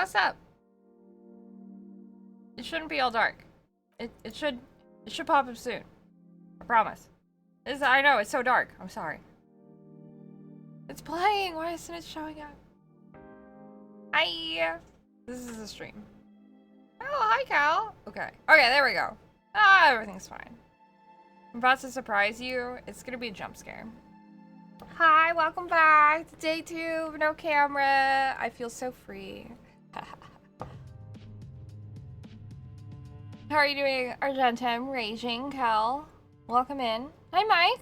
What's up? It shouldn't be all dark. It should pop up soon. I promise. I know, it's so dark. I'm sorry. It's playing. Why isn't it showing up? Hi. This is a stream. Oh, hi, Cal. Okay. Okay, there we go. Ah, everything's fine. I'm about to surprise you. It's gonna be a jump scare. Hi, welcome back to day 2 of no camera. I feel so free. How are you doing, Argentum? Raging, Cal. Welcome in. Hi, Mike.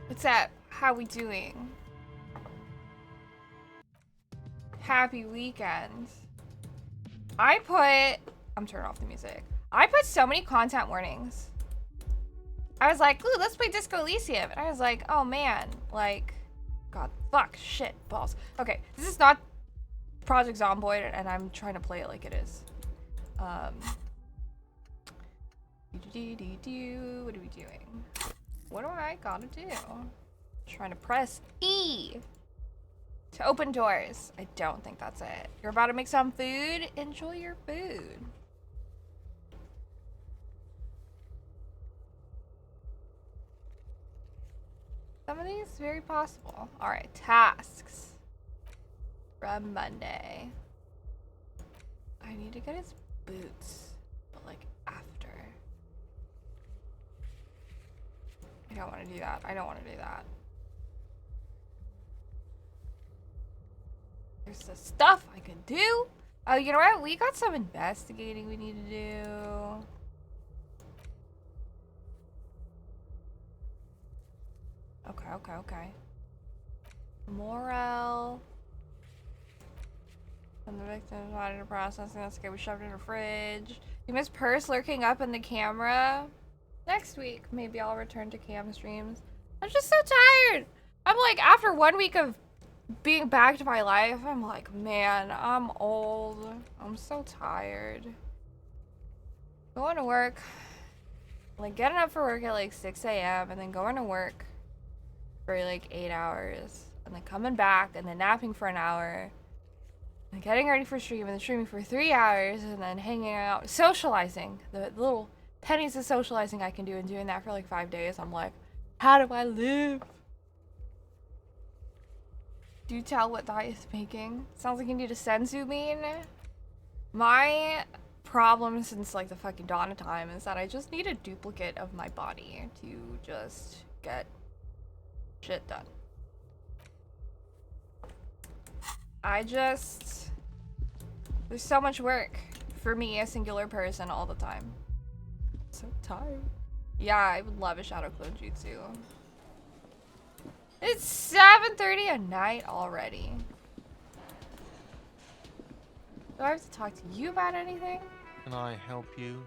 What's up? How we doing? Happy weekend. I'm turning off the music. I put so many content warnings. I was like, ooh, let's play Disco Elysium. And I was like, oh man, like, God, fuck, shit, balls. Okay, this is not Project Zomboid, and I'm trying to play it like it is. What are we doing? What do I gotta do? Trying to press E to open doors. I don't think that's it. You're about to make some food? Enjoy your food. Some of these, very possible. Alright, tasks from Monday. I need to get his boots, but like after. I don't want to do that. I don't want to do that. There's the stuff I could do. Oh, you know what? We got some investigating we need to do. Okay. Morale. And the victims wanted to processing. That's okay. We shoved it in the fridge. You missed Purse lurking up in the camera. Next week, maybe I'll return to cam streams. I'm just so tired. I'm like, after 1 week of being back to my life, I'm like, man, I'm old. I'm so tired. Going to work, like getting up for work at like 6 a.m. and then going to work for like 8 hours and then coming back and then napping for an hour and getting ready for stream and then streaming for 3 hours and then hanging out, socializing, the little pennies of socializing I can do, and doing that for like 5 days. I'm like, how do I live? Do tell what that is making. Sounds like you need a senzu bean. My problem since like the fucking dawn of time is that I just need a duplicate of my body to just get shit done. There's so much work for me, a singular person, all the time. So tired. Yeah, I would love a shadow clone jutsu. It's 7:30 at night already. Do I have to talk to you about anything? Can I help you?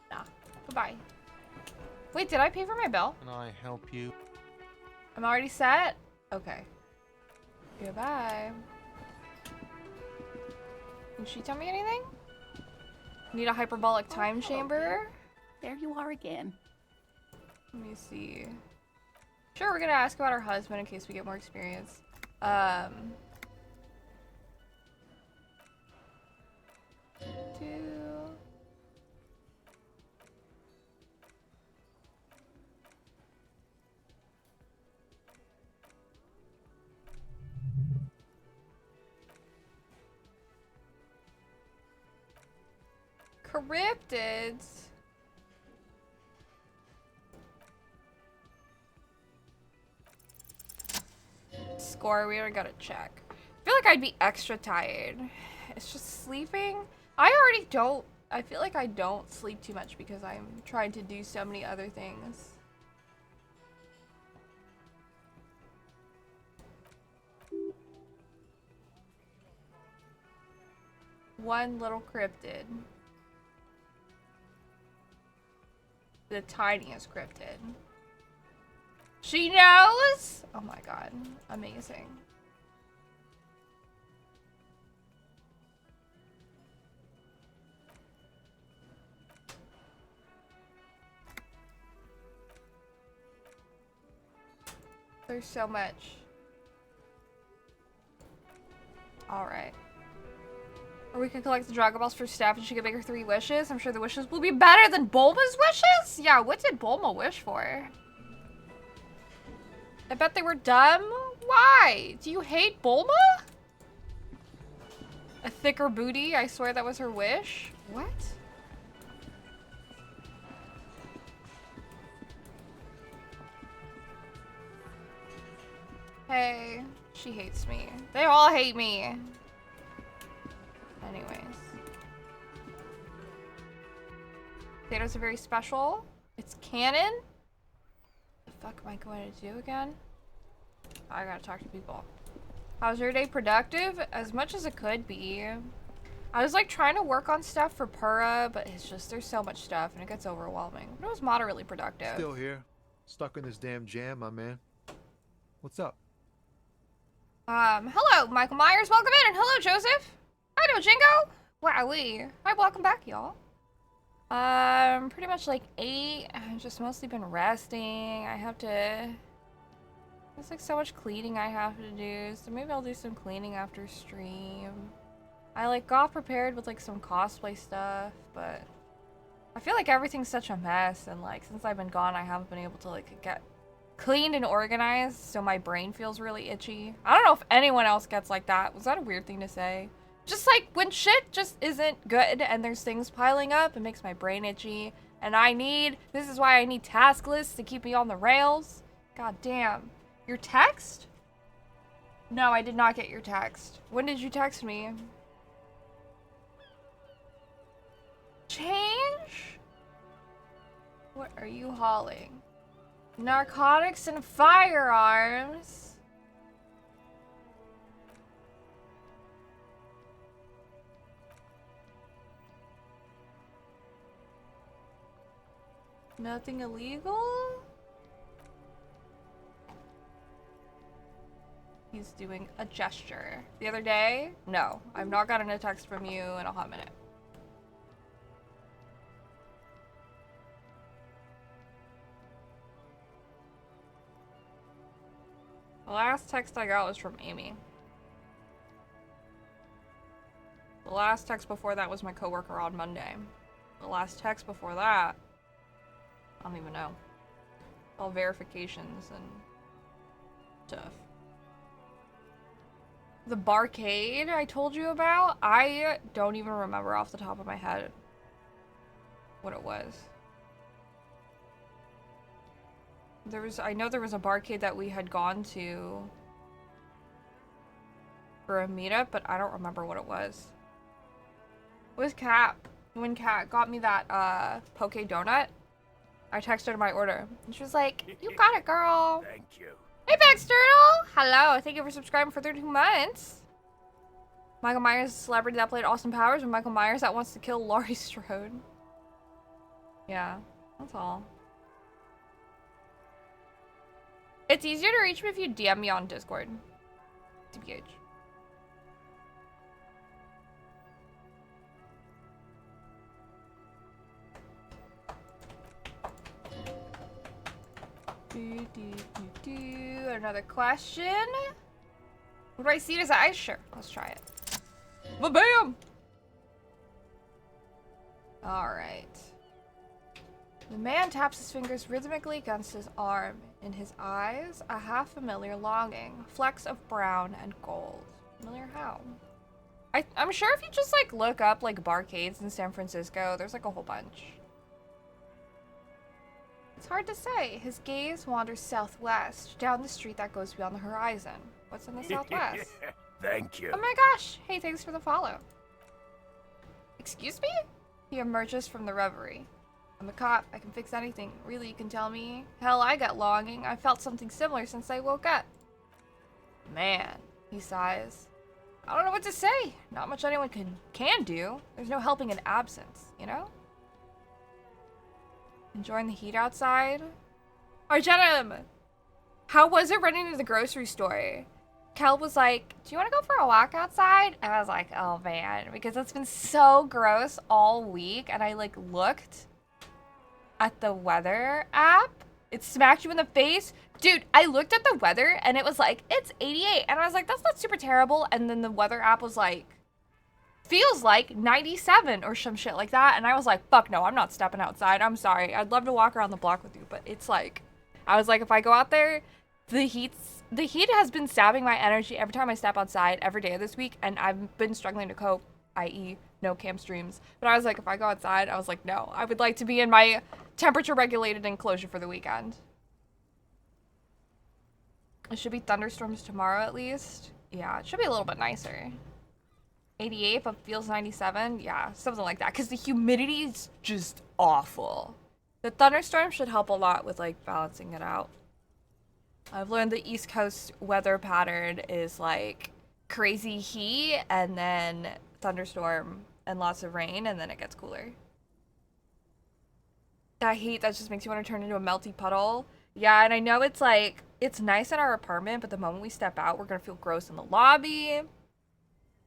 Nah. Goodbye. Wait, did I pay for my bill? Can I help you? I'm already set? Okay. Goodbye. Can she tell me anything? Need a hyperbolic time chamber? There you are again. Let me see. Sure, we're gonna ask about her husband in case we get more experience. Cryptids. Score, we already gotta check. I feel like I'd be extra tired. It's just sleeping. I feel like I don't sleep too much because I'm trying to do so many other things. One little cryptid. The tiniest cryptid. She knows? Oh my god. Amazing. There's so much. Alright. Or we can collect the Dragon Balls for Steph and she can make her 3 wishes. I'm sure the wishes will be better than Bulma's wishes? Yeah, what did Bulma wish for? I bet they were dumb. Why? Do you hate Bulma? A thicker booty? I swear that was her wish. What? Hey, she hates me. They all hate me. Anyways. Potatoes are very special. It's canon. The fuck am I going to do again? I gotta talk to people. How's your day? Productive? As much as it could be. I was like trying to work on stuff for Pura, but it's just there's so much stuff and it gets overwhelming. But it was moderately productive. Still here. Stuck in this damn jam, my man. What's up? Hello, Michael Myers. Welcome in. And hello, Joseph. Hi, Dojingo. Wowee. Hi, welcome back, y'all. Pretty much like 8. I've just mostly been resting. I have to... There's like so much cleaning I have to do, so maybe I'll do some cleaning after stream. I like got prepared with like some cosplay stuff, but I feel like everything's such a mess, and like since I've been gone, I haven't been able to like get cleaned and organized, so my brain feels really itchy. I don't know if anyone else gets like that. Was that a weird thing to say? Just like when shit just isn't good and there's things piling up, it makes my brain itchy, and this is why I need task lists to keep me on the rails. God damn. Your text? No, I did not get your text. When did you text me? Change? What are you hauling? Narcotics and firearms? Nothing illegal? He's doing a gesture. The other day? No, I've not gotten a text from you in a hot minute. The last text I got was from Amy. The last text before that was my coworker on Monday. The last text before that, I don't even know. All verifications and stuff. The barcade I told you about, I don't even remember off the top of my head what it was. I know there was a barcade that we had gone to for a meetup, but I don't remember what it was. It was Kat. When Kat got me that poke donut, I texted her my order. And she was like, "You got it, girl." Thank you. Hey, Baxturtle! Hello, thank you for subscribing for 32 months. Michael Myers is a celebrity that played Austin Powers, and Michael Myers that wants to kill Laurie Strode. Yeah, that's all. It's easier to reach me if you DM me on Discord. TBH. Another question. What do I see it as eyes? Sure, let's try it. Ba-bam! Alright. The man taps his fingers rhythmically against his arm. In his eyes, a half-familiar longing. Flecks of brown and gold. Familiar how? I'm sure if you just like look up like barcades in San Francisco, there's like a whole bunch. It's hard to say. His gaze wanders southwest, down the street that goes beyond the horizon. What's in the southwest? Thank you. Oh my gosh! Hey, thanks for the follow. Excuse me? He emerges from the reverie. I'm a cop. I can fix anything. Really, you can tell me? Hell, I got longing. I felt something similar since I woke up. Man, he sighs. I don't know what to say. Not much anyone can do. There's no helping in absence, you know? Enjoying the heat outside? Argenum! How was it running to the grocery store? Kel was like, do you want to go for a walk outside? And I was like, oh man, because it's been so gross all week. And I like looked at the weather app It smacked you in the face. Dude, I looked at the weather and it was like, it's 88. And I was like, that's not super terrible. And then the weather app was like, feels like 97 or some shit like that. And I was like, fuck no, I'm not stepping outside. I'm sorry. I'd love to walk around the block with you. But it's like, I was like, if I go out there, the heat has been sapping my energy every time I step outside every day of this week. And I've been struggling to cope, i.e. no cam streams. But I was like, if I go outside, I was like, no, I would like to be in my temperature regulated enclosure for the weekend. It should be thunderstorms tomorrow at least. Yeah, it should be a little bit nicer. 88 but feels 97. Yeah, something like that. Because the humidity is just awful. The thunderstorm should help a lot with like balancing it out. I've learned the East Coast weather pattern is like crazy heat and then thunderstorm and lots of rain, and then it gets cooler. That heat that just makes you want to turn into a melty puddle. Yeah, and I know it's like, it's nice in our apartment, but the moment we step out, we're gonna feel gross in the lobby.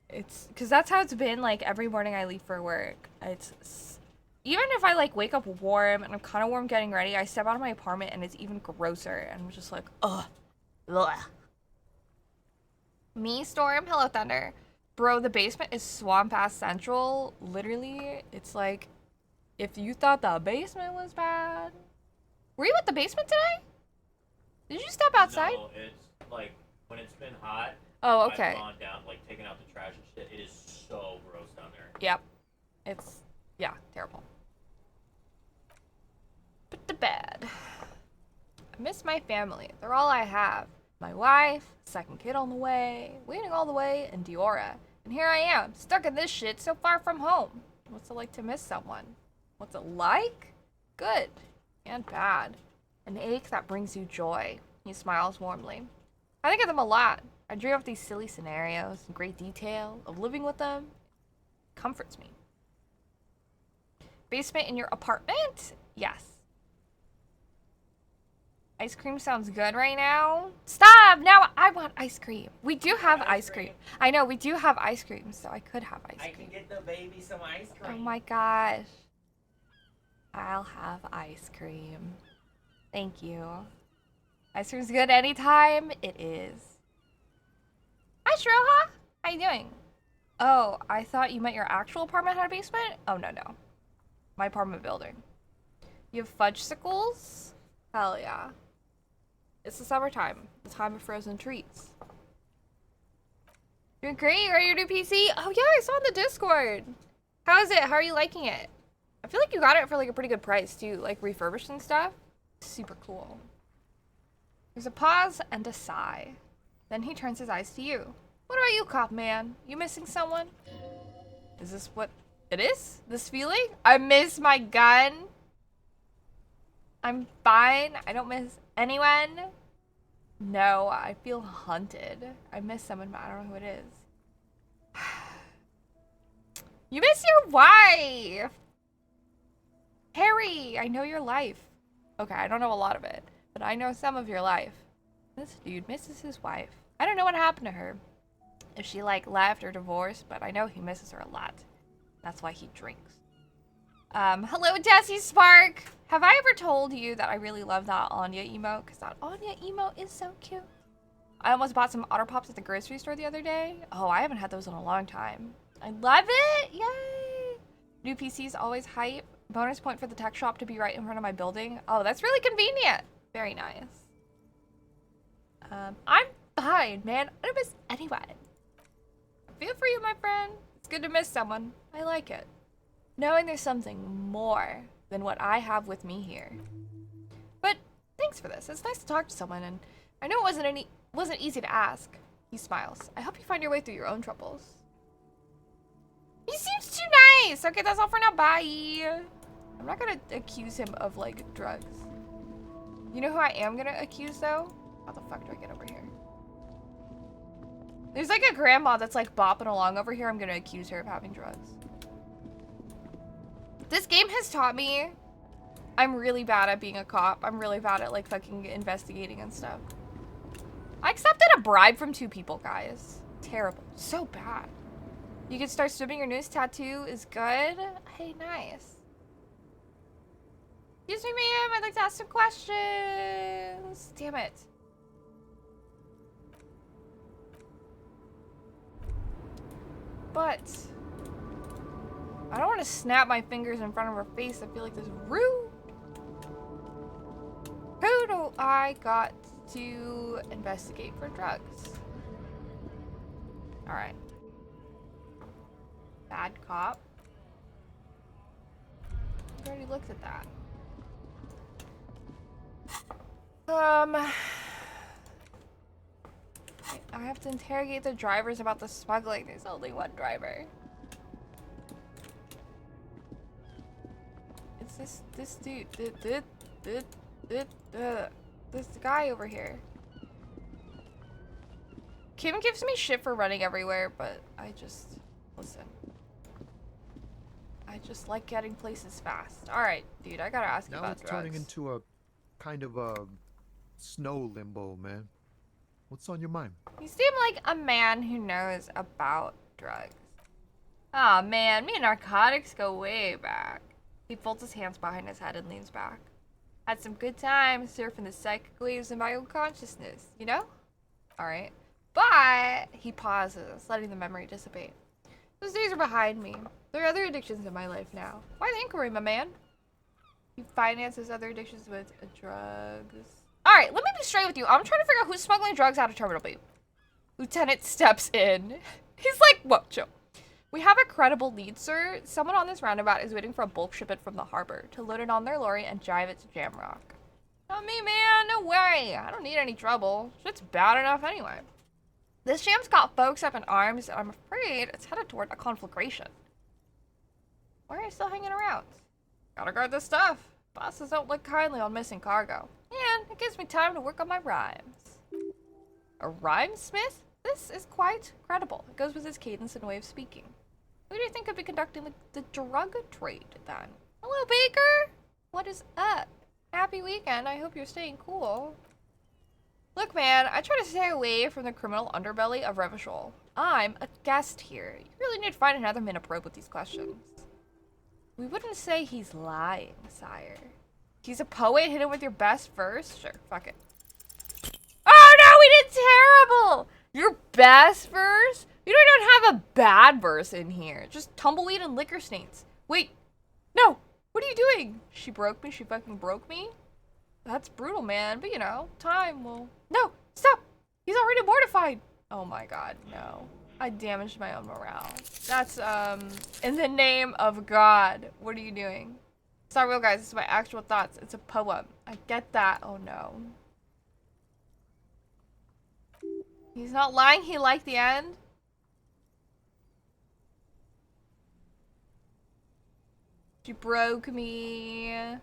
It's, cause that's how it's been like every morning I leave for work. It's, even if I like wake up warm and I'm kind of warm getting ready, I step out of my apartment and it's even grosser, and I'm just like, ugh. Me, Storm, hello, Thunder. Bro, the basement is swamp ass central. Literally, it's like, if you thought the basement was bad. Were you at the basement today? Did you step outside? No, it's like when it's been hot. Oh, okay. I've gone down, like taking out the trash and shit. It is so gross down there. Yep. It's, yeah, terrible. Put to bed. I miss my family. They're all I have. My wife, second kid on the way, waiting all the way, and Diora. And here I am, stuck in this shit so far from home. What's it like to miss someone? What's it like? Good. And bad. An ache that brings you joy. He smiles warmly. I think of them a lot. I dream of these silly scenarios in great detail of living with them. It comforts me. Basement in your apartment? Yes. Ice cream sounds good right now. Stop! Now I want ice cream. We do have ice cream. I know, we do have ice cream, so I could have ice cream. I can get the baby some ice cream. Oh my gosh. I'll have ice cream. Thank you. Ice cream's good anytime. It is. Hi, Shroha. How you doing? Oh, I thought you meant your actual apartment had a basement? Oh, no. My apartment building. You have fudgesicles? Hell yeah. It's the summertime. The time of frozen treats. Doing great. You ready to do PC? Oh, yeah, I saw in the Discord. How is it? How are you liking it? I feel like you got it for like a pretty good price too, like refurbished and stuff. Super cool. There's a pause and a sigh. Then he turns his eyes to you. What about you, cop man? You missing someone? Is this what it is? This feeling? I miss my gun. I'm fine. I don't miss anyone. No, I feel hunted. I miss someone, but I don't know who it is. You miss your wife! Harry, I know your life. Okay, I don't know a lot of it, but I know some of your life. This dude misses his wife. I don't know what happened to her. If she like left or divorced, but I know he misses her a lot. That's why he drinks. Hello, Jesse Spark. Have I ever told you that I really love that Anya emote? Because that Anya emote is so cute. I almost bought some Otter Pops at the grocery store the other day. Oh, I haven't had those in a long time. I love it. Yay. New PC's always hype. Bonus point for the tech shop to be right in front of my building. Oh, that's really convenient. Very nice. I'm fine, man. I don't miss anyone. I feel for you, my friend. It's good to miss someone. I like it. Knowing there's something more than what I have with me here. But thanks for this. It's nice to talk to someone, and I know it wasn't easy to ask. He smiles. I hope you find your way through your own troubles. He seems too nice. Okay, that's all for now. Bye. I'm not gonna accuse him of like drugs. You know who I am gonna accuse though? How the fuck do I get over here? There's like a grandma that's like bopping along over here. I'm gonna accuse her of having drugs. This game has taught me I'm really bad at being a cop. I'm really bad at like fucking investigating and stuff. I accepted a bribe from 2 people, guys. Terrible. So bad. You can start swimming. Your newest tattoo is good. Hey, nice. Excuse me, ma'am. I'd like to ask some questions. Damn it. But I don't want to snap my fingers in front of her face. I feel like this is rude. Who do I got to investigate for drugs? Alright. Bad cop. I already looked at that. I have to interrogate the drivers about the smuggling. There's only one driver. It's this dude. This guy over here. Kim gives me shit for running everywhere, but listen. I just like getting places fast. Alright, dude, I gotta ask you Now about it's drugs. turning into a kind of a snow limbo, man. What's on your mind? You seem like a man who knows about drugs. Aw, man, me and narcotics go way back. He folds his hands behind his head and leans back. Had some good times surfing the psychic waves of my own consciousness, you know? Alright. But he pauses, letting the memory dissipate. Those days are behind me. There are other addictions in my life now. Why the inquiry, my man? He finances other addictions with drugs. Alright, let me be straight with you. I'm trying to figure out who's smuggling drugs out of Terminal B. Lieutenant steps in. He's like, whoa, chill. We have a credible lead, sir. Someone on this roundabout is waiting for a bulk shipment from the harbor to load it on their lorry and drive it to Jamrock. Not me, man. No way. I don't need any trouble. Shit's bad enough anyway. This jam's got folks up in arms, and I'm afraid it's headed toward a conflagration. Why are you still hanging around? Gotta guard this stuff. Bosses don't look kindly on missing cargo. And it gives me time to work on my rhymes. A rhymesmith? This is quite credible. It goes with his cadence and way of speaking. Who do you think could be conducting the drug trade, then? Hello, Baker! What is up? Happy weekend. I hope you're staying cool. Look, man, I try to stay away from the criminal underbelly of Revachol. I'm a guest here. You really need to find another man to probe with these questions. We wouldn't say he's lying, sire. He's a poet. Hit him with your best verse? Sure, fuck it. Oh no, we did terrible! Your best verse? You don't even have a bad verse in here. Just tumbleweed and liquor stains. Wait, no, what are you doing? She broke me, she fucking broke me? That's brutal, man, but you know, time will... No, stop! He's already mortified! Oh my god, no. I damaged my own morale. That's, in the name of God. What are you doing? It's not real, guys. This is my actual thoughts. It's a poem. I get that. Oh no. He's not lying. He liked the end. She broke me.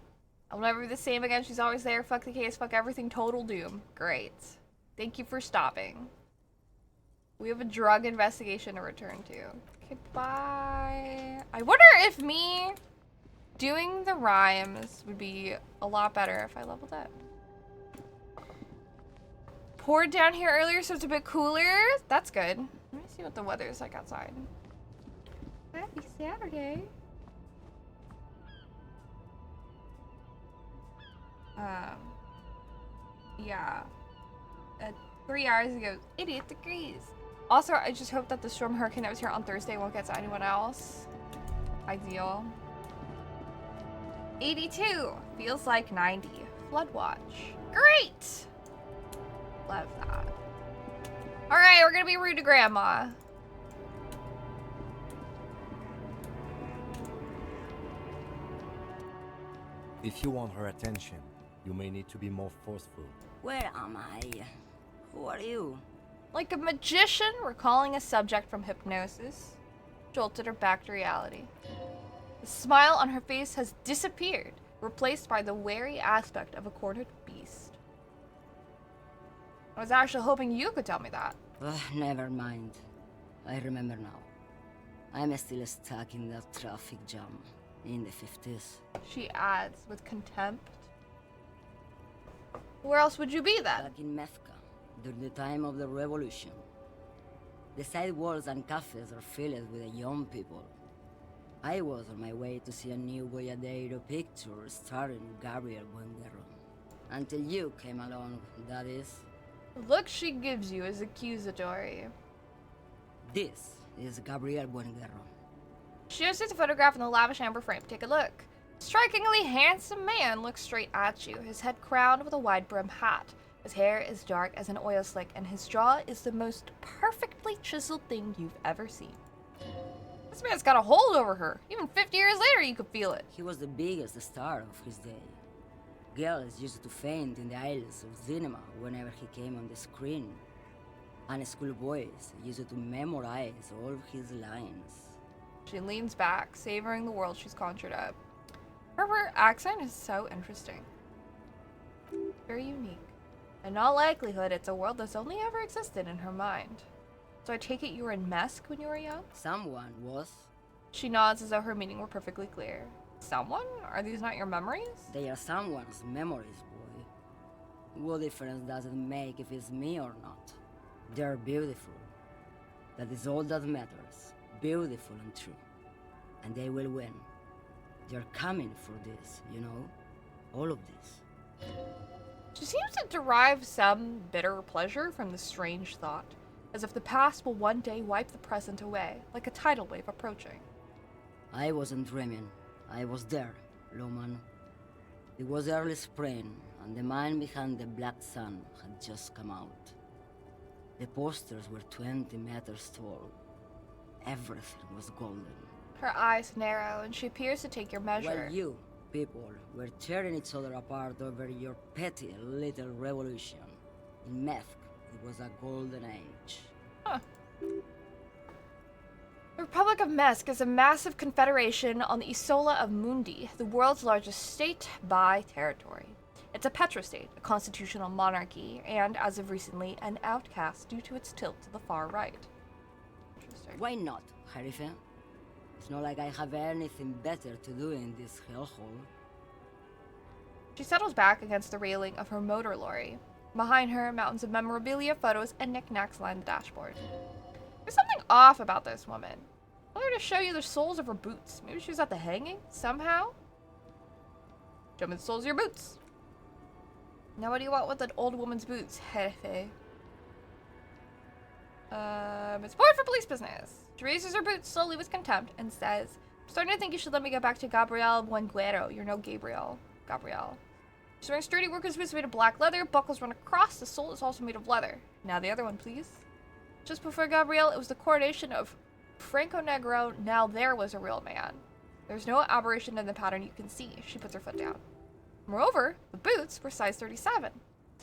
I'll never be the same again. She's always there. Fuck the case. Fuck everything. Total doom. Great. Thank you for stopping. We have a drug investigation to return to. Okay, bye. I wonder if me doing the rhymes would be a lot better if I leveled up. Poured down here earlier, so it's a bit cooler. That's good. Let me see what the weather is like outside. Happy Saturday. Yeah. 3 hours ago, 88 degrees. Also, I just hope that the storm hurricane that was here on Thursday won't get to anyone else. Ideal. 82. Feels like 90. Flood watch. Great! Love that. Alright, we're gonna be rude to Grandma. If you want her attention, you may need to be more forceful. Where am I? Who are you? Like a magician recalling a subject from hypnosis, jolted her back to reality. The smile on her face has disappeared, replaced by the wary aspect of a cornered beast. I was actually hoping you could tell me that. Never mind. I remember now. I'm still stuck in that traffic jam in the 50s. She adds with contempt. Where else would you be then? Back in Mefka, during the time of the revolution. The sidewalks and cafes are filled with the young people. I was on my way to see a new Boyadero picture starring Gabriel Buenguerra. Until you came along, that is. The look she gives you is accusatory. This is Gabriel Buenguerra. She shows you the photograph in the lavish amber frame. Take a look. Strikingly handsome man looks straight at you, his head crowned with a wide brim hat. His hair is dark as an oil slick, and his jaw is the most perfectly chiseled thing you've ever seen. This man's got a hold over her. Even 50 years later, you could feel it. He was the biggest star of his day. Girls used to faint in the aisles of cinema whenever he came on the screen. And schoolboys used to memorize all of his lines. She leans back, savoring the world she's conjured up. Her accent is so interesting. Very unique. In all likelihood, it's a world that's only ever existed in her mind. So I take it you were in Mesk when you were young? Someone was. She nods as though her meaning were perfectly clear. Someone? Are these not your memories? They are someone's memories, boy. What difference does it make if it's me or not? They're beautiful. That is all that matters. Beautiful and true. And they will win. They're coming for this, you know? All of this. She seems to derive some bitter pleasure from the strange thought, as if the past will one day wipe the present away, like a tidal wave approaching. I wasn't dreaming. I was there, Loman. It was early spring, and the man behind the black sun had just come out. The posters were 20 meters tall. Everything was golden. Her eyes narrow, and she appears to take your measure. While you, people, were tearing each other apart over your petty little revolution. In Meth, it was a golden age. Huh. The Republic of Mesk is a massive confederation on the Isola of Mundi, the world's largest state by territory. It's a petrostate, a constitutional monarchy, and, as of recently, an outcast due to its tilt to the far right. Interesting. Why not, Harife? It's not like I have anything better to do in this hellhole. She settles back against the railing of her motor lorry. Behind her, mountains of memorabilia, photos, and knickknacks line the dashboard. There's something off about this woman. Tell her to show you the soles of her boots. Maybe she was at the hanging, somehow? Show me the soles of your boots. Now what do you want with an old woman's boots, Jefe? It's bored for police business. She raises her boots slowly with contempt and says, I'm starting to think you should let me get back to Gabriel Buenguero. You're no Gabriel. Gabriel. She's wearing sturdy worker's boots made of black leather. Buckles run across. The sole is also made of leather. Now the other one, please. Just before Gabriel, it was the coronation of Franco Negro. Now there was a real man. There's no aberration in the pattern you can see. She puts her foot down. Moreover, the boots were size 37.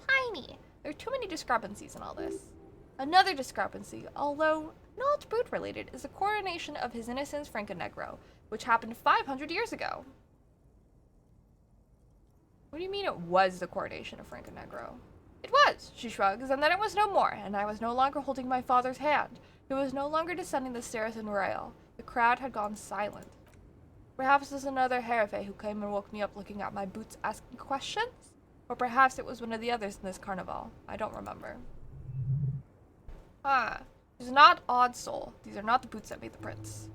Tiny. There are too many discrepancies in all this. Another discrepancy, although not boot related, is the coronation of His Innocence Franco Negro, which happened 500 years ago. What do you mean it was the coronation of Franco Negro? It was, she shrugs, and then it was no more, and I was no longer holding my father's hand. He was no longer descending the stairs in Royal. The crowd had gone silent. Perhaps it was another Jefe who came and woke me up looking at my boots asking questions? Or perhaps it was one of the others in this carnival. I don't remember. Ah, she's not odd soul. These are not the boots that made the prince.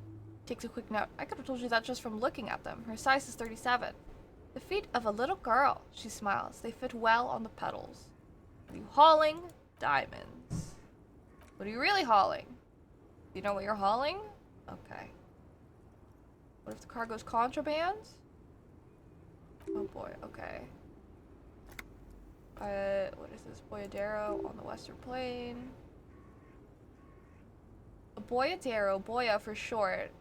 Takes a quick note. I could have told you that just from looking at them. Her size is 37. The feet of a little girl, she smiles. They fit well on the pedals. Are you hauling? Diamonds. What are you really hauling? Do you know what you're hauling? Okay. What if the cargo's contraband? Oh boy, okay. What is this? Boyadero on the Western Plain. A Boyadero, Boya for short,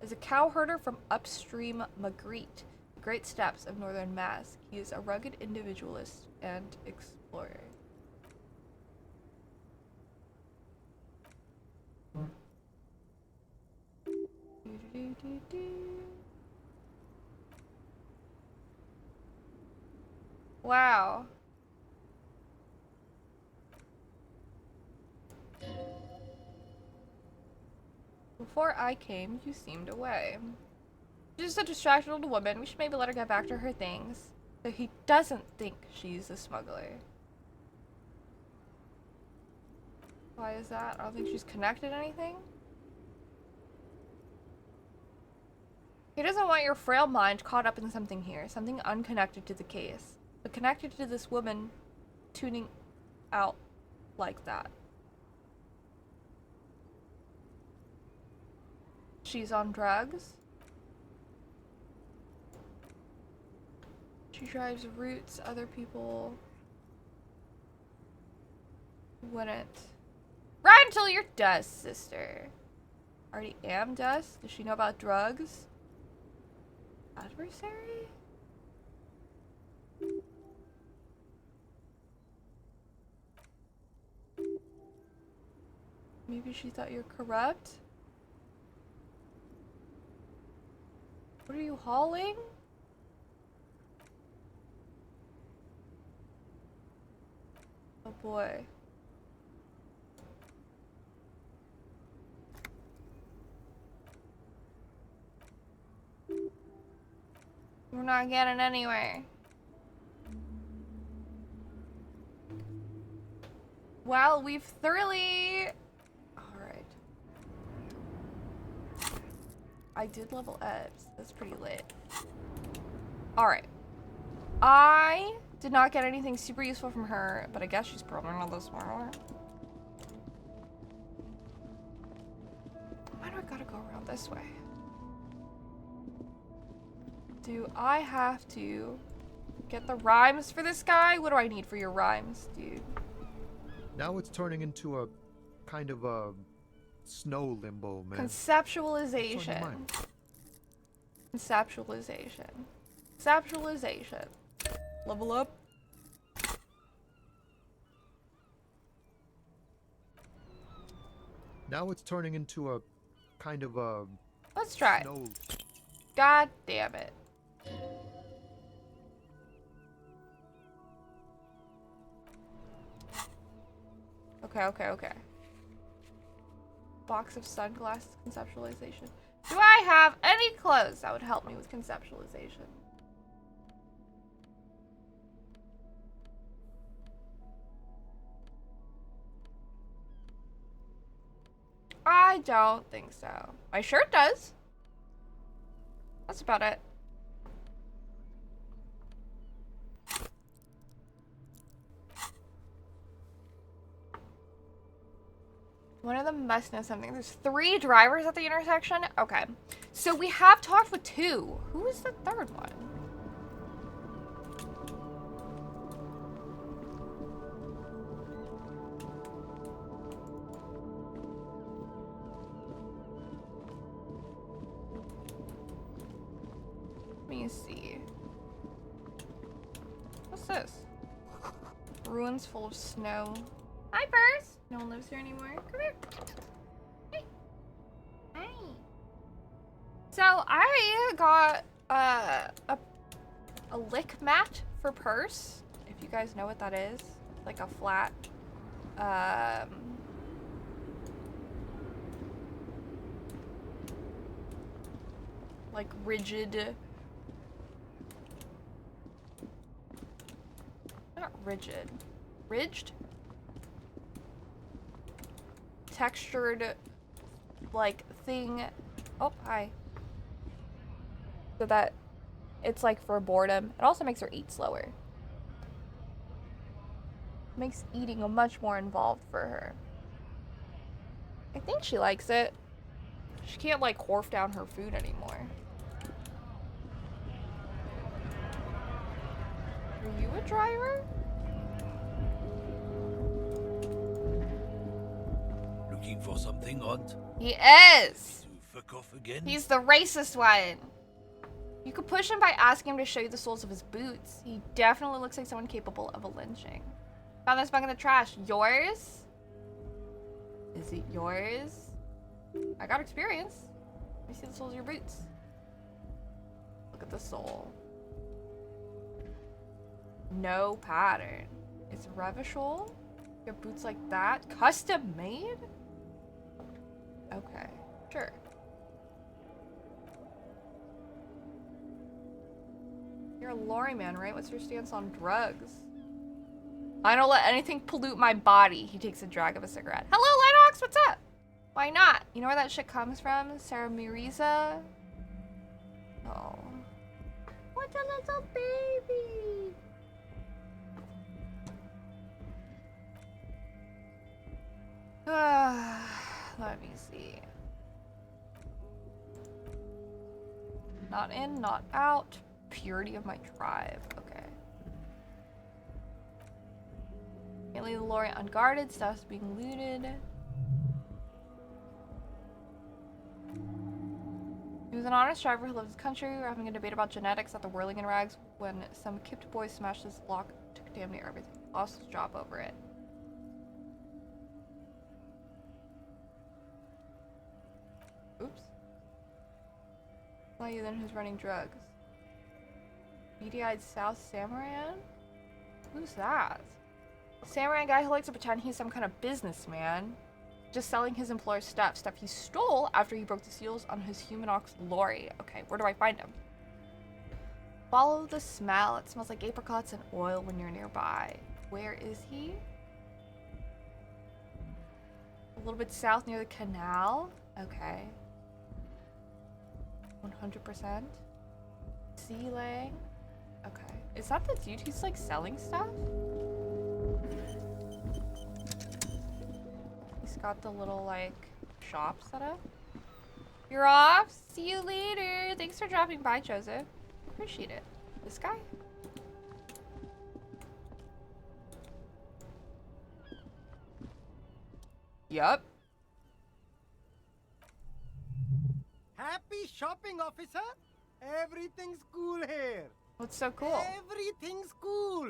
is a cowherder from upstream Magritte, the Great Steppes of northern Mask. He is a rugged individualist and explorer. Wow. Before I came, you seemed away. She's just a distracted old woman. We should maybe let her get back to her things, so he doesn't think she's a smuggler. Why is that? I don't think she's connected to anything. He doesn't want your frail mind caught up in something here, something unconnected to the case, but connected to this woman tuning out like that. She's on drugs. She drives routes other people wouldn't. Ride until you're dust, sister. Already am dust? Does she know about drugs? Adversary? Maybe she thought you're corrupt? What are you hauling? Oh boy. We're not getting anywhere. Well, we've thoroughly... Alright. I did level Ebbs. That's pretty lit. Alright. I did not get anything super useful from her, but I guess she's probably not this smart. Why do I gotta go around this way? Do I have to get the rhymes for this guy? What do I need for your rhymes, dude? Now it's turning into a kind of a snow limbo, man. Conceptualization. Conceptualization. Conceptualization. Level up. Now it's turning into a kind of a Let's try. snow. God damn it. Okay. Box of sunglasses, conceptualization. Do I have any clothes that would help me with conceptualization? I don't think so. My shirt does. That's about it. One of them must know something. There's 3 drivers at the intersection? Okay. So we have talked with 2. Who is the third one? Let me see. What's this? Ruins full of snow. Hi, Burst! No one lives here anymore. Come here. Hey. Hi. So I got a lick mat for purse. If you guys know what that is, like a flat like rigid, not rigid, ridged, textured like thing. Oh, hi. So that it's like for boredom. It also makes her eat slower. Makes eating a much more involved for her. I think she likes it. She can't like horf down her food anymore. Are you a driver? Looking for something odd? He is! To fuck off again? He's the racist one. You could push him by asking him to show you the soles of his boots. He definitely looks like someone capable of a lynching. Found this bug in the trash. Yours? Is it yours? I got experience. Let me see the soles of your boots. Look at the sole. No pattern. It's Revachol? Your boots like that? Custom made? Okay, sure. You're a lorry man, right? What's your stance on drugs? I don't let anything pollute my body. He takes a drag of a cigarette. Hello, Linox, what's up? Why not? You know where that shit comes from? Sarah Miriza? Oh. What a little baby! Let me see. Not in, not out. Purity of my tribe. Okay. Can't leave the lorry unguarded. Stuff's being looted. He was an honest driver who loved his country. We were having a debate about genetics at the Whirling in Rags when some kipped boy smashed his lock, took damn near everything. Lost his job over it. Oops. Not you then who's running drugs. Beady-eyed South Samaran? Who's that? Samaran guy who likes to pretend he's some kind of businessman. Just selling his employer's stuff he stole after he broke the seals on his human ox lorry. Okay, where do I find him? Follow the smell. It smells like apricots and oil when you're nearby. Where is he? A little bit south near the canal. Okay. 100%. Sea Lang. Okay. Is that the dude who's like selling stuff? He's got the little like shop set up. You're off. See you later. Thanks for dropping by, Joseph. Appreciate it. This guy? Yup. Happy shopping, officer. Everything's cool here. What's so cool? Everything's cool.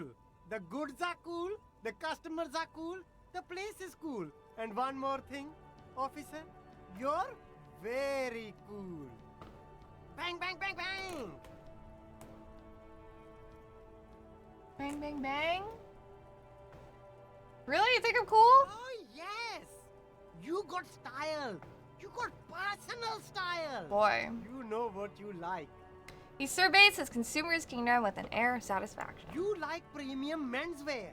The goods are cool. The customers are cool. The place is cool. And one more thing, officer. You're very cool. Bang, bang, bang, bang. Bang, bang, bang. Really? You think I'm cool? Oh, yes. You got style. You got personal style. Boy. You know what you like. He surveys his consumer's kingdom with an air of satisfaction. You like premium menswear.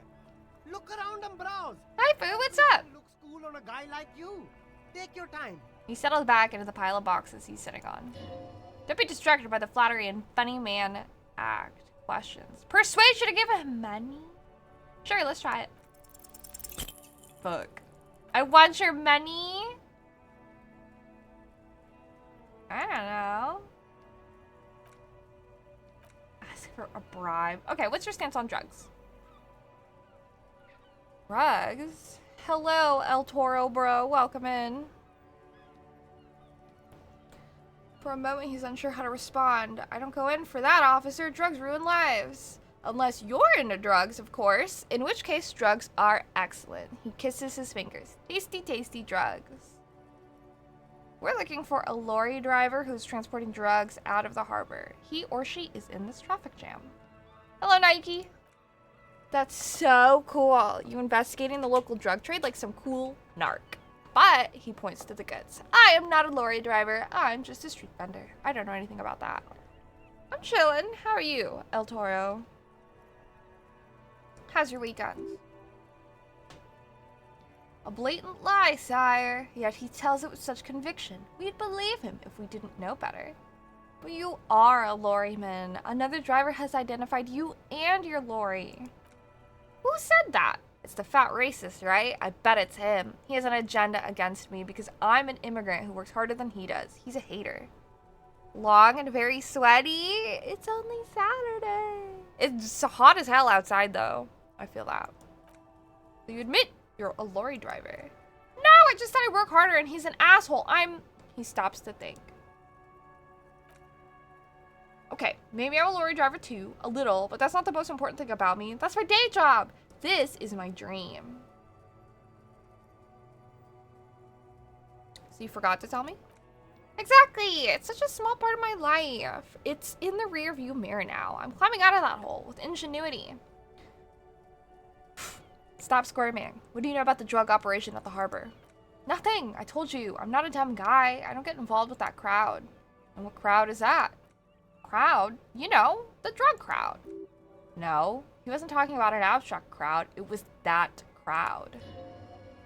Look around and browse. Hi, Boo. What's up? Looks cool on a guy like you. Take your time. He settles back into the pile of boxes he's sitting on. Don't be distracted by the flattery and funny man act. Questions. Persuade you to give him money? Sure, let's try it. Fuck. I want your money? I don't know. Ask for a bribe. Okay, what's your stance on drugs? Drugs? Hello, El Toro bro. Welcome in. For a moment, he's unsure how to respond. I don't go in for that, officer. Drugs ruin lives. Unless you're into drugs, of course. In which case, drugs are excellent. He kisses his fingers. Tasty, tasty drugs. We're looking for a lorry driver who's transporting drugs out of the harbor. He or she is in this traffic jam. Hello, Nike. That's so cool. You investigating the local drug trade like some cool narc. But he points to the goods. I am not a lorry driver. I'm just a street vendor. I don't know anything about that. I'm chillin'. How are you, El Toro? How's your weekend? A blatant lie, sire. Yet he tells it with such conviction. We'd believe him if we didn't know better. But you are a lorryman. Another driver has identified you and your lorry. Who said that? It's the fat racist, right? I bet it's him. He has an agenda against me because I'm an immigrant who works harder than he does. He's a hater. Long and very sweaty. It's only Saturday. It's hot as hell outside, though. I feel that. So you admit you're a lorry driver. No, I just thought I'd work harder and he's an asshole. He stops to think. Okay, maybe I'm a lorry driver too, a little, but that's not the most important thing about me. That's my day job. This is my dream. So you forgot to tell me? Exactly! It's such a small part of my life. It's in the rear view mirror now. I'm climbing out of that hole with ingenuity. Stop squirming. What do you know about the drug operation at the harbor? Nothing. I told you. I'm not a dumb guy. I don't get involved with that crowd. And what crowd is that? Crowd? You know, the drug crowd. No, he wasn't talking about an abstract crowd. It was that crowd.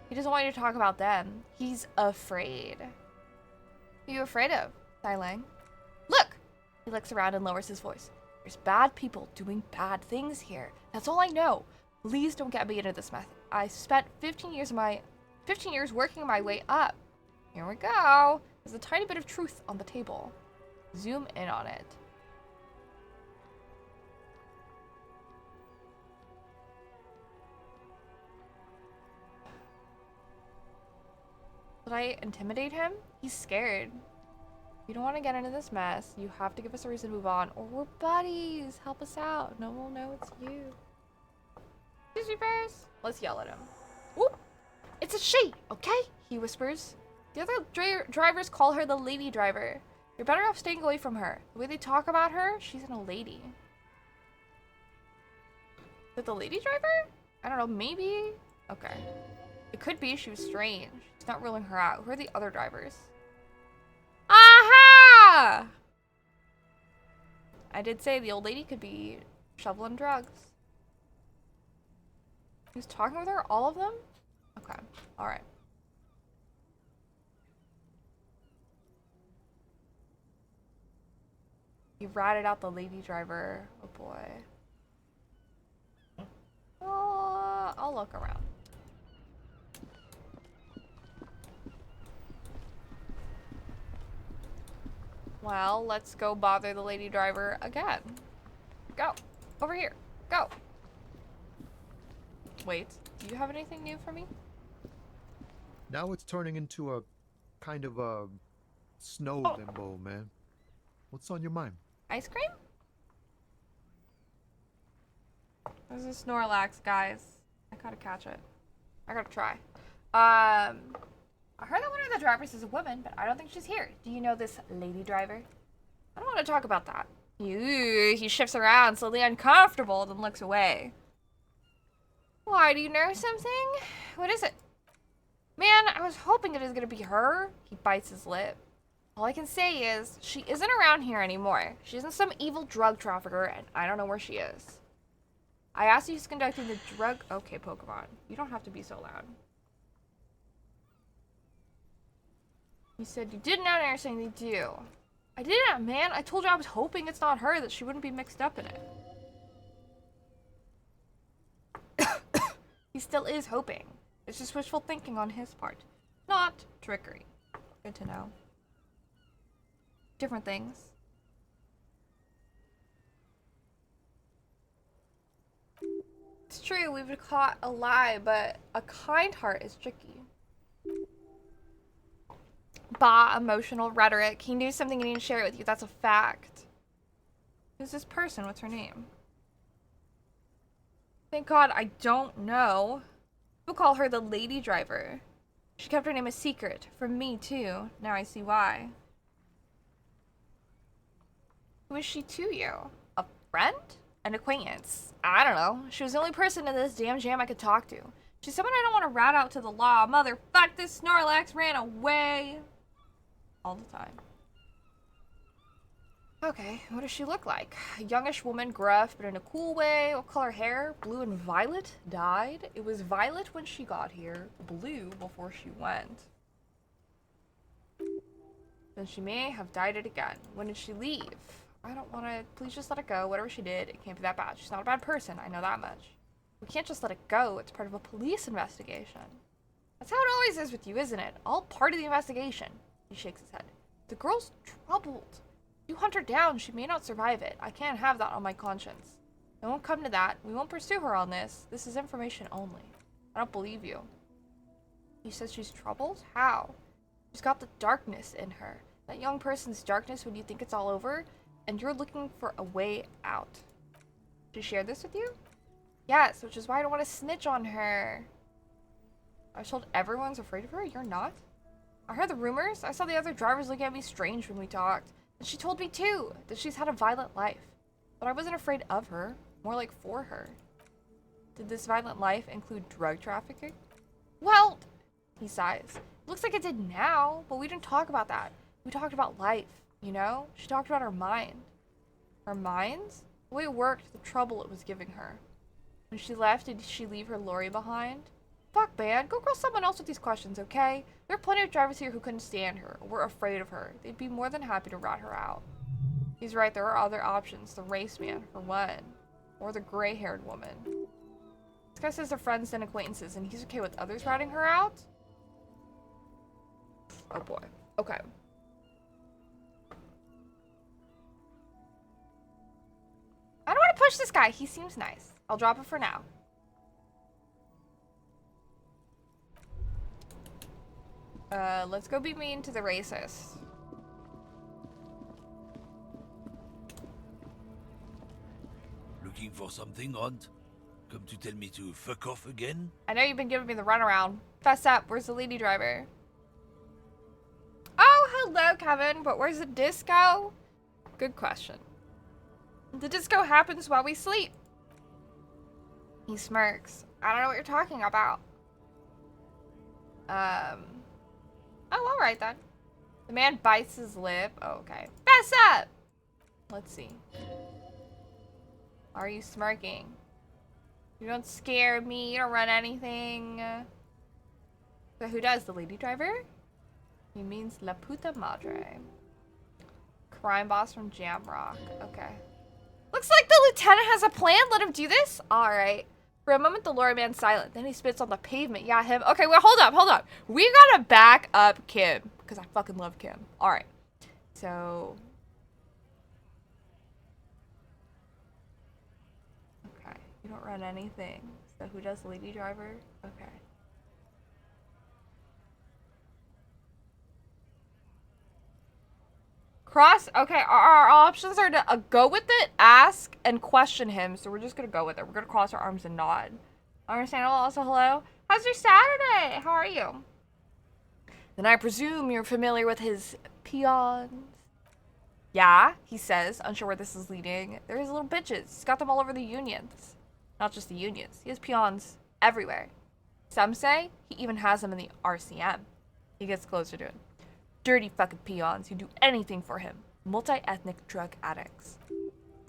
He doesn't want you to talk about them. He's afraid. Who are you afraid of, Sai Lang? Look! He looks around and lowers his voice. There's bad people doing bad things here. That's all I know. Please don't get me into this mess. I spent 15 years working my way up. Here we go. There's a tiny bit of truth on the table. Zoom in on it. Did I intimidate him? He's scared. You don't want to get into this mess. You have to give us a reason to move on, or we're buddies. Help us out. No one will know it's you. Excuse me, Paris. Let's yell at him. Whoop! It's a she, okay? He whispers. The other drivers call her the lady driver. You're better off staying away from her. The way they talk about her, she's a lady. Is it the lady driver? I don't know, maybe? Okay. It could be she was strange. She's not ruling her out. Who are the other drivers? Aha! I did say the old lady could be shoveling drugs. Who's talking with her? All of them? Okay. Alright. You ratted out the lady driver. Oh boy. I'll look around. Well, let's go bother the lady driver again. Go. Over here. Go. Wait, do you have anything new for me? Now it's turning into a kind of a snow limbo, man. What's on your mind? Ice cream? There's a Snorlax, guys. I gotta catch it. I gotta try. I heard that one of the drivers is a woman, but I don't think she's here. Do you know this lady driver? I don't want to talk about that. He shifts around, slightly uncomfortable, then looks away. Why, do you know something? What is it? Man, I was hoping it was gonna be her. He bites his lip. All I can say is, she isn't around here anymore. She isn't some evil drug trafficker, and I don't know where she is. I asked you who's conducting the drug... Okay, Pokemon. You don't have to be so loud. You said you didn't know anything they do. I didn't, man. I told you I was hoping it's not her, that she wouldn't be mixed up in it. He still is hoping. It's just wishful thinking on his part. Not trickery. Good to know. Different things. It's true, we've been caught a lie, but a kind heart is tricky. Bah, emotional rhetoric. He knew something and he didn't share it with you. That's a fact. Who's this person? What's her name? Thank God I don't know. People call her the lady driver. She kept her name a secret. From me, too. Now I see why. Who is she to you? A friend? An acquaintance? I don't know. She was the only person in this damn jam I could talk to. She's someone I don't want to rat out to the law. Motherfuck, this Snorlax ran away. All the time. Okay, what does she look like? A youngish woman, gruff, but in a cool way. What color hair? Blue and violet? Dyed? It was violet when she got here. Blue before she went. Then she may have dyed it again. When did she leave? I don't want to... Please just let it go. Whatever she did, it can't be that bad. She's not a bad person. I know that much. We can't just let it go. It's part of a police investigation. That's how it always is with you, isn't it? All part of the investigation. He shakes his head. The girl's troubled. You hunt her down, she may not survive it. I can't have that on my conscience. It won't come to that. We won't pursue her on this. This is information only. I don't believe you. You said she's troubled? How? She's got the darkness in her. That young person's darkness when you think it's all over, and you're looking for a way out. Did she share this with you? Yes, which is why I don't want to snitch on her. I was told everyone's afraid of her? You're not? I heard the rumors. I saw the other drivers looking at me strange when we talked. And she told me too, that she's had a violent life. But I wasn't afraid of her, more like for her. Did this violent life include drug trafficking? Well, he sighs. Looks like it did now, but we didn't talk about that. We talked about life, you know? She talked about her mind. Her minds? The way it worked, the trouble it was giving her. When she left, did she leave her lorry behind? Fuck, man. Go grill someone else with these questions, okay? There are plenty of drivers here who couldn't stand her or were afraid of her. They'd be more than happy to rat her out. He's right, there are other options. The race man, for one. Or the gray-haired woman. This guy says they're friends and acquaintances, and he's okay with others routing her out? Oh boy. Okay. I don't want to push this guy. He seems nice. I'll drop it for now. Let's go be mean to the racist. Looking for something, Aunt? Come to tell me to fuck off again? I know you've been giving me the runaround. Fess up. Where's the lady driver? Oh, hello, Kevin. But where's the disco? Good question. The disco happens while we sleep. He smirks. I don't know what you're talking about. Oh, alright then. The man bites his lip. Oh, okay. Fess up! Let's see. Are you smirking? You don't scare me. You don't run anything. So who does? The lady driver? He means La Puta Madre. Crime boss from Jamrock. Okay. Looks like the lieutenant has a plan. Let him do this? Alright. For a moment, the lorry man's silent. Then he spits on the pavement. Yeah, him. Okay, well, hold up. We gotta back up Kim. Because I fucking love Kim. Alright. So... okay. You don't run anything. So who does lady driver? Okay. Okay, our options are to go with it, ask, and question him. So we're just gonna go with it. We're gonna cross our arms and nod. Understandable. Also, hello. How's your Saturday? How are you? Then I presume you're familiar with his peons. Yeah, he says, unsure where this is leading. They're his little bitches. He's got them all over the unions. Not just the unions. He has peons everywhere. Some say he even has them in the RCM. He gets closer to it. Dirty fucking peons who do anything for him. Multi-ethnic drug addicts.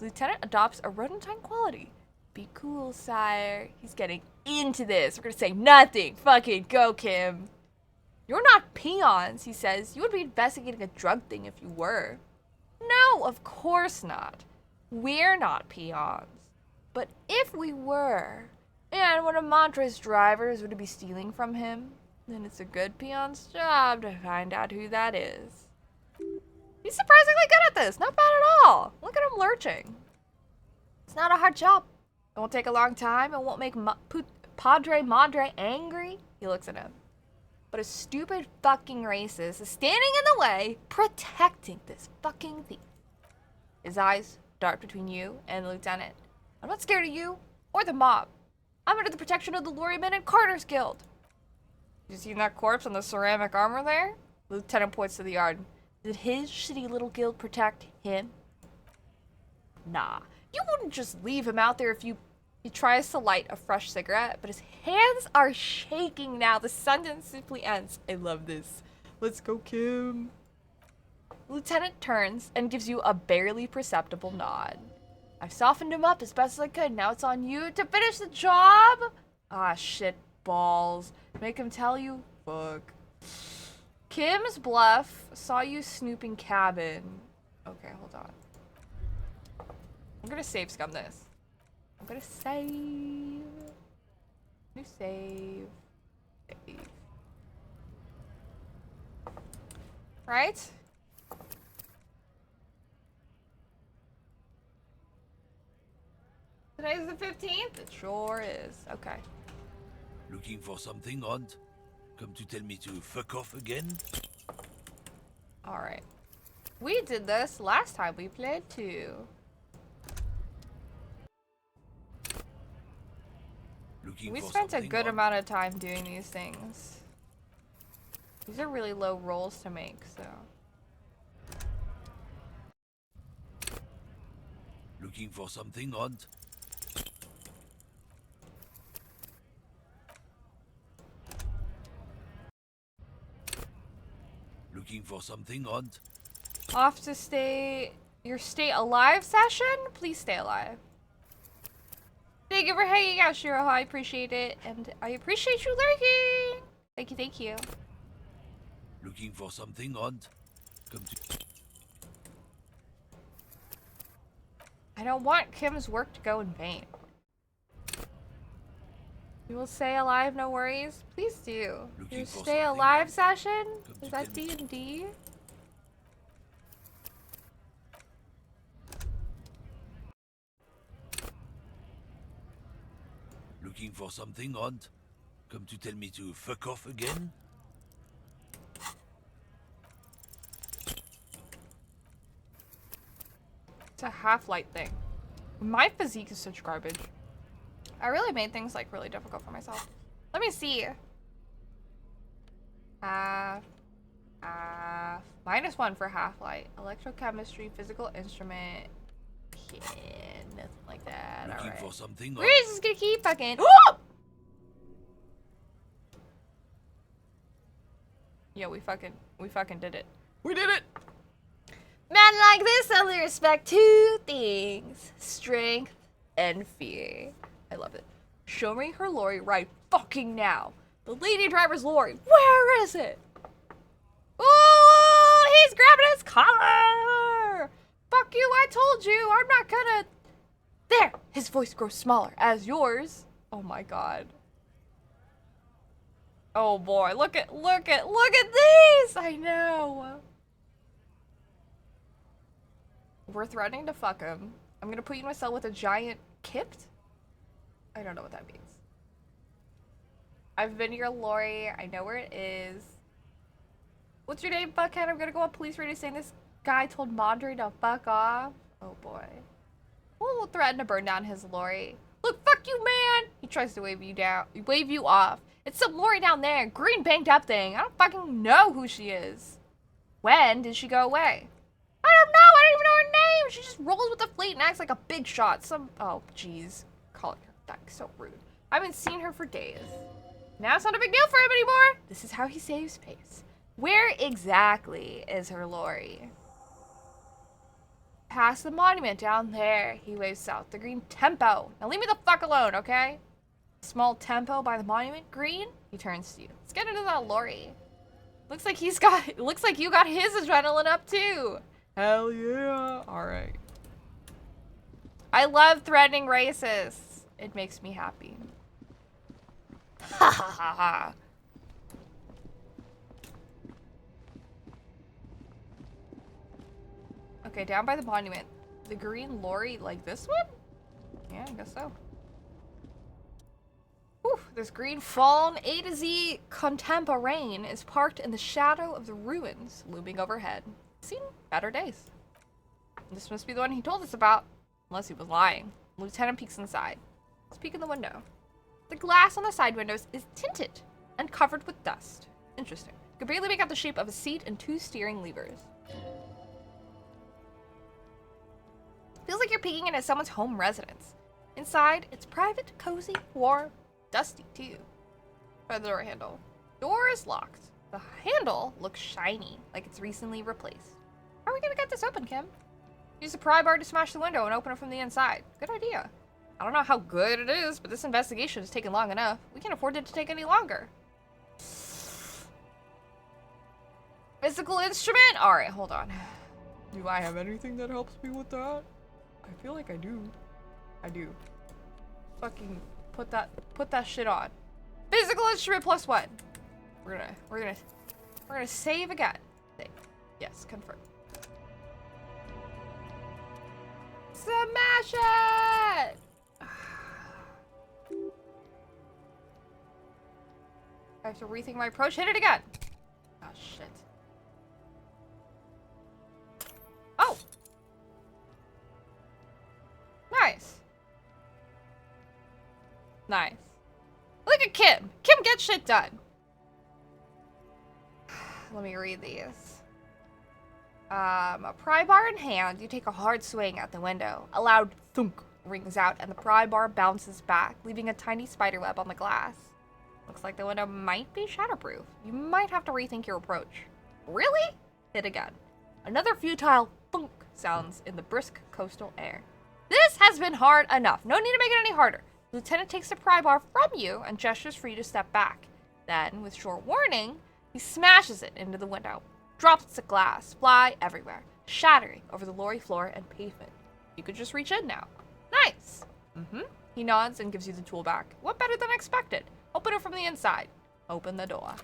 Lieutenant adopts a rodentine quality. Be cool, sire. He's getting into this. We're gonna say nothing. Fucking go, Kim. You're not peons, he says. You would be investigating a drug thing if you were. No, of course not. We're not peons. But if we were, and one of Montra's drivers would be stealing from him, then it's a good peon's job to find out who that is. He's surprisingly good at this. Not bad at all. Look at him lurching. It's not a hard job. It won't take a long time. It won't make Padre Madre angry. He looks at him. But a stupid fucking racist is standing in the way, protecting this fucking thief. His eyes dart between you and the lieutenant. I'm not scared of you or the mob. I'm under the protection of the lorrymen and Carter's Guild. You seen that corpse on the ceramic armor there? The lieutenant points to the yard. Did his shitty little guild protect him? Nah. You wouldn't just leave him out there if you... He tries to light a fresh cigarette, but his hands are shaking now. The sentence simply ends. I love this. Let's go, Kim. The lieutenant turns and gives you a barely perceptible nod. I've softened him up as best as I could. Now it's on you to finish the job. Ah, shit balls. Make him tell you? Fuck. Kim's bluff saw you snooping cabin. Okay, hold on. I'm gonna save scum this. I'm gonna save. New save. Save. Right? Today's the 15th? It sure is. Okay. Looking for something, Aunt? Come to tell me to fuck off again? Alright. We did this last time we played too. We spent a good amount of time doing these things. These are really low rolls to make, so. Looking for something, Aunt? Looking for something, Aunt? Off to your stay alive session? Please stay alive. Thank you for hanging out, Shiro. I appreciate it. And I appreciate you lurking. Thank you, thank you. Looking for something, Aunt? Come to... I don't want Kim's work to go in vain. You will stay alive, no worries. Please do. Looking Your for stay something alive else? session? Come Is to that tell me. D&D? Looking for something odd? Come to tell me to fuck off again? It's a half-light thing. My physique is such garbage. I really made things like really difficult for myself. Let me see. Half. -1 for half-light. Electrochemistry, physical instrument. Yeah, nothing like that. Looking Alright. for something We're odd? just gonna keep fucking. Oh! Yeah, we fucking did it. We did it! Men like this only respect 2 things. Strength and fear. I love it. Show me her lorry right fucking now. The lady driver's lorry. Where is it? Ooh, he's grabbing his collar! Fuck you, I told you. I'm not gonna... There! His voice grows smaller as yours. Oh my god. Oh boy, look at these! I know. We're threatening to fuck him. I'm gonna put you in a cell with a giant kipped? I don't know what that means. I've been to your lorry. I know where it is. What's your name, fuckhead? I'm gonna go on police radio saying this guy told Mondre to fuck off. Oh boy. We'll threaten to burn down his lorry. Look, fuck you, man! He tries to wave you off. It's some lorry down there, green banked up thing. I don't fucking know who she is. When did she go away? I don't know. I don't even know her name. She just rolls with the fleet and acts like a big shot. Oh, jeez. Calling her that so rude. I haven't seen her for days. Now it's not a big deal for him anymore. This is how he saves face. Where exactly is her lorry? Past the monument down there. He waves south. The green tempo. Now leave me the fuck alone, okay? Small tempo by the monument. Green? He turns to you. Let's get into that lorry. Looks like you got his adrenaline up too. Hell yeah. Alright. I love threatening racists. It makes me happy. Ha ha ha ha. Okay, down by the monument. The green lorry, like this one? Yeah, I guess so. Whew, this green fallen A to Z contemporain is parked in the shadow of the ruins looming overhead. Seen better days. This must be the one he told us about. Unless he was lying. Lieutenant peeks inside. Let's peek in the window. The glass on the side windows is tinted and covered with dust. Interesting. You can barely make out the shape of a seat and 2 steering levers. Feels like you're peeking into someone's home residence. Inside, it's private, cozy, warm, dusty too. Try the door handle. Door is locked. The handle looks shiny, like it's recently replaced. How are we gonna get this open, Kim? Use a pry bar to smash the window and open it from the inside. Good idea. I don't know how good it is, but this investigation has taken long enough. We can't afford it to take any longer. Physical instrument? Alright, hold on. Do I have anything that helps me with that? I feel like I do. I do. Fucking put that shit on. Physical instrument +1. We're gonna save again. Save. Yes, confirm. Smash it! I have to rethink my approach. Hit it again. Oh shit. Oh! Nice. Nice. Look at Kim. Kim gets shit done. Let me read these. A pry bar in hand, you take a hard swing at the window. A loud thunk rings out and the pry bar bounces back, leaving a tiny spider web on the glass. Looks like the window might be shatterproof. You might have to rethink your approach. Really? Hit again. Another futile thunk sounds in the brisk coastal air. This has been hard enough. No need to make it any harder. The lieutenant takes the pry bar from you and gestures for you to step back. Then, with short warning, he smashes it into the window. Drops the glass, fly everywhere, shattering over the lorry floor and pavement. You could just reach in now. Nice. He nods and gives you the tool back. What better than expected? Open it from the inside. Open the door.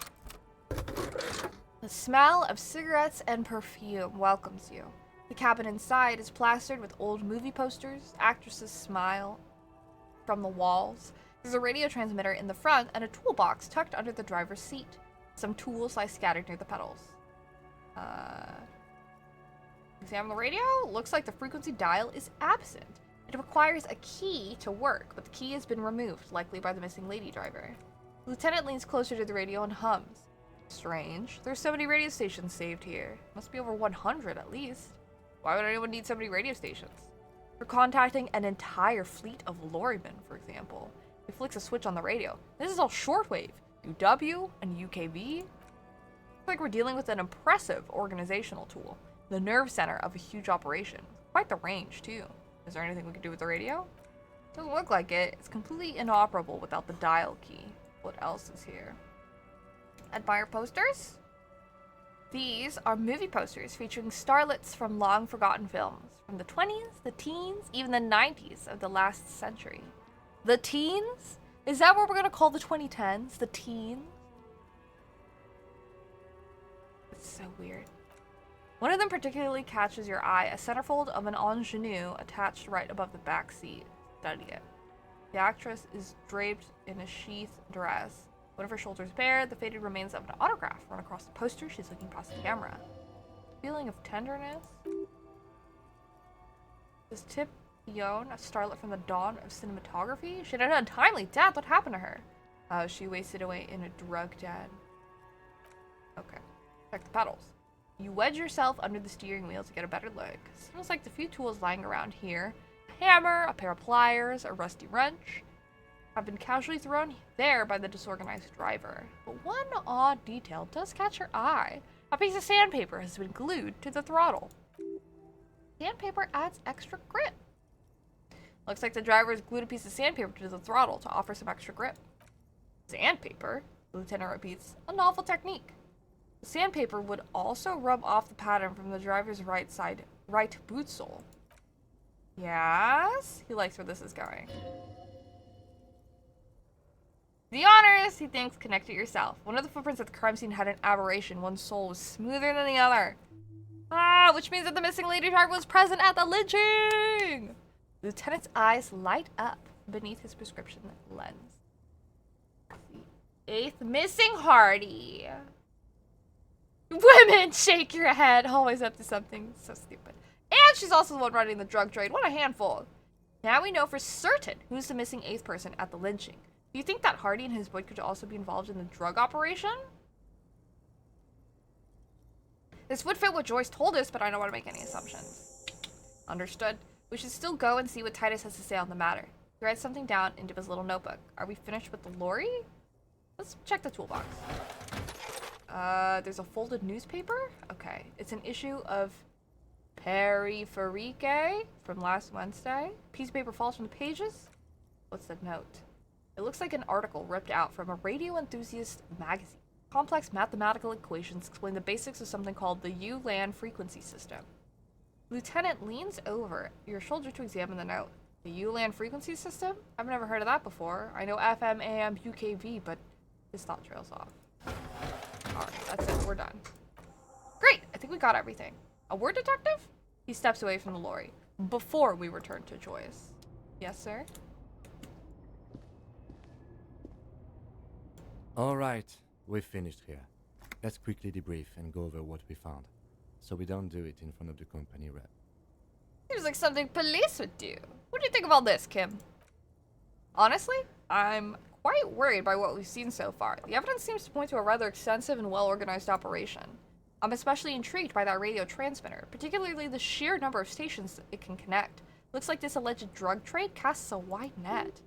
The smell of cigarettes and perfume welcomes you. The cabin inside is plastered with old movie posters. Actresses smile from the walls. There's a radio transmitter in the front and a toolbox tucked under the driver's seat. Some tools lie scattered near the pedals. Examine the radio. Looks like the frequency dial is absent. It requires a key to work, but the key has been removed, likely by the missing lady driver. The lieutenant leans closer to the radio and hums. Strange. There's so many radio stations saved here. Must be over 100 at least. Why would anyone need so many radio stations? For contacting an entire fleet of lorrymen, for example. He flicks a switch on the radio. This is all shortwave. UW and UKV. Looks like we're dealing with an impressive organizational tool. The nerve center of a huge operation. Quite the range, too. Is there anything we can do with the radio? Doesn't look like it. It's completely inoperable without the dial key. What else is here? Admire posters? These are movie posters featuring starlets from long forgotten films. From the 20s, the teens, even the 90s of the last century. The teens? Is that what we're going to call the 2010s? The teens? It's so weird. One of them particularly catches your eye, a centerfold of an ingenue attached right above the back seat. Study it. The actress is draped in a sheath dress. One of her shoulders bare, the faded remains of an autograph run across the poster. She's looking past the camera. Feeling of tenderness. Is Tip Yoon a starlet from the dawn of cinematography? She had an untimely death. What happened to her? She wasted away in a drug den. Okay. Check the pedals. You wedge yourself under the steering wheel to get a better look. Seems like the few tools lying around here, a hammer, a pair of pliers, a rusty wrench, have been casually thrown there by the disorganized driver. But one odd detail does catch your eye. A piece of sandpaper has been glued to the throttle. Sandpaper adds extra grip. Looks like the driver has glued a piece of sandpaper to the throttle to offer some extra grip. Sandpaper? The lieutenant repeats. A novel technique. The sandpaper would also rub off the pattern from the driver's right boot sole. Yes? He likes where this is going. The honors, he thinks, connect it yourself. One of the footprints at the crime scene had an aberration. One sole was smoother than the other. Which means that the missing lady driver was present at the lynching! The lieutenant's eyes light up beneath his prescription lens. The 8th missing Hardy. Women, shake your head. Always up to something so stupid. And she's also the one running the drug trade. What a handful. Now we know for certain who's the missing 8th person at the lynching. Do you think that Hardy and his boy could also be involved in the drug operation? This would fit what Joyce told us, but I don't want to make any assumptions. Understood. We should still go and see what Titus has to say on the matter. He writes something down into his little notebook. Are we finished with the lorry? Let's check the toolbox. There's a folded newspaper? Okay. It's an issue of Periferique from last Wednesday. Piece of paper falls from the pages. What's the note? It looks like an article ripped out from a radio enthusiast magazine. Complex mathematical equations explain the basics of something called the ULAN frequency system. Lieutenant leans over your shoulder to examine the note. The ULAN frequency system? I've never heard of that before. I know FM, AM, UKV, but his thought trails off. Alright, that's it. We're done. Great! I think we got everything. A word detective? He steps away from the lorry. Before we return to Joyce. Yes, sir? Alright, we've finished here. Let's quickly debrief and go over what we found, so we don't do it in front of the company rep. Seems like something police would do. What do you think of all this, Kim? Honestly, I'm quite worried by what we've seen so far. The evidence seems to point to a rather extensive and well-organized operation. I'm especially intrigued by that radio transmitter, particularly the sheer number of stations it can connect. Looks like this alleged drug trade casts a wide net.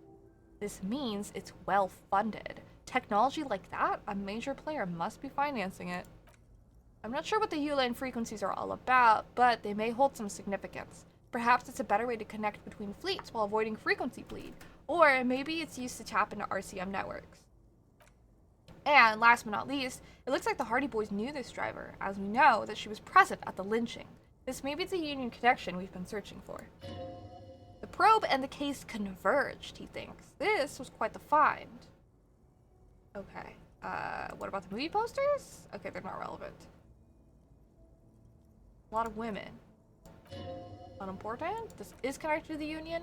This means it's well-funded. Technology like that, a major player must be financing it. I'm not sure what the ULAN frequencies are all about, but they may hold some significance. Perhaps it's a better way to connect between fleets while avoiding frequency bleed, or maybe it's used to tap into RCM networks. And last but not least, it looks like the Hardy Boys knew this driver, as we know that she was present at the lynching. This may be the union connection we've been searching for. The probe and the case converged, he thinks. This was quite the find. Okay. What about the movie posters? Okay, they're not relevant. A lot of women. Unimportant? This is connected to the Union?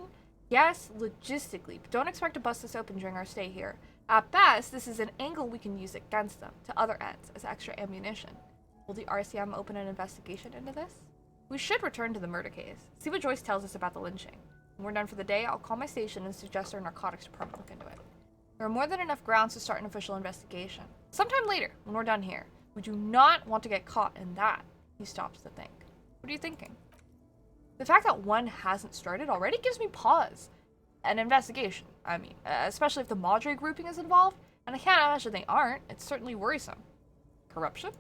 Yes, logistically, but don't expect to bust this open during our stay here. At best, this is an angle we can use against them, to other ends, as extra ammunition. Will the RCM open an investigation into this? We should return to the murder case, see what Joyce tells us about the lynching. When we're done for the day, I'll call my station and suggest our narcotics department look into it. There are more than enough grounds to start an official investigation. Sometime later, when we're done here, we do not want to get caught in that. He stops to think. What are you thinking? The fact that one hasn't started already gives me pause. An investigation, I mean, especially if the Madre grouping is involved, and I can't imagine they aren't. It's certainly worrisome. Corruption?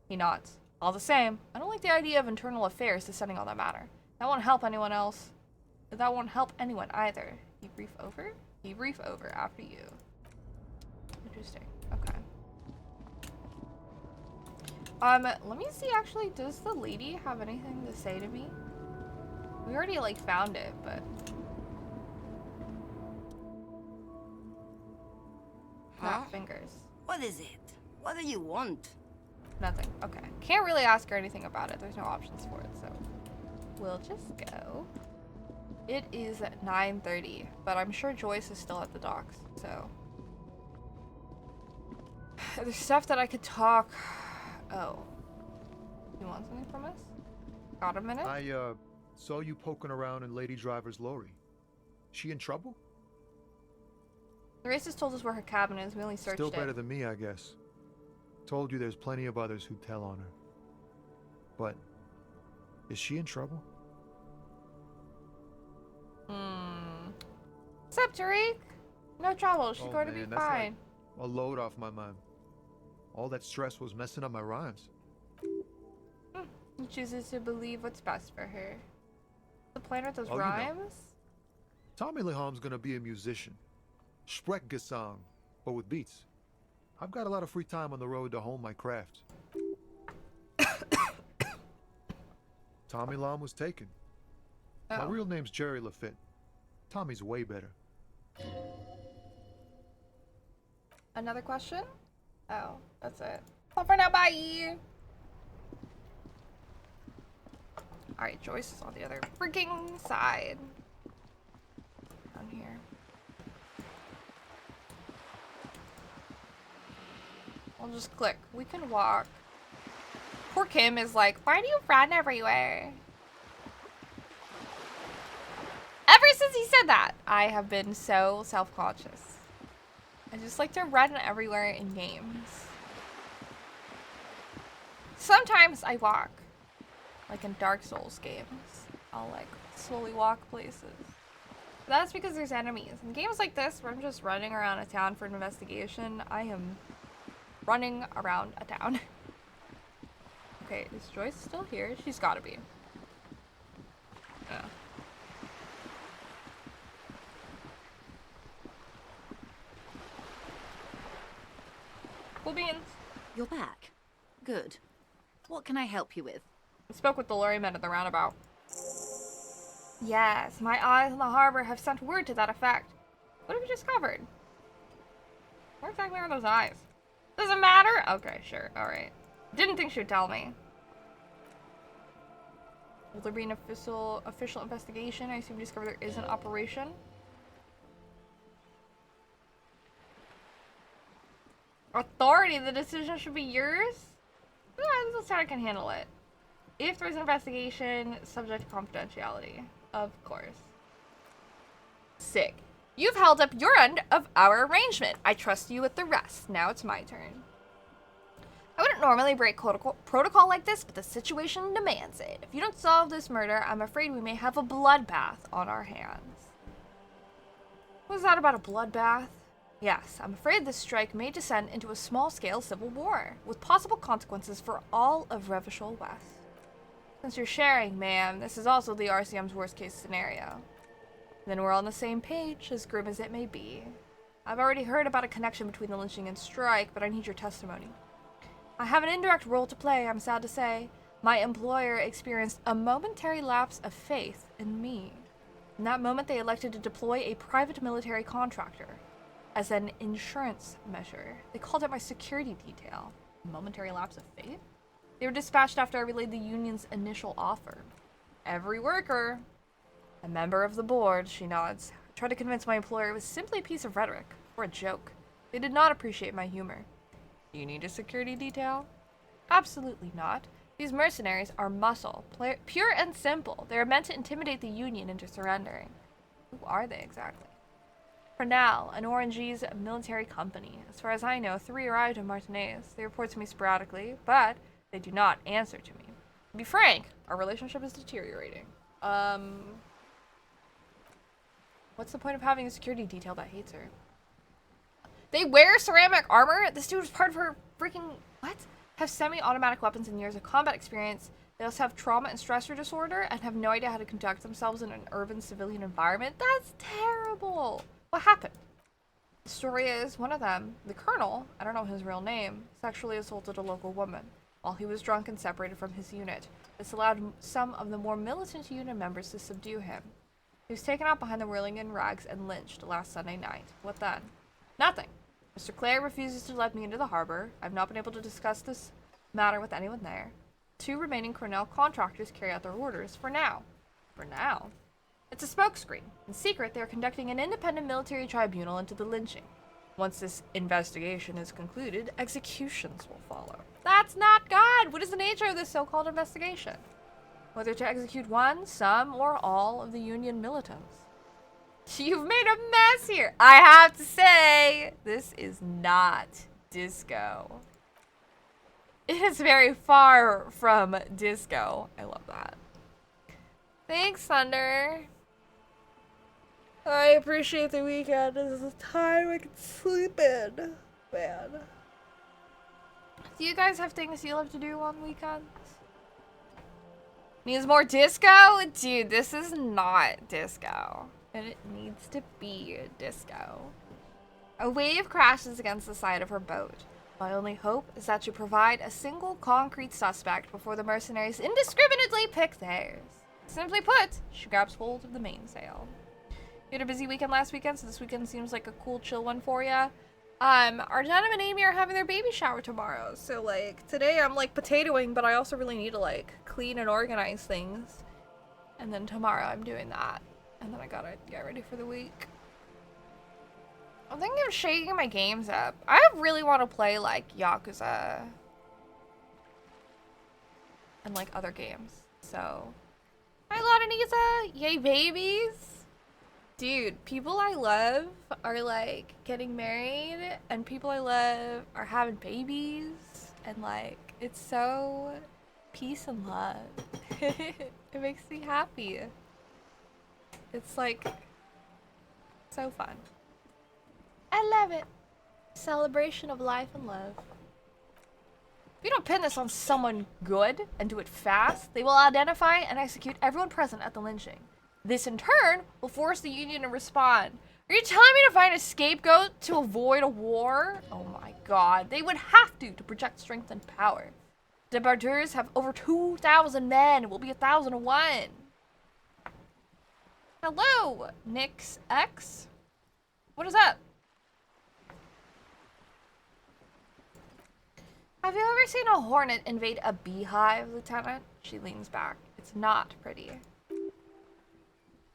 He nods. All the same, I don't like the idea of internal affairs descending on that matter. That won't help anyone else. That won't help anyone either. You brief over? You brief over after you. Interesting. Okay. Let me see actually, does the lady have anything to say to me? We already like found it, but not fingers. What is it? What do you want? Nothing. Okay. Can't really ask her anything about it. There's no options for it, so we'll just go. It is at 9:30, but I'm sure Joyce is still at the docks, so there's stuff that I could talk. Oh. You want something from us? Got a minute? I saw you poking around in Lady Driver's lorry. She in trouble? The racist told us where her cabin is. We only searched Still it. better than me, I guess. Told you there's plenty of others who'd tell on her. But is she in trouble? What's up, Tariq? No trouble. She's Oh, going to be man, that's fine. like a load off my mind. All that stress was messing up my rhymes. He chooses to believe what's best for her. The plan with those Oh, you know. rhymes? Tommy Leham's gonna be a musician. Sprechgesang, but with beats. I've got a lot of free time on the road to hone my craft. Tommy Lam was taken. My Oh. real name's Jerry Lafitte. Tommy's way better. Another question? Oh, that's it. Well, for now, bye! Alright, Joyce is on the other freaking side. Down here. I'll just click. We can walk. Poor Kim is like, why do you run everywhere? Ever since he said that, I have been so self-conscious. I just like to run everywhere in games. Sometimes I walk. Like in Dark Souls games. I'll like slowly walk places. But that's because there's enemies. In games like this, where I'm just running around a town for an investigation, I am running around a town. Okay, is Joyce still here? She's gotta be. Yeah. Cool beans. You're back. Good. What can I help you with? I spoke with the lorrymen at the roundabout. Yes, my eyes on the harbor have sent word to that effect. What have you discovered? Where exactly are those eyes? Does it matter? Okay, sure. Alright. Didn't think she would tell me. Will there be an official investigation? I assume you discover there is an operation. Authority, the decision should be yours? Yeah, this side can handle it. If there's an investigation, subject to confidentiality. Of course. Sick. You've held up your end of our arrangement. I trust you with the rest. Now it's my turn. I wouldn't normally break protocol like this, but the situation demands it. If you don't solve this murder, I'm afraid we may have a bloodbath on our hands. What was that about a bloodbath? Yes, I'm afraid this strike may descend into a small-scale civil war, with possible consequences for all of Revachol West. Since you're sharing, ma'am, this is also the RCM's worst-case scenario. Then we're on the same page, as grim as it may be. I've already heard about a connection between the lynching and strike, but I need your testimony. I have an indirect role to play, I'm sad to say. My employer experienced a momentary lapse of faith in me. In that moment, they elected to deploy a private military contractor as an insurance measure. They called it my security detail. A momentary lapse of faith? They were dispatched after I relayed the union's initial offer. Every worker, a member of the board, she nods, tried to convince my employer it was simply a piece of rhetoric, or a joke. They did not appreciate my humor. Do you need a security detail? Absolutely not. These mercenaries are muscle, pure and simple. They are meant to intimidate the Union into surrendering. Who are they exactly? For now, an Orangese military company. As far as I know, 3 arrived in Martinez. They report to me sporadically, but they do not answer to me. To be frank, our relationship is deteriorating. What's the point of having a security detail that hates her? They wear ceramic armor? This dude was part of her freaking... What? Have semi-automatic weapons and years of combat experience. They also have trauma and stressor disorder and have no idea how to conduct themselves in an urban civilian environment. That's terrible. What happened? The story is one of them, the colonel, I don't know his real name, sexually assaulted a local woman while he was drunk and separated from his unit. This allowed some of the more militant unit members to subdue him. He was taken out behind the whirling rags and lynched last Sunday night. What then? Nothing. Mr. Clare refuses to let me into the harbor. I've not been able to discuss this matter with anyone there. 2 remaining Cornell contractors carry out their orders for now. For now? It's a smokescreen. In secret, they are conducting an independent military tribunal into the lynching. Once this investigation is concluded, executions will follow. That's not God! What is the nature of this so-called investigation? Whether to execute one, some, or all of the Union militants. You've made a mess here! I have to say, this is not disco. It is very far from disco. I love that. Thanks, Thunder. I appreciate the weekend. This is a time I can sleep in. Man. Do you guys have things you love to do on weekends? Needs more disco? Dude, this is not disco. And it needs to be disco. A wave crashes against the side of her boat. My only hope is that you provide a single concrete suspect before the mercenaries indiscriminately pick theirs. Simply put, she grabs hold of the mainsail. You had a busy weekend last weekend, so this weekend seems like a cool, chill one for you. Our Denim and Amy are having their baby shower tomorrow, so, like, today I'm, like, potatoing, but I also really need to, like, clean and organize things. And then tomorrow I'm doing that. And then I gotta get ready for the week. I'm thinking of shaking my games up. I really want to play, like, Yakuza. And, like, other games. So. Hi, Lotanisa! Yay, babies! Dude, people I love are, like, getting married. And people I love are having babies. And, like, it's so peace and love. It makes me happy. It's, like, so fun. I love it. Celebration of life and love. If you don't pin this on someone good and do it fast, they will identify and execute everyone present at the lynching. This, in turn, will force the Union to respond. Are you telling me to find a scapegoat to avoid a war? Oh my god. They would have to project strength and power. The Debardeurs have over 2,000 men. It will be 1,001. Hello, Nix X. What is up? Have you ever seen a hornet invade a beehive, Lieutenant? She leans back. It's not pretty.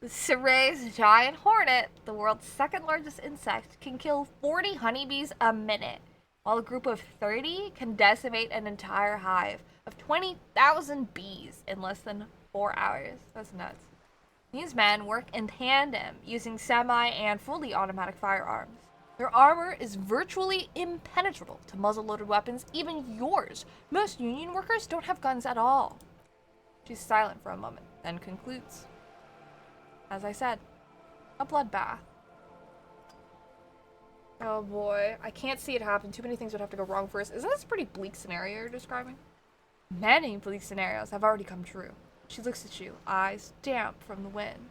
The Cirrus giant hornet, the world's 2nd largest insect, can kill 40 honeybees a minute, while a group of 30 can decimate an entire hive of 20,000 bees in less than 4 hours. That's nuts. These men work in tandem, using semi- and fully automatic firearms. Their armor is virtually impenetrable to muzzle-loaded weapons, even yours. Most Union workers don't have guns at all. She's silent for a moment, then concludes. As I said, a bloodbath. Oh boy, I can't see it happen. Too many things would have to go wrong first. Isn't this a pretty bleak scenario you're describing? Many bleak scenarios have already come true. She looks at you, eyes damp from the wind.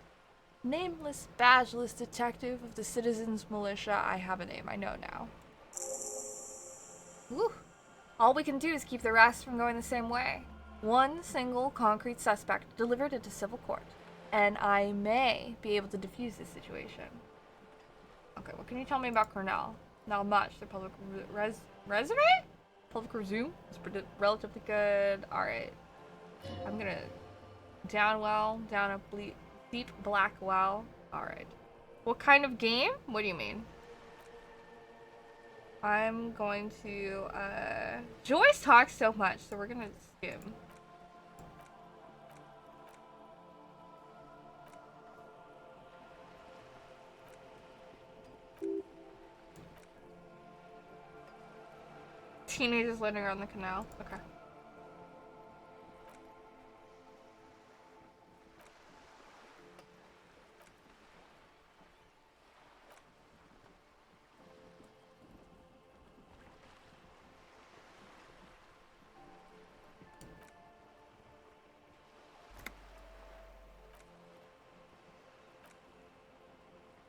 Nameless, badgeless detective of the Citizens Militia. I have a name, I know now. Whew. All we can do is keep the rest from going the same way. One single concrete suspect delivered into civil court. and I may be able to defuse this situation. Okay, what can you tell me about Cornell? Not much. The public resume? Public resume is relatively good. Alright. I'm gonna down a deep black well. Alright. What kind of game? What do you mean? I'm going to, Joyce talks so much, so we're gonna skim. Teenagers living around the canal. Okay.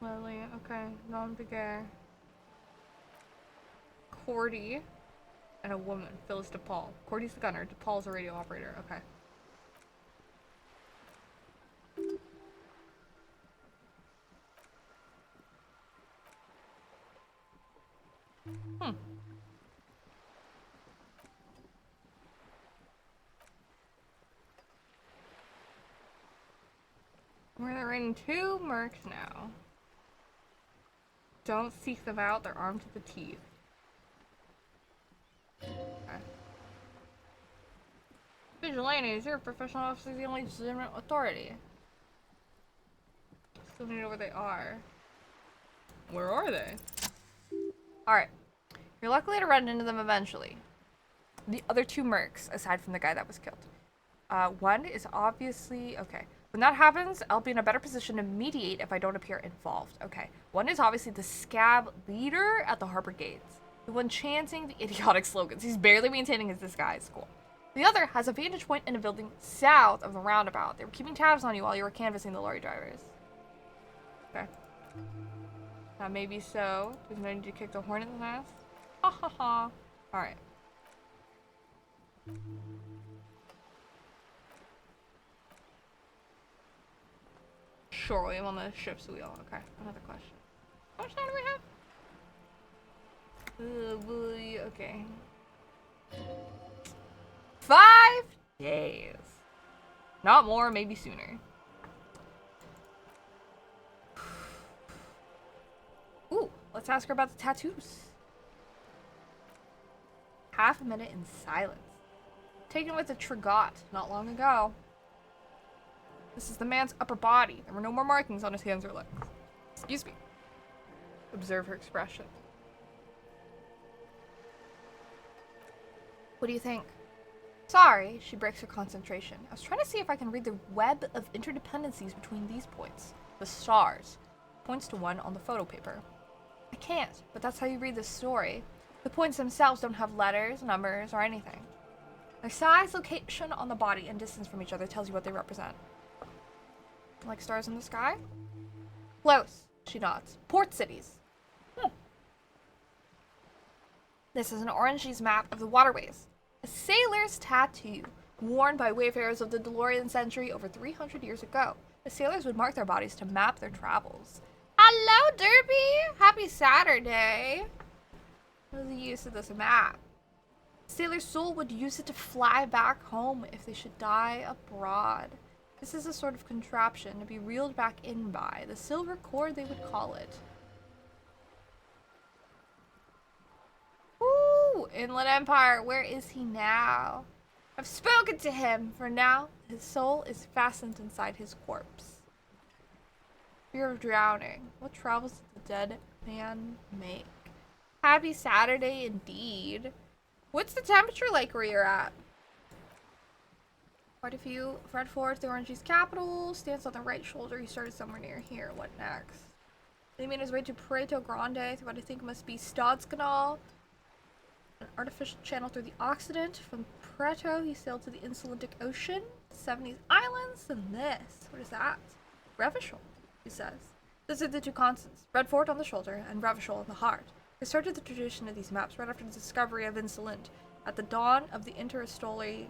Lily, okay. Non-begar. Cordy. And a woman. Phyllis DePaul. Cordy's the gunner. DePaul's a radio operator. Okay. We're writing 2 mercs now. Don't seek them out. They're armed to the teeth. Okay. Vigilantes, you're a professional officer, the only legitimate authority. Still need to know where they are. Where are they? Alright. You're likely to run into them eventually. The other 2 mercs, aside from the guy that was killed. One is obviously... Okay. When that happens, I'll be in a better position to mediate if I don't appear involved. Okay. One is obviously the scab leader at the harbor gates. The one chanting the idiotic slogans. He's barely maintaining his disguise. Cool. The other has a vantage point in a building south of the roundabout. They were keeping tabs on you while you were canvassing the lorry drivers. Okay. That may be so. There's no need to kick the hornet's nest. Ha ha ha. Alright. Sure, we have on the ship's wheel. Okay, another question. How much time do we have? Oh boy, okay. 5 days. Not more, maybe sooner. Ooh, let's ask her about the tattoos. Half a minute in silence. Taken with a trigot not long ago. This is the man's upper body. There were no more markings on his hands or legs. Excuse me. Observe her expression. What do you think? Sorry, she breaks her concentration. I was trying to see if I can read the web of interdependencies between these points. The stars. Points to one on the photo paper. I can't, but that's how you read the story. The points themselves don't have letters, numbers, or anything. Their size, location on the body, and distance from each other tells you what they represent. Like stars in the sky? Close, she nods. Port cities. This is an Orange's map of the waterways. A sailor's tattoo, worn by wayfarers of the DeLorean century over 300 years ago. The sailors would mark their bodies to map their travels. Hello, Derby! Happy Saturday! What is the use of this map? The sailor's soul would use it to fly back home if they should die abroad. This is a sort of contraption to be reeled back in by. The silver cord, they would call it. Woo! Inland Empire, where is he now? I've spoken to him. For now, his soul is fastened inside his corpse. Fear of drowning. What travels did the dead man make? Happy Saturday indeed. What's the temperature like where you're at? Quite a few. Fred Ford, the Orange's capital, stands on the right shoulder. He started somewhere near here. What next? He made his way to Puerto Grande through what I think must be Stadskanal. An artificial channel through the Occident. From Puerto, he sailed to the Insulantic Ocean, 70s Islands, and this. What is that? Revachol, he says. Those are the 2 consonants. Redford on the shoulder and Revachol on the heart. They started the tradition of these maps right after the discovery of Insolent at the dawn of the Intersolary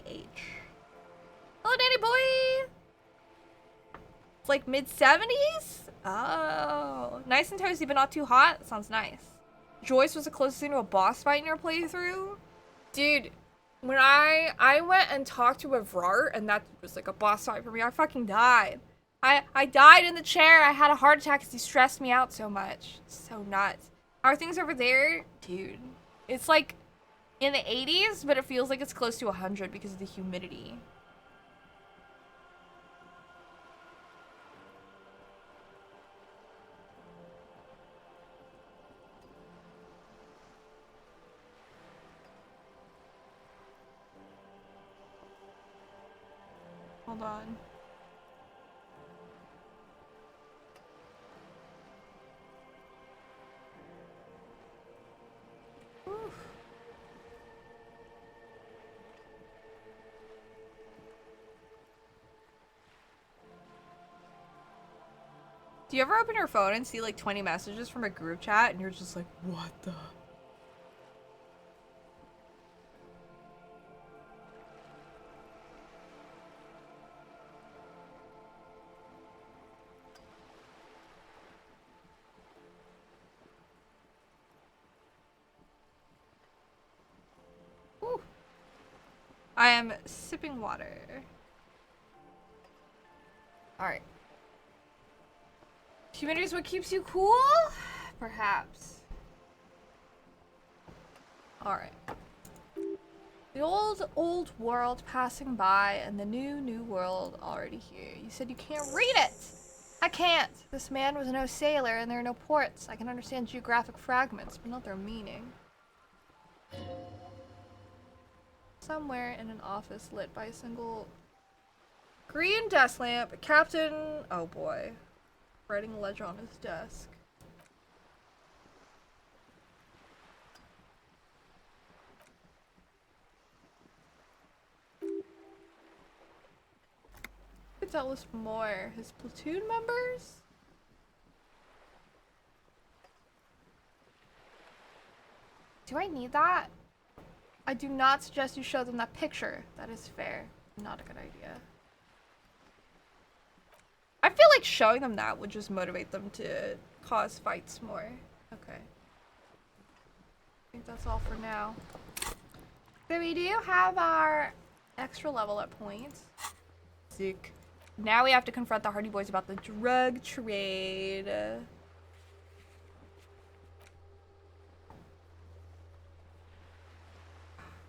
age. Hello, Danny boy! like mid-70s? Oh. Nice and toasty, but not too hot? Sounds nice. Joyce was the closest thing to a boss fight in your playthrough? Dude, when I went and talked to Evrart, and that was like a boss fight for me, I fucking died. I died in the chair. I had a heart attack because he stressed me out so much. So nuts. How are things over there? Dude, it's like in the 80s, but it feels like it's close to 100 because of the humidity. Hold on. Oof. Do you ever open your phone and see like 20 messages from a group chat and you're just like, what the? Ooh. I am sipping water. Alright. Humidity is what keeps you cool? Perhaps. Alright. The old world passing by and the new world already here. You said you can't read it! I can't! This man was no sailor and there are no ports. I can understand geographic fragments, but not their meaning. Somewhere in an office lit by a single green desk lamp, Captain... oh boy. Writing a ledger on his desk. Could tell us more. His platoon members? Do I need that? I do not suggest you show them that picture. That is fair. Not a good idea. I feel like showing them that would just motivate them to cause fights more. Okay. I think that's all for now. So we do have our extra level up points. Sick. Now we have to confront the Hardy Boys about the drug trade. I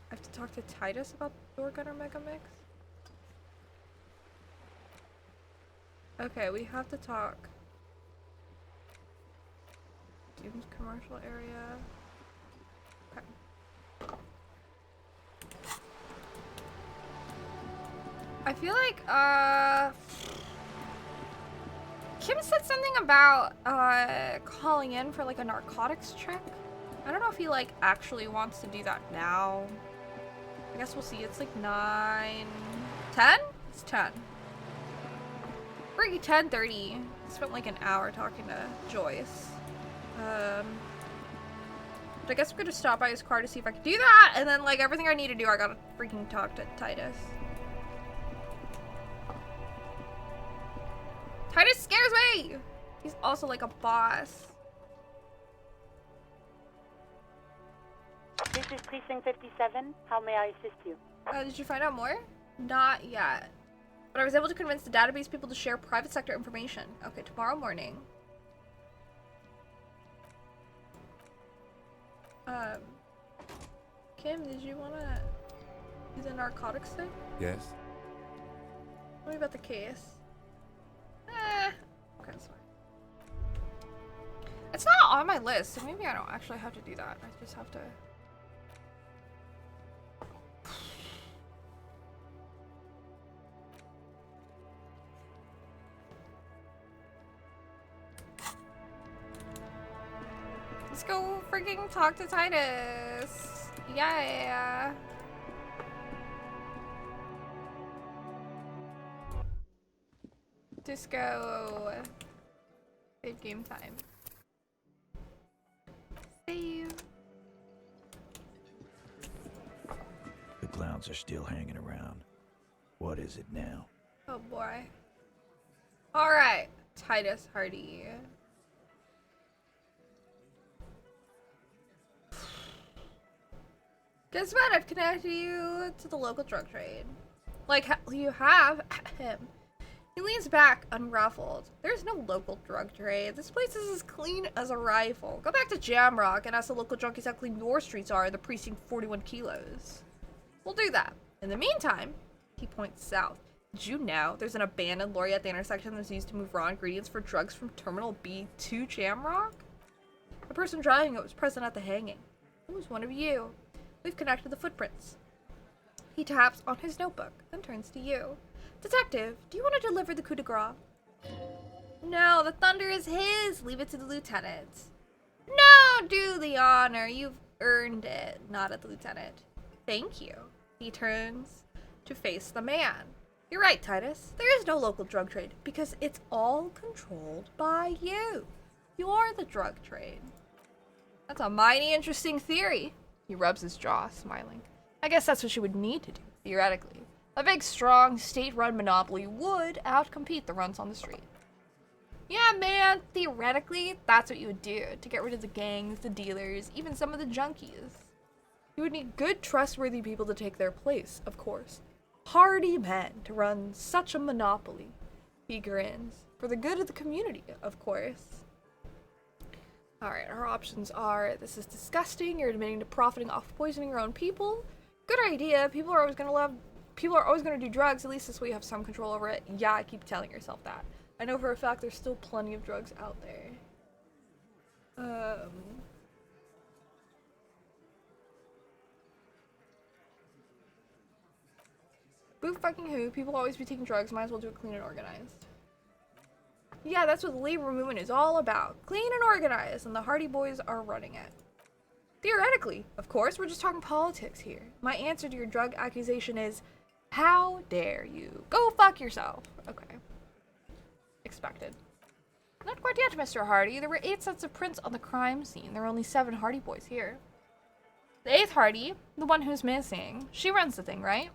have to talk to Titus about the Door Gunner Mega Mix. Okay, we have to talk. Student commercial area. Okay. I feel like, Kim said something about, calling in for, like, a narcotics check. I don't know if he, like, actually wants to do that now. I guess we'll see. It's, like, 9... 10? It's 10. Freaky 10:30. Spent, like, an hour talking to Joyce. But I guess we're gonna stop by his car to see if I can do that, and then, like, everything I need to do, I gotta freaking talk to Titus. Titus scares me! He's also like a boss. This is Precinct 57. How may I assist you? Did you find out more? Not yet. But I was able to convince the database people to share private sector information. Okay, tomorrow morning. Kim, did you want to do the narcotics thing? Yes. Tell me about the case. Okay, that's fine. It's not on my list, so maybe I don't actually have to do that. I just have to... Let's go freaking talk to Titus. Yeah. Disco. Save game time. Save. The clowns are still hanging around. What is it now? Oh boy. Alright, Titus Hardy. Guess what? I've connected you to the local drug trade. Like you have him. He leans back, unruffled. There's no local drug trade. This place is as clean as a rifle. Go back to Jamrock and ask the local junkies how clean your streets are in the precinct 41 kilos. We'll do that. In the meantime, he points south. Did you know there's an abandoned lorry at the intersection that's used to move raw ingredients for drugs from Terminal B to Jamrock? The person driving it was present at the hanging. It was one of you. We've connected the footprints. He taps on his notebook, then turns to you. Detective, do you want to deliver the coup de grace? No, the thunder is his. Leave it to the lieutenant. No, do the honor. You've earned it. Not at the lieutenant. Thank you. He turns to face the man. You're right, Titus. There is no local drug trade because it's all controlled by you. You are the drug trade. That's a mighty interesting theory. He rubs his jaw, smiling. I guess that's what you would need to do, theoretically. A big, strong, state-run monopoly would outcompete the runs on the street. Yeah, man, theoretically, that's what you would do to get rid of the gangs, the dealers, even some of the junkies. You would need good, trustworthy people to take their place, of course. Hardy men to run such a monopoly. He grins. For the good of the community, of course. Alright, our options are, this is disgusting, you're admitting to profiting off poisoning your own people. Good idea, people are always gonna do drugs, at least this way you have some control over it. Yeah, I keep telling yourself that. I know for a fact there's still plenty of drugs out there. Boo fucking who, people always be taking drugs, might as well do it clean and organized. Yeah, that's what the labor movement is all about. Clean and organized, and the Hardy Boys are running it. Theoretically, of course, we're just talking politics here. My answer to your drug accusation is, how dare you? Go fuck yourself. Okay. Expected. Not quite yet, Mr. Hardy. There were 8 sets of prints on the crime scene. There are only 7 Hardy Boys here. The 8th Hardy, the one who's missing, she runs the thing, right?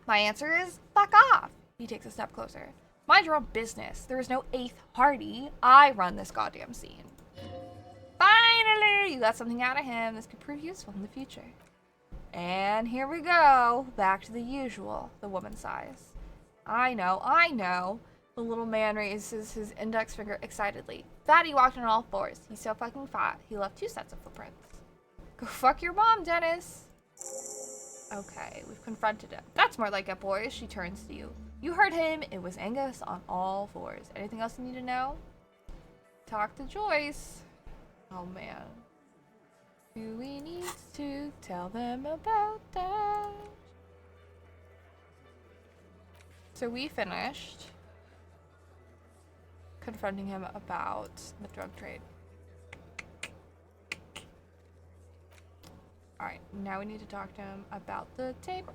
My answer is, fuck off. He takes a step closer. Mind your own business. There is no 8th Hardy. I run this goddamn scene. Finally! You got something out of him. This could prove useful in the future. And here we go. Back to the usual. The woman sighs. I know. The little man raises his index finger excitedly. Fatty walked on all 4s. He's so fucking fat. He left 2 sets of footprints. Go fuck your mom, Dennis. Okay, we've confronted him. That's more like it, boys. She turns to you. You heard him. It was Angus on all 4s. Anything else you need to know? Talk to Joyce. Oh, man. Do we need to tell them about that? So we finished confronting him about the drug trade. Alright, now we need to talk to him about the tape.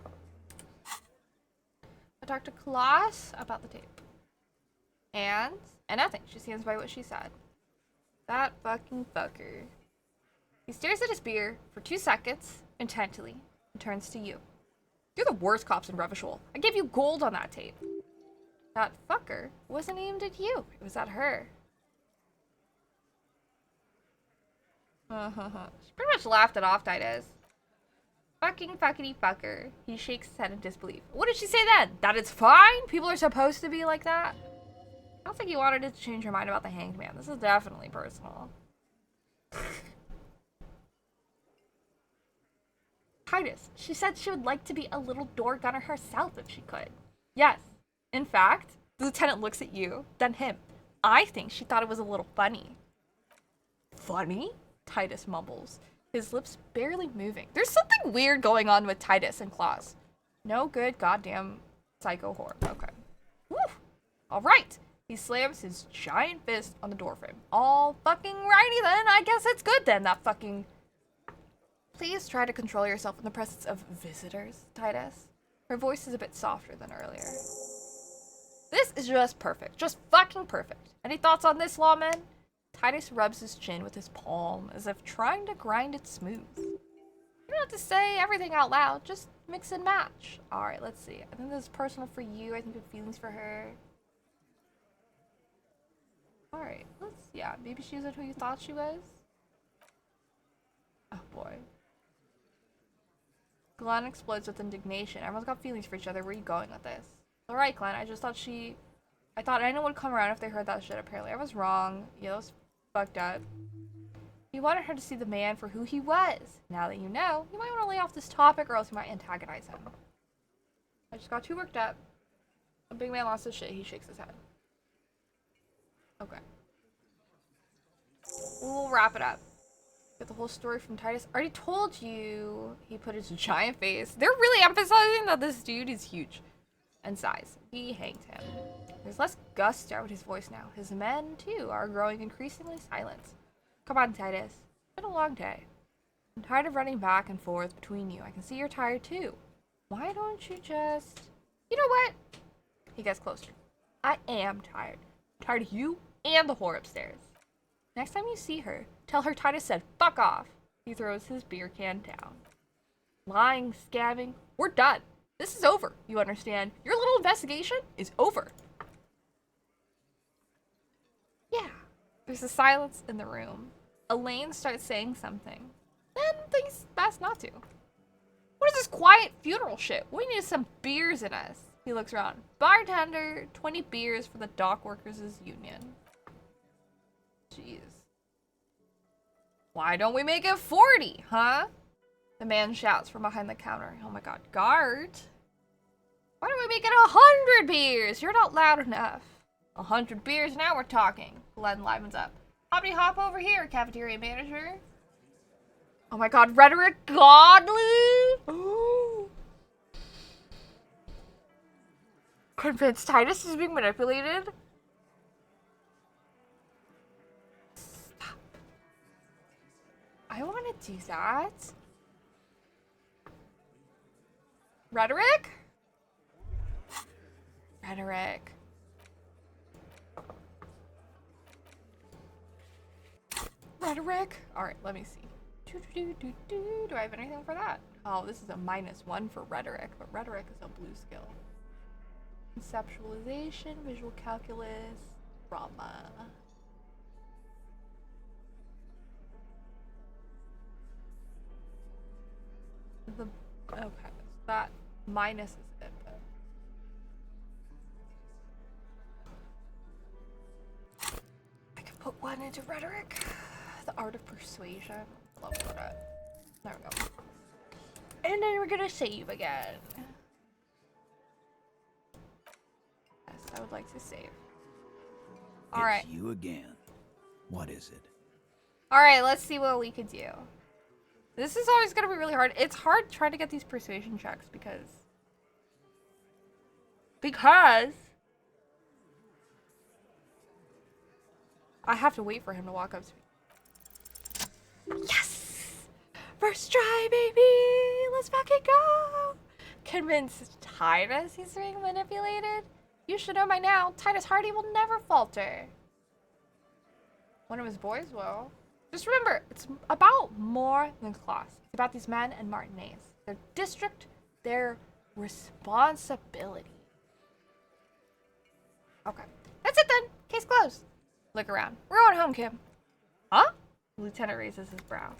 I talked to Klaus about the tape. And nothing. She stands by what she said. That fucking fucker. He stares at his beer for 2 seconds, intently, and turns to you. You're the worst cops in Revachol. I gave you gold on that tape. That fucker wasn't aimed at you. It was at her. She pretty much laughed it off, Titus. Fucking fuckity fucker. He shakes his head in disbelief. What did she say then? That it's fine? People are supposed to be like that? I don't think you wanted it to change your mind about the hanged man. This is definitely personal. Titus, she said she would like to be a little door gunner herself if she could. Yes. In fact, the lieutenant looks at you, then him. I think she thought it was a little funny. Funny? Titus mumbles, his lips barely moving. There's something weird going on with Titus and Klaus. No good goddamn psycho whore. Okay. Woo! Alright. He slams his giant fist on the doorframe. All fucking righty then. I guess it's good then, that fucking... Please try to control yourself in the presence of visitors, Titus. Her voice is a bit softer than earlier. This is just perfect. Just fucking perfect. Any thoughts on this, lawman? Titus rubs his chin with his palm, as if trying to grind it smooth. You don't have to say everything out loud. Just mix and match. Alright, let's see. I think this is personal for you. I think you have feelings for her. Alright, yeah, maybe she isn't who you thought she was. Oh boy. Glenn explodes with indignation. Everyone's got feelings for each other. Where are you going with this? Alright, Glenn, I thought anyone would come around if they heard that shit. Apparently I was wrong. Yeah, that was fucked up. You wanted her to see the man for who he was. Now that you know, you might want to lay off this topic or else you might antagonize him. I just got too worked up. A big man lost his shit. He shakes his head. Okay. We'll wrap it up. Get the whole story from Titus. Already told you he put his giant face. They're really emphasizing that this dude is huge in size. He hanged him. There's less gusto in his voice now. His men, too, are growing increasingly silent. Come on, Titus. It's been a long day. I'm tired of running back and forth between you. I can see you're tired, too. Why don't you just... You know what? He gets closer. I am tired. I'm tired of you and the whore upstairs. Next time you see her, tell her Titus said, fuck off. He throws his beer can down. Lying, scamming, we're done. This is over, you understand? Your little investigation is over. Yeah. There's a silence in the room. Elaine starts saying something. Then thinks best not to. What is this quiet funeral shit? We need some beers in us. He looks around. Bartender, 20 beers for the dock workers' union. Jeez. Why don't we make it 40, huh? The man shouts from behind the counter. Oh my god, guard. Why don't we make it 100 beers? You're not loud enough. 100 beers, now we're talking. Glenn livens up. Hoppity hop over here, cafeteria manager. Oh my god, rhetoric godly? Ooh. Convinced Titus is being manipulated? Stop. I want to do that. Rhetoric? Rhetoric. Rhetoric? Alright, let me see. Do I have anything for that? Oh, this is a -1 for rhetoric, but rhetoric is a blue skill. Conceptualization, visual calculus, drama. Okay, so that minus is it, but I can put 1 into rhetoric. The art of persuasion. Love that. There we go. And then we're gonna save again. Yes, I would like to save. Alright. It's you again. What is it? Alright, let's see what we could do. This is always gonna be really hard. It's hard trying to get these persuasion checks because I have to wait for him to walk up to me. Yes! First try, baby! Let's fucking go! Convinced Titus he's being manipulated? You should know by now, Titus Hardy will never falter. One of his boys will. Just remember, it's about more than class. It's about these men and Martinez. Their district, their responsibility. Okay. That's it then. Case closed. Look around. We're going home, Kim. Huh? The lieutenant raises his brow.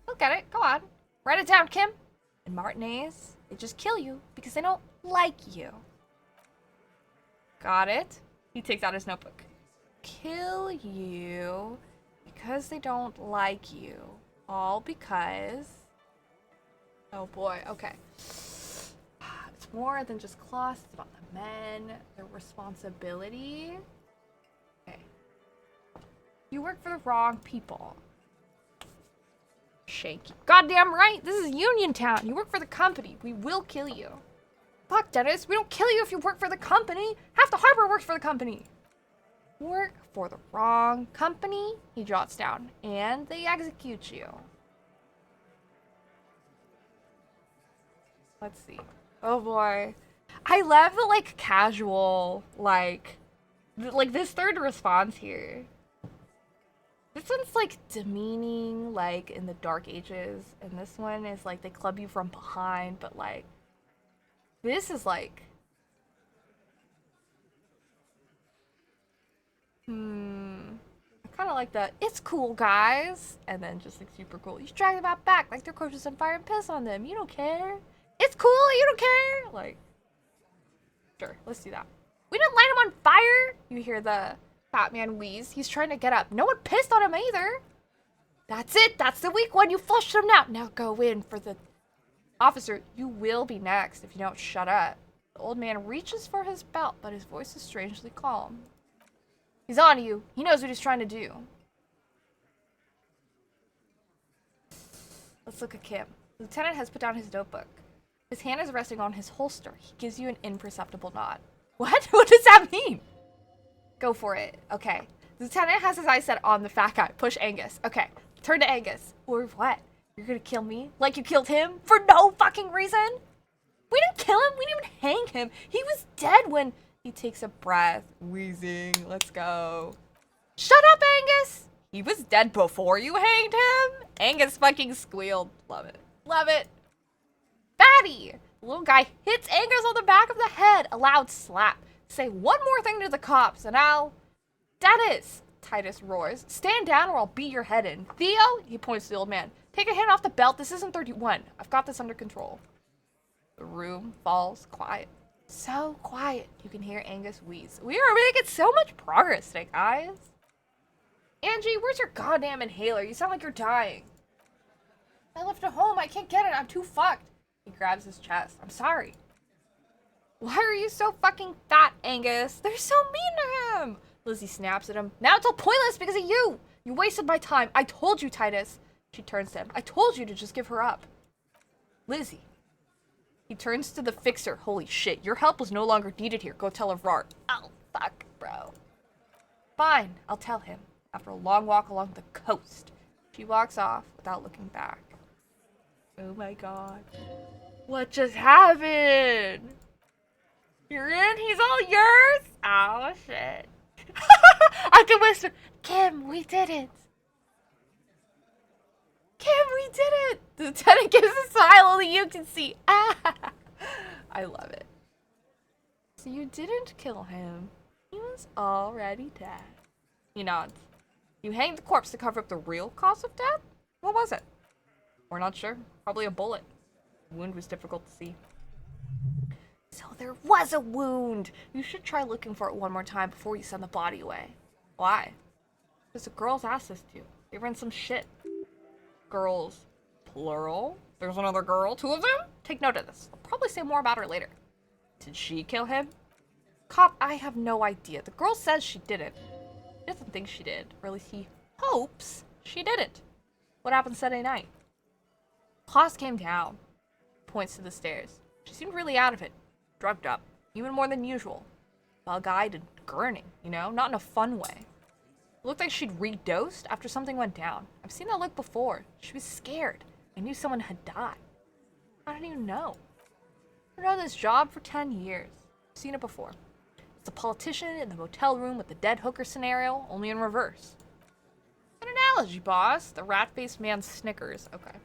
Look at it. Go on. Write it down, Kim. And Martinez, they just kill you because they don't like you. Got it? He takes out his notebook. Kill you because they don't like you. All because... Oh boy, okay. It's more than just class. It's about the men, their responsibility. Okay. You work for the wrong people. Shaky. Goddamn right! This is Uniontown. You work for the company. We will kill you. Fuck, Dennis. We don't kill you if you work for the company. Half the harbor works for the company. Work for the wrong company, he jots down, and they execute you. Let's see. Oh boy. I love the, like, casual, like this third response here. This one's, like, demeaning, like, in the Dark Ages, and this one is, like, they club you from behind, but, like, this is, like... Kind of like the, it's cool, guys. And then just like super cool. You should drag them out back like their coach is on fire and piss on them. You don't care. It's cool, you don't care. Like, sure, let's do that. We didn't light him on fire. You hear the fat man wheeze. He's trying to get up. No one pissed on him either. That's it. That's the weak one. You flushed him now. Now go in for the... Officer, you will be next if you don't shut up. The old man reaches for his belt, but his voice is strangely calm. He's on to you. He knows what he's trying to do. Let's look at Kim. The lieutenant has put down his notebook. His hand is resting on his holster. He gives you an imperceptible nod. What? What does that mean? Go for it. Okay. The lieutenant has his eyes set on the fat guy. Push Angus. Okay. Turn to Angus. Or what? You're gonna kill me? Like you killed him? For no fucking reason? We didn't kill him. We didn't even hang him. He was dead when... He takes a breath. Wheezing. Let's go. Shut up, Angus! He was dead before you hanged him? Angus fucking squealed. Love it. Love it. Fatty! The little guy hits Angus on the back of the head. A loud slap. Say one more thing to the cops and I'll... Dennis! Titus roars. Stand down or I'll beat your head in. Theo? He points to the old man. Take a hand off the belt. This isn't 31. I've got this under control. The room falls quiet. So quiet. You can hear Angus wheeze. We are making so much progress today, guys. Angie, where's your goddamn inhaler? You sound like you're dying. I left it home. I can't get it. I'm too fucked. He grabs his chest. I'm sorry. Why are you so fucking fat, Angus? They're so mean to him. Lizzie snaps at him. Now it's all pointless because of you. You wasted my time. I told you, Titus. She turns to him. I told you to just give her up. Lizzie. He turns to the fixer. Holy shit, your help was no longer needed here. Go tell Avrart. Oh, fuck, bro. Fine, I'll tell him. After a long walk along the coast, she walks off without looking back. Oh my god. What just happened? You're in? He's all yours? Oh, shit. I can whisper, Kim, we did it. Kim, we did it! The lieutenant gives a smile only you can see. Ah! I love it. So you didn't kill him. He was already dead. He nods. You hanged the corpse to cover up the real cause of death? What was it? We're not sure. Probably a bullet. The wound was difficult to see. So there was a wound! You should try looking for it one more time before you send the body away. Why? Because the girls asked us to. They ran some shit. Girls. Plural. There's another girl. 2 of them? Take note of this. I'll probably say more about her later. Did she kill him? Cop, I have no idea. The girl says she didn't. He doesn't think she did. Or at least he hopes she didn't. What happened Sunday night? Klaus came down. Points to the stairs. She seemed really out of it. Drugged up. Even more than usual. Bug-eyed and gurning, you know? Not in a fun way. It looked like she'd redosed after something went down. I've seen that look before. She was scared. I knew someone had died. How did you know? I've known this job for 10 years. I've seen it before. It's a politician in the motel room with the dead hooker scenario, only in reverse. An analogy, boss. The rat-faced man snickers. Okay.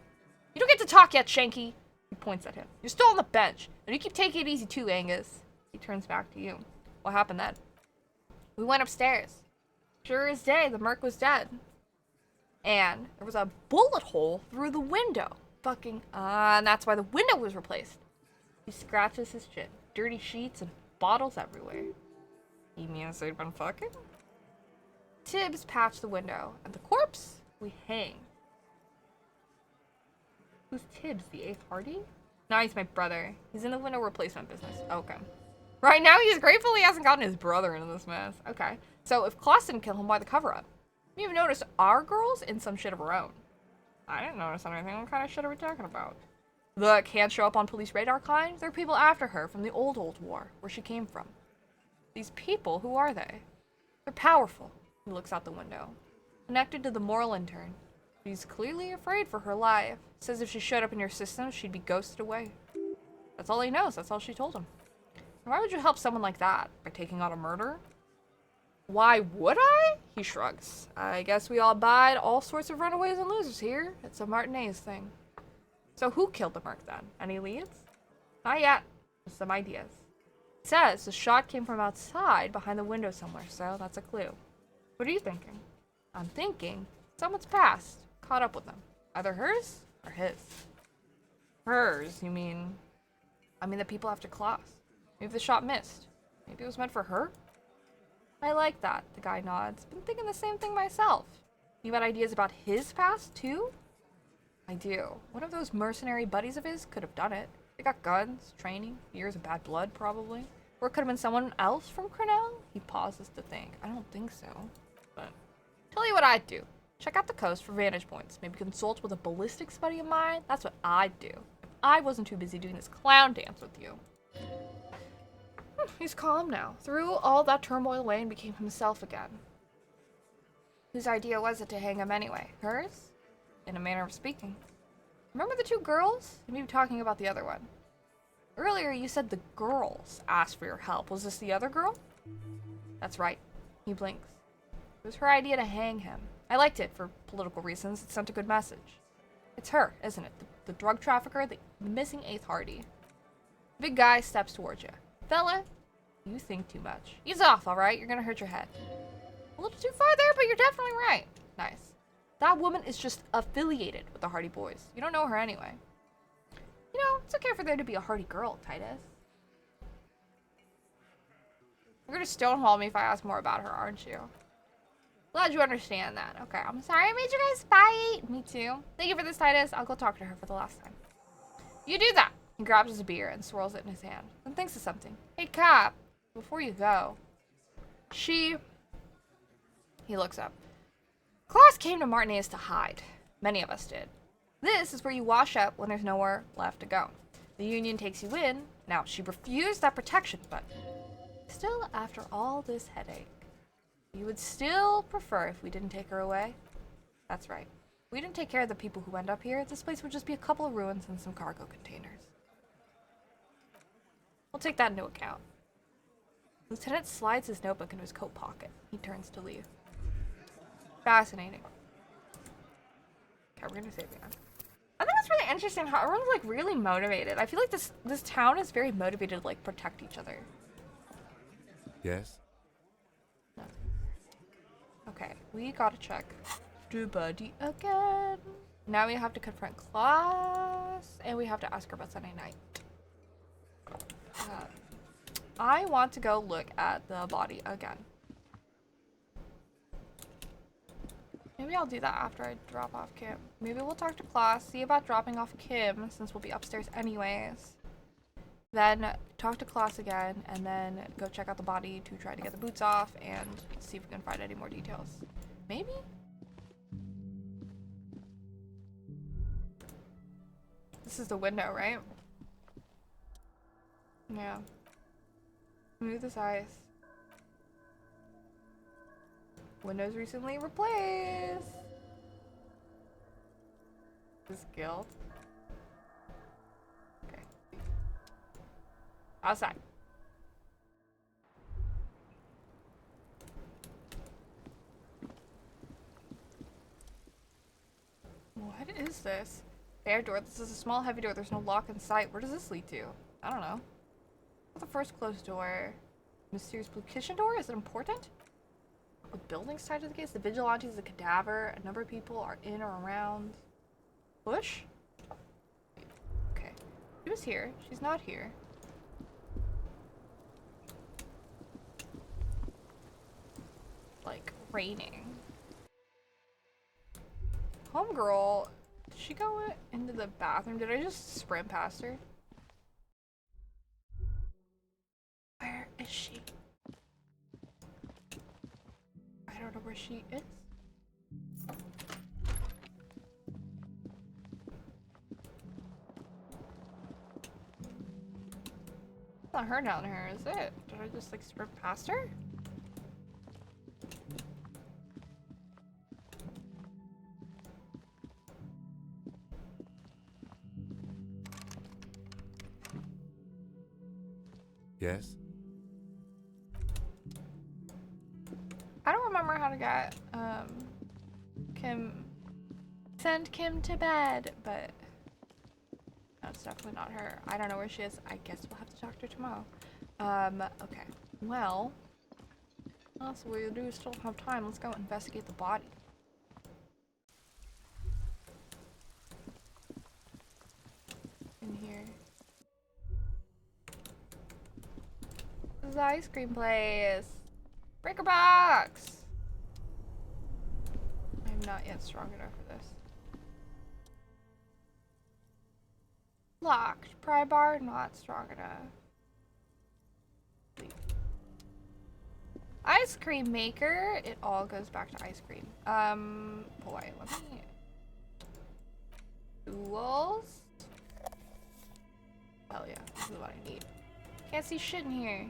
You don't get to talk yet, Shanky. He points at him. You're still on the bench. And you keep taking it easy too, Angus. He turns back to you. What happened then? We went upstairs. Sure as day, the merc was dead. And there was a bullet hole through the window. Fucking, and that's why the window was replaced. He scratches his chin. Dirty sheets and bottles everywhere. You mean they'd been fucking? Tibbs patched the window. And the corpse, we hang. Who's Tibbs, the 8th Hardy? No, he's my brother. He's in the window replacement business. Okay. Right now, he's grateful he hasn't gotten his brother into this mess. Okay. So, if Klaus didn't kill him, why the cover-up? You even noticed our girls in some shit of her own. I didn't notice anything. What kind of shit are we talking about? The can't show up on police radar kind? There are people after her from the old war, where she came from. These people, who are they? They're powerful. He looks out the window. Connected to the moral intern. She's clearly afraid for her life. Says if she showed up in your system, she'd be ghosted away. That's all he knows. That's all she told him. Why would you help someone like that? By taking on a murder? Why would I? He shrugs. I guess we all abide all sorts of runaways and losers here. It's a Martinez thing. So who killed the merc then? Any leads? Not yet. Just some ideas. It says the shot came from outside behind the window somewhere, so that's a clue. What are you thinking? I'm thinking someone's passed, caught up with them. Either hers or his. Hers, you mean? I mean the people after class. Maybe the shot missed. Maybe it was meant for her? I like that, the guy nods. Been thinking the same thing myself. You got ideas about his past, too? I do. One of those mercenary buddies of his could have done it. They got guns, training, years of bad blood, probably. Or it could have been someone else from Cornell? He pauses to think. I don't think so. But tell you what I'd do. Check out the coast for vantage points. Maybe consult with a ballistics buddy of mine. That's what I'd do. If I wasn't too busy doing this clown dance with you. He's calm now. Threw all that turmoil away and became himself again. Whose idea was it to hang him anyway? Hers? In a manner of speaking. Remember the two girls? You may be talking about the other one. Earlier you said the girls asked for your help. Was this the other girl? That's right. He blinks. It was her idea to hang him. I liked it for political reasons. It sent a good message. It's her, isn't it? The drug trafficker, the missing 8th Hardy. The big guy steps towards you. Fella, you think too much. Ease off, alright? You're gonna hurt your head. A little too far there, but you're definitely right. Nice. That woman is just affiliated with the Hardy boys. You don't know her anyway. You know, it's okay for there to be a Hardy girl, Titus. You're gonna stonewall me if I ask more about her, aren't you? Glad you understand that. Okay, I'm sorry I made you guys fight. Me too. Thank you for this, Titus. I'll go talk to her for the last time. You do that. He grabs his beer and swirls it in his hand. Then thinks of something. Hey, cop. Before you go. He looks up. Class came to Martinez to hide. Many of us did. This is where you wash up when there's nowhere left to go. The Union takes you in. Now, she refused that protection, but still, after all this headache, you would still prefer if we didn't take her away? That's right. If we didn't take care of the people who end up here, this place would just be a couple of ruins and some cargo containers. We'll take that into account. Lieutenant slides his notebook into his coat pocket. He turns to leave. Fascinating. Okay, we're gonna save again. I think it's really interesting how everyone's like really motivated. I feel like this town is very motivated to like protect each other. Yes? No. Okay, we gotta check the buddy again. Now we have to confront class, and we have to ask her about Sunday night. I want to go look at the body again. Maybe I'll do that after I drop off Kim. Maybe we'll talk to class, see about dropping off Kim, since we'll be upstairs anyways. Then talk to class again, and then go check out the body to try to get the boots off and see if we can find any more details. Maybe? This is the window, right? Yeah. Smooth as ice. Windows recently replaced. This guild. Okay. Outside. What is this? Bare door. This is a small, heavy door. There's no lock in sight. Where does this lead to? I don't know. The first closed door. Mysterious blue kitchen door? Is it important? With buildings tied to the case? The vigilante is a cadaver. A number of people are in or around. Bush? Okay. She was here. She's not here. Like, raining. Homegirl, did she go into the bathroom? Did I just sprint past her? Where is she? I don't know where she is. It's not her down here, is it? Did I just like sprint past her? Yes? I don't remember how to get send Kim to bed, but that's definitely not her. I don't know where she is. I guess we'll have to talk to her tomorrow. Okay. Well, what else we'll do? Still have time. Let's go investigate the body. is the ice cream place. Breaker box! I'm not yet strong enough for this. Locked. Pry bar, not strong enough. Leave. Ice cream maker. It all goes back to ice cream. Boy, let me... Tools. Hell yeah, this is what I need. Can't see shit in here.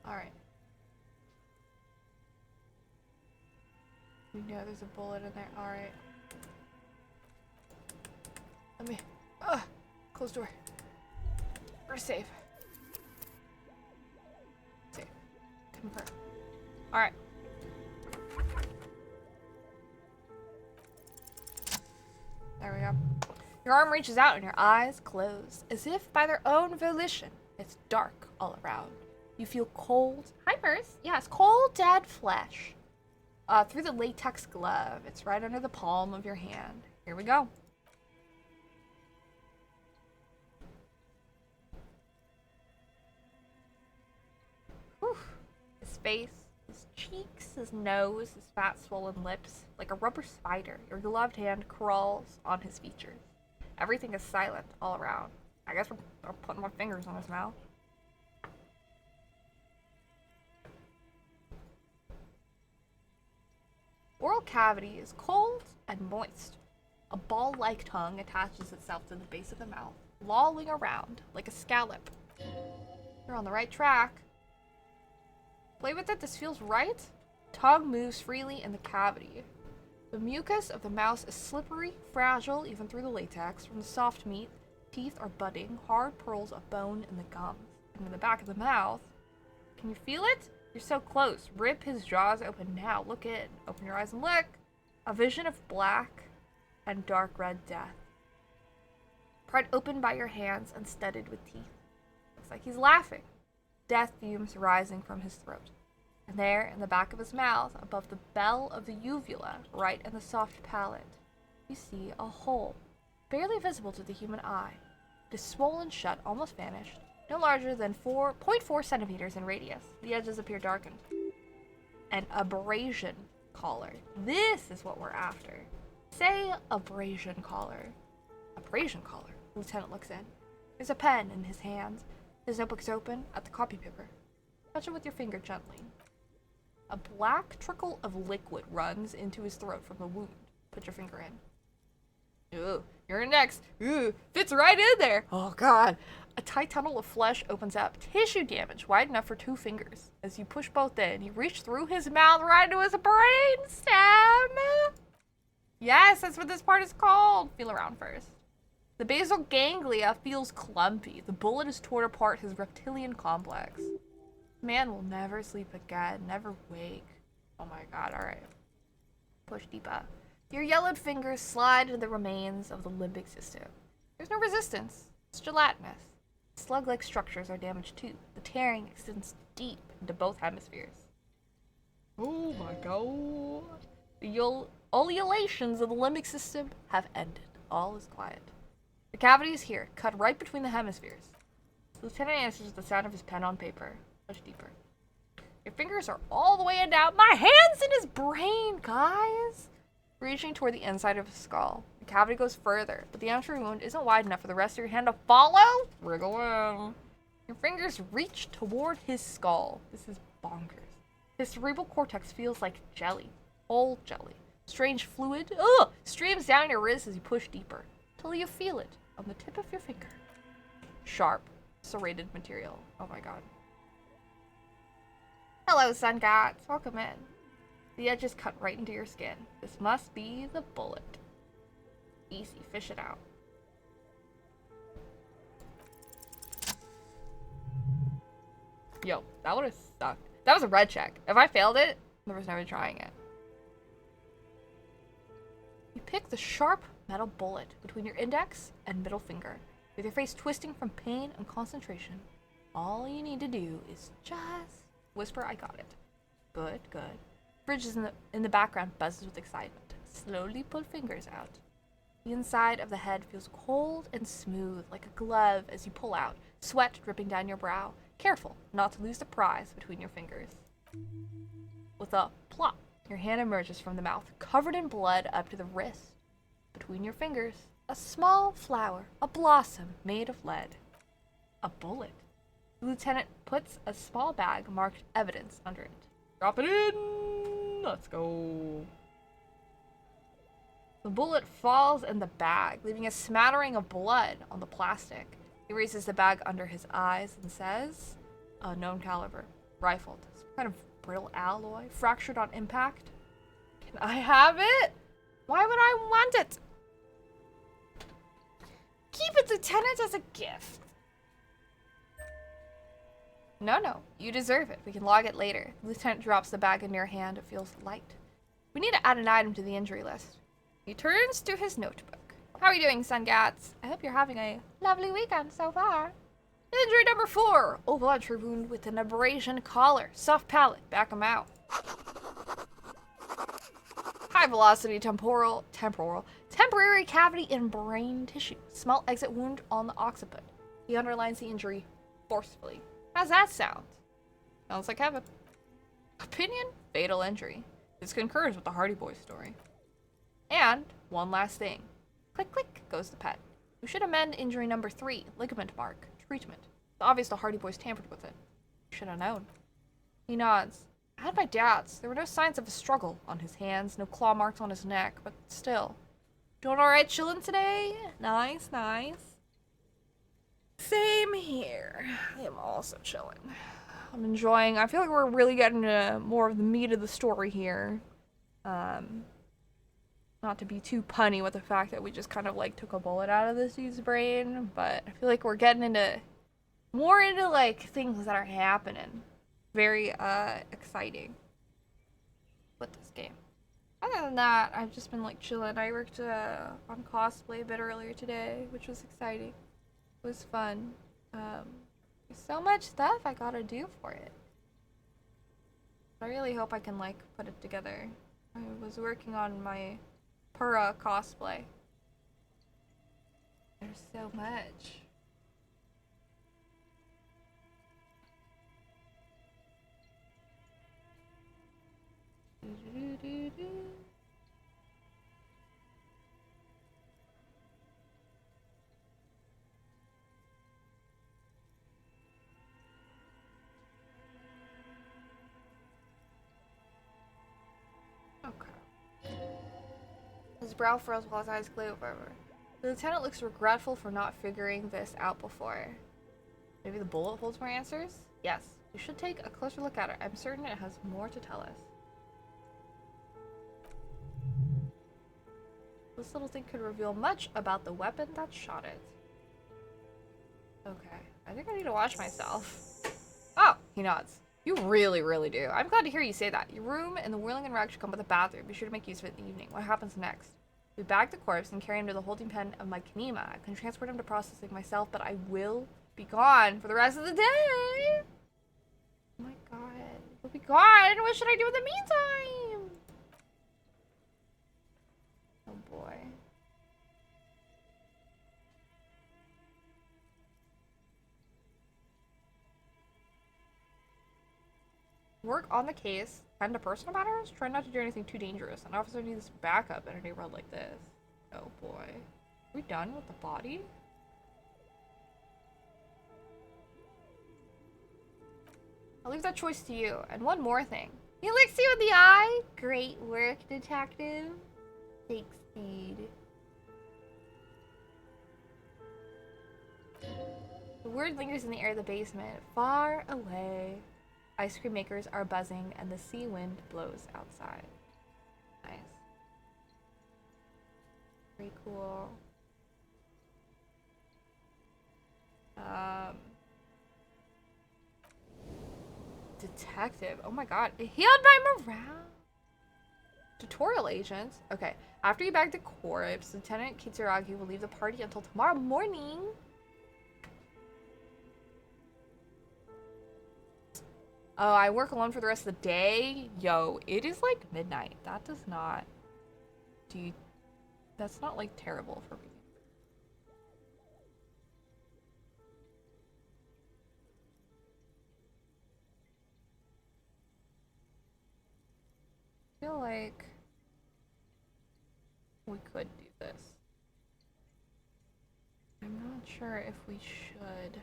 Alright. We know there's a bullet in there. Alright. Let me... Close door. We're safe. Safe. Confirm. Alright. There we go. Your arm reaches out and your eyes close, as if by their own volition. It's dark all around. You feel cold. Hi, Merce. Yes, cold, dead flesh. Through the latex glove. It's right under the palm of your hand. Here we go. Whew. His face, his cheeks, his nose, his fat swollen lips. Like a rubber spider, your gloved hand crawls on his features. Everything is silent all around. I guess we're putting my fingers on his mouth. Oral cavity is cold and moist. A ball-like tongue attaches itself to the base of the mouth, lolling around like a scallop. You're on the right track. Play with it, this feels right. Tongue moves freely in the cavity. The mucus of the mouse is slippery, fragile, even through the latex. From the soft meat, teeth are budding, hard pearls of bone in the gums. And in the back of the mouth, can you feel it? You're so close. Rip his jaws open now. Look in. Open your eyes and look. A vision of black and dark red death. Pried open by your hands and studded with teeth. Looks like he's laughing. Death fumes rising from his throat. And there, in the back of his mouth, above the bell of the uvula, right in the soft palate, you see a hole, barely visible to the human eye. It is swollen shut, almost vanished, no larger than 0.4 centimeters in radius. The edges appear darkened. An abrasion collar. This is what we're after. Say abrasion collar. Abrasion collar. The lieutenant looks in. There's a pen in his hands. His notebook's open at the copy paper. Touch it with your finger gently. A black trickle of liquid runs into his throat from the wound. Put your finger in. Ooh, you're next. Ooh, fits right in there. Oh god. A tight tunnel of flesh opens up. Tissue damage wide enough for 2 fingers. As you push both in, you reach through his mouth right into his brain stem. Yes, that's what this part is called. Feel around first. The basal ganglia feels clumpy. The bullet has torn apart his reptilian complex. Man will never sleep again, never wake. Oh my god, alright. Push deeper. Your yellowed fingers slide into the remains of the limbic system. There's no resistance. It's gelatinous. Slug-like structures are damaged too. The tearing extends deep into both hemispheres. Oh my god. The ululations of the limbic system have ended. All is quiet. The cavity is here, cut right between the hemispheres. The lieutenant answers with the sound of his pen on paper. Push deeper. Your fingers are all the way in now. My hand's in his brain, guys! Reaching toward the inside of his skull. The cavity goes further, but the entry wound isn't wide enough for the rest of your hand to follow. Wriggle in. Your fingers reach toward his skull. This is bonkers. His cerebral cortex feels like jelly. Old jelly. Strange fluid streams down your wrist as you push deeper, till you feel it on the tip of your finger. Sharp, serrated material. Oh my god. Hello, sun gods. Welcome in. The edges cut right into your skin. This must be the bullet. Easy, fish it out. Yo, that would have sucked. That was a red check. If I failed it, there was never trying it. You pick the sharp metal bullet between your index and middle finger. With your face twisting from pain and concentration, all you need to do is just whisper, I got it. Good, good. Fridge is in the background buzzes with excitement. Slowly pull fingers out. The inside of the head feels cold and smooth, like a glove as you pull out, sweat dripping down your brow. Careful not to lose the prize between your fingers. With a plop, your hand emerges from the mouth, covered in blood up to the wrist. Between your fingers, a small flower, a blossom made of lead. A bullet. The lieutenant puts a small bag marked evidence under it. Drop it in! Let's go. The bullet falls in the bag, leaving a smattering of blood on the plastic. He raises the bag under his eyes and says, unknown caliber, rifled, some kind of brittle alloy, fractured on impact. Can I have it? Why would I want it? Keep it, Lieutenant, as a gift. No, you deserve it. We can log it later. The lieutenant drops the bag into your hand. It feels light. We need to add an item to the injury list. He turns to his notebook. How are you doing, Sungats? I hope you're having a lovely weekend so far. Injury number 4. Oval entry wound with an abrasion collar. Soft palate. Back him out. High velocity temporary cavity in brain tissue. Small exit wound on the occiput. He underlines the injury forcefully. How's that sound? Sounds like heaven. Opinion? Fatal injury. This concurs with the Hardy Boys story. And one last thing. Click, click goes the pet. We should amend injury number 3. Ligament mark. Treatment. It's obvious the Hardy Boys tampered with it. Should have known. He nods. I had my doubts. There were no signs of a struggle on his hands, no claw marks on his neck, but still. Doing alright chilling today? Nice, nice. Same here. I am also chilling. I'm enjoying. I feel like we're really getting to more of the meat of the story here. Not to be too punny with the fact that we just kind of like took a bullet out of this dude's brain, but I feel like we're getting into more into like things that are happening. Very exciting with this game. Other than that, I've just been like chilling. I worked on cosplay a bit earlier today, which was exciting. It was fun. There's so much stuff I gotta do for it. I really hope I can like put it together. I was working on my Pura cosplay. There's so much. Okay. His brow furrows while his eyes glaze over. The lieutenant looks regretful for not figuring this out before. Maybe the bullet holds more answers? Yes. We should take a closer look at it. I'm certain it has more to tell us. This little thing could reveal much about the weapon that shot it. Okay. I think I need to watch myself. Oh! He nods. You really, really do. I'm glad to hear you say that. Your room and the whirling and rag should come with a bathroom. Be sure to make use of it in the evening. What happens next? We bag the corpse and carry him to the holding pen of my Kanema. I can transport him to processing myself, but I will be gone for the rest of the day. Oh my god. We'll be gone. What should I do in the meantime? Oh boy. Work on the case, tend to personal matters, try not to do anything too dangerous. An officer needs backup in a neighborhood like this. Oh boy. Are we done with the body? I'll leave that choice to you. And one more thing. He licks you in the eye? Great work, detective. Thanks, Speed. The word lingers in the air of the basement, far away. Ice cream makers are buzzing and the sea wind blows outside. Nice. Pretty cool. Detective. Oh my god. It healed my morale. Tutorial agent. Okay. After you bag the corpse, Lieutenant Kitsuragi will leave the party until tomorrow morning. Oh, I work alone for the rest of the day? Yo, it is like midnight. That does not do That's not like terrible for me. I feel like we could do this. I'm not sure if we should.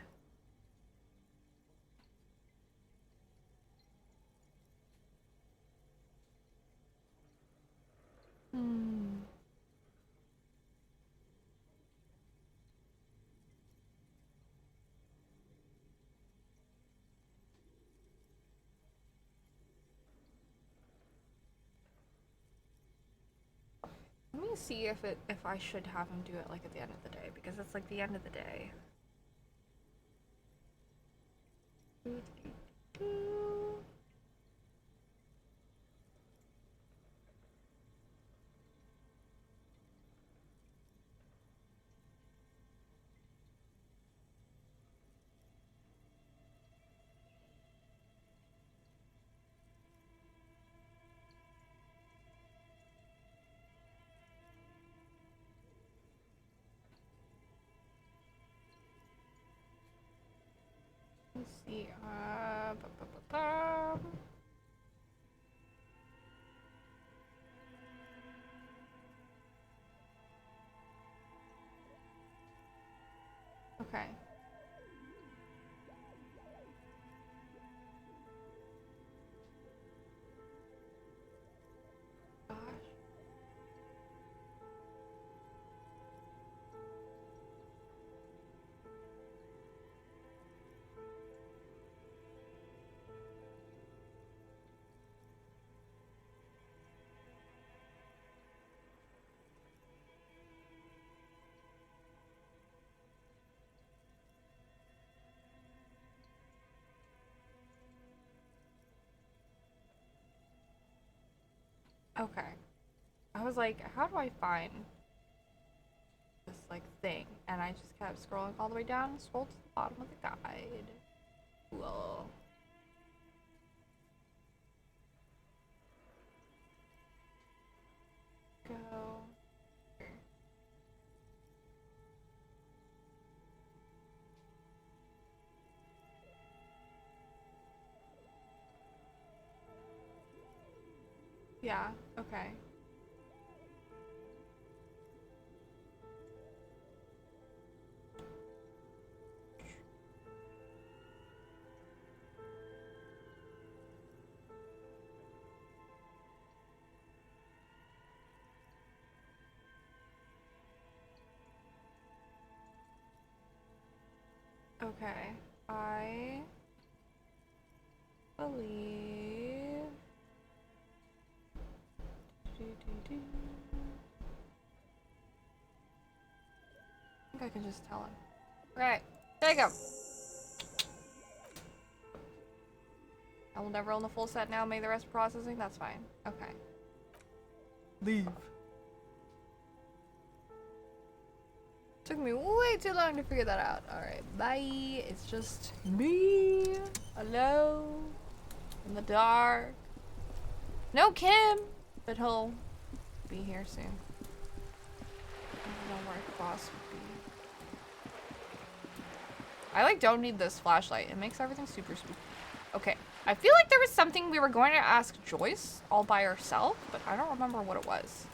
Let me see if I should have him do it like at the end of the day, because it's like the end of the day. Let's see. Okay. Gosh. Okay. I was like, how do I find this like thing? And I just kept scrolling all the way down and scrolled to the bottom of the guide. Cool. Go. Here. Yeah, okay. Okay, I believe. Do. I think I can just tell him. Right, there you go. I will never own the full set now. Make the rest processing. That's fine. Okay. Leave. Took me way too long to figure that out. Alright, bye. It's just me. Hello. In the dark. No Kim. But he'll be here soon. I don't know where Boss would be. I like don't need this flashlight. It makes everything super spooky. Okay. I feel like there was something we were going to ask Joyce all by herself, but I don't remember what it was.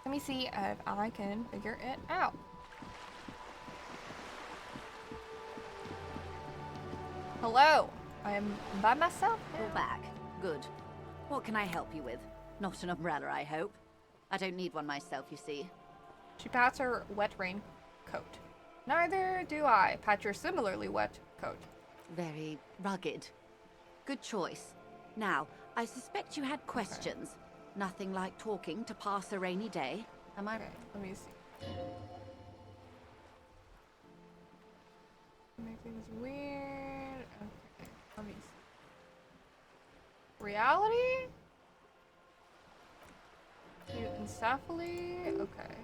Let me see if I can figure it out. Hello, I am by myself. You're back. Good. What can I help you with? Not an umbrella, I hope. I don't need one myself, you see. She pats her wet raincoat. Neither do I. Pat your similarly wet coat. Very rugged. Good choice. Now, I suspect you had questions. Okay. Nothing like talking to pass a rainy day, am I? Okay, let me see. Make things weird. Okay, let me see. Reality? Encephaly? Okay.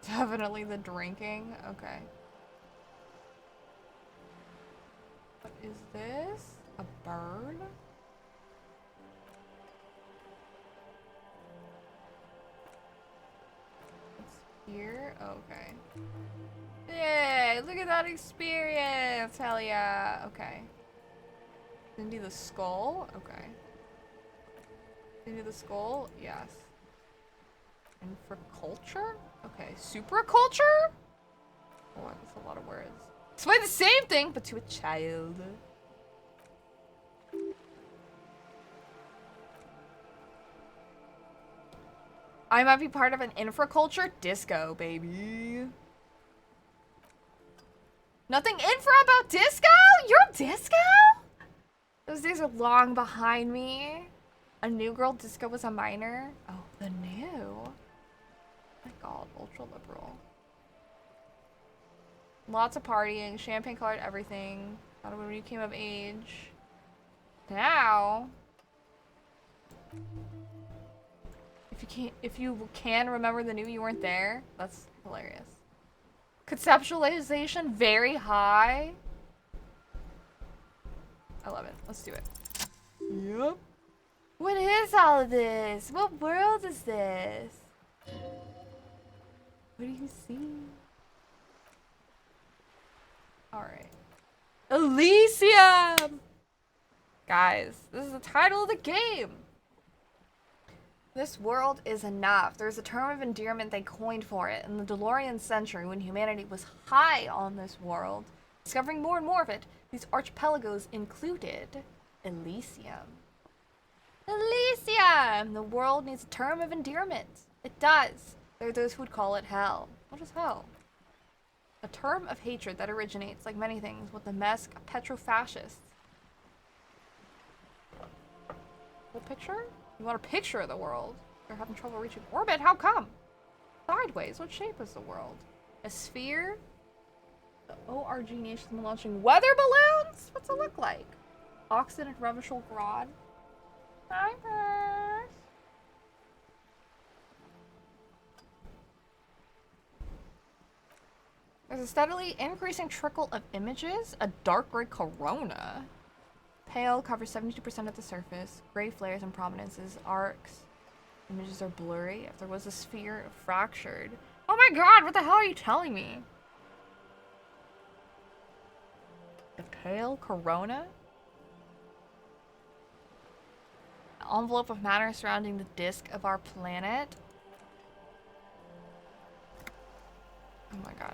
Definitely the drinking. Okay. What is this? A bird? What's here? Okay. Yay! Look at that experience! Hell yeah! Okay. Didn't do the skull? Okay. Didn't do the skull? Yes. Infraculture? Okay. Supraculture? Oh, that's a lot of words. Explain the same thing, but to a child. I might be part of an infraculture disco, baby. Nothing infra about disco? You're disco? Those days are long behind me. A new girl disco was a minor. Oh, the new. Oh my god, ultra liberal. Lots of partying, champagne colored everything. Not when you came of age. Now, if you can remember the new, you weren't there. That's hilarious. Conceptualization very high. I love it. Let's do it. Yep. What is all of this? What world is this? What do you see? Alright. Elysium! Guys, this is the title of the game. This world is enough. There's a term of endearment they coined for it in the DeLorean century when humanity was high on this world, discovering more and more of it. These archipelagos included Elysium. Elysium! The world needs a term of endearment. It does. There are those who would call it hell. What is hell? A term of hatred that originates, like many things, with the mask of petrofascists. Full picture? You want a picture of the world? They're having trouble reaching orbit? How come? Sideways? What shape is the world? A sphere? The ORG nation's been launching weather balloons? What's it look like? Oxen and Revachol Grod? Nightmares. There's a steadily increasing trickle of images. A dark gray corona. Pale covers 72% of the surface. Gray flares and prominences. Arcs. Images are blurry. If there was a sphere, fractured. Oh my god, what the hell are you telling me? The pale corona? Envelope of matter surrounding the disk of our planet. Oh my god.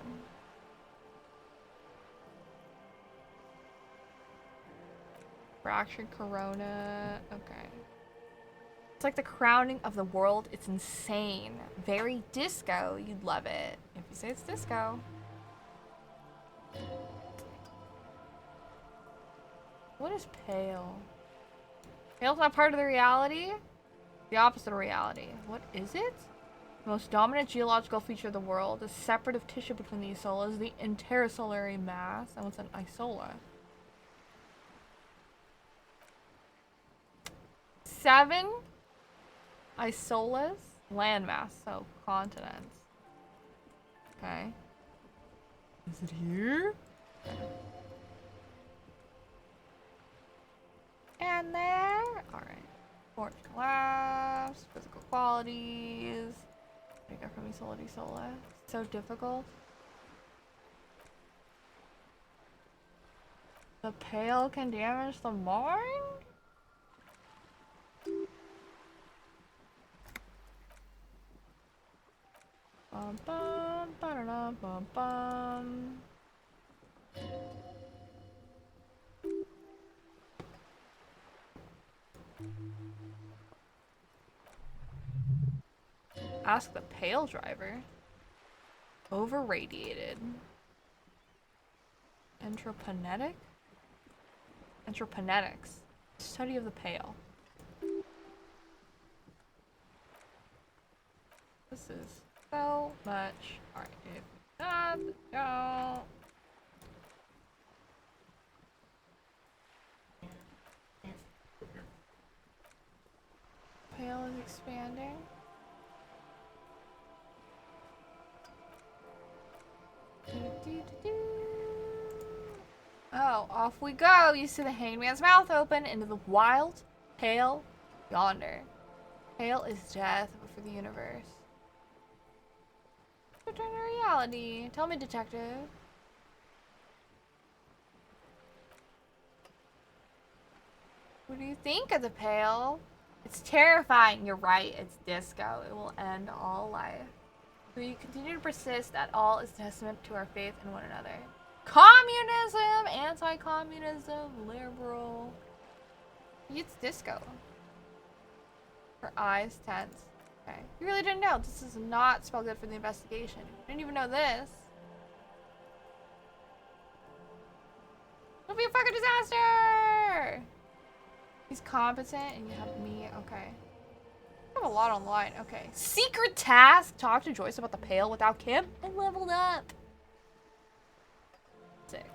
Fractured corona. Okay. It's like the crowning of the world. It's insane. Very disco. You'd love it. If you say it's disco. What is pale? Pale's not part of the reality? The opposite of reality. What is it? The most dominant geological feature of the world is separate of tissue between the isolas, the intersolary mass. And what's an isola? 7 isolas, landmass, so continents. Okay. Is it here? And there. Alright. Forged collapse, physical qualities. What do I got from isola to isola? So difficult. The pale can damage the mind? Bum bum ba bum bum. Ask the pale driver. Over-radiated. Entroponetic? Entroponetics. Study of the pale. This is so much. Alright, if not, don't. Pale is expanding. Oh, now, off we go. You see the hangman's mouth open into the wild hail yonder. Hail is death for the universe. Return to reality. Tell me, detective. What do you think of the Pale? It's terrifying. You're right. It's disco. It will end all life. We continue to persist that all is testament to our faith in one another. Communism, anti-communism, liberal. It's disco. Her eyes tense. Okay. You really didn't know. This does not spell good for the investigation. You didn't even know this. It'll be a fucking disaster! He's competent and you have me. Okay. I have a lot online. Okay. Secret task. Talk to Joyce about the Pale without Kim. I leveled up. Sick.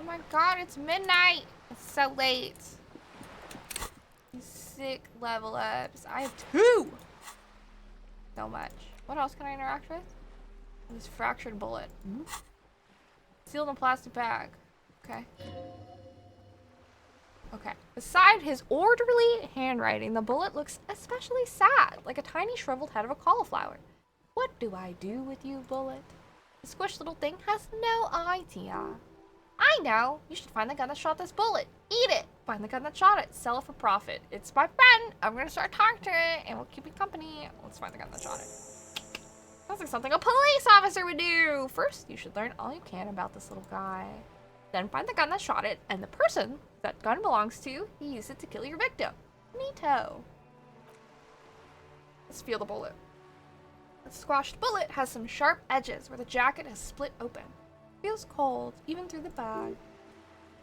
Oh my god, it's midnight. It's so late. These sick level ups. I have 2. So much. What else can I interact with? This fractured bullet. Sealed in a plastic bag. Okay. Okay. Beside his orderly handwriting, the bullet looks especially sad, like a tiny shriveled head of a cauliflower. What do I do with you, bullet? The squished little thing has no idea. I know. You should find the gun that shot this bullet. Eat it. Find the gun that shot it. Sell it for profit. It's my friend. I'm gonna start talking to it, and we'll keep you company. Let's find the gun that shot it. Sounds like something a police officer would do. First, you should learn all you can about this little guy. Then find the gun that shot it, and the person that gun belongs to, he used it to kill your victim. Neato. Let's feel the bullet. The squashed bullet has some sharp edges where the jacket has split open. Feels cold, even through the bag.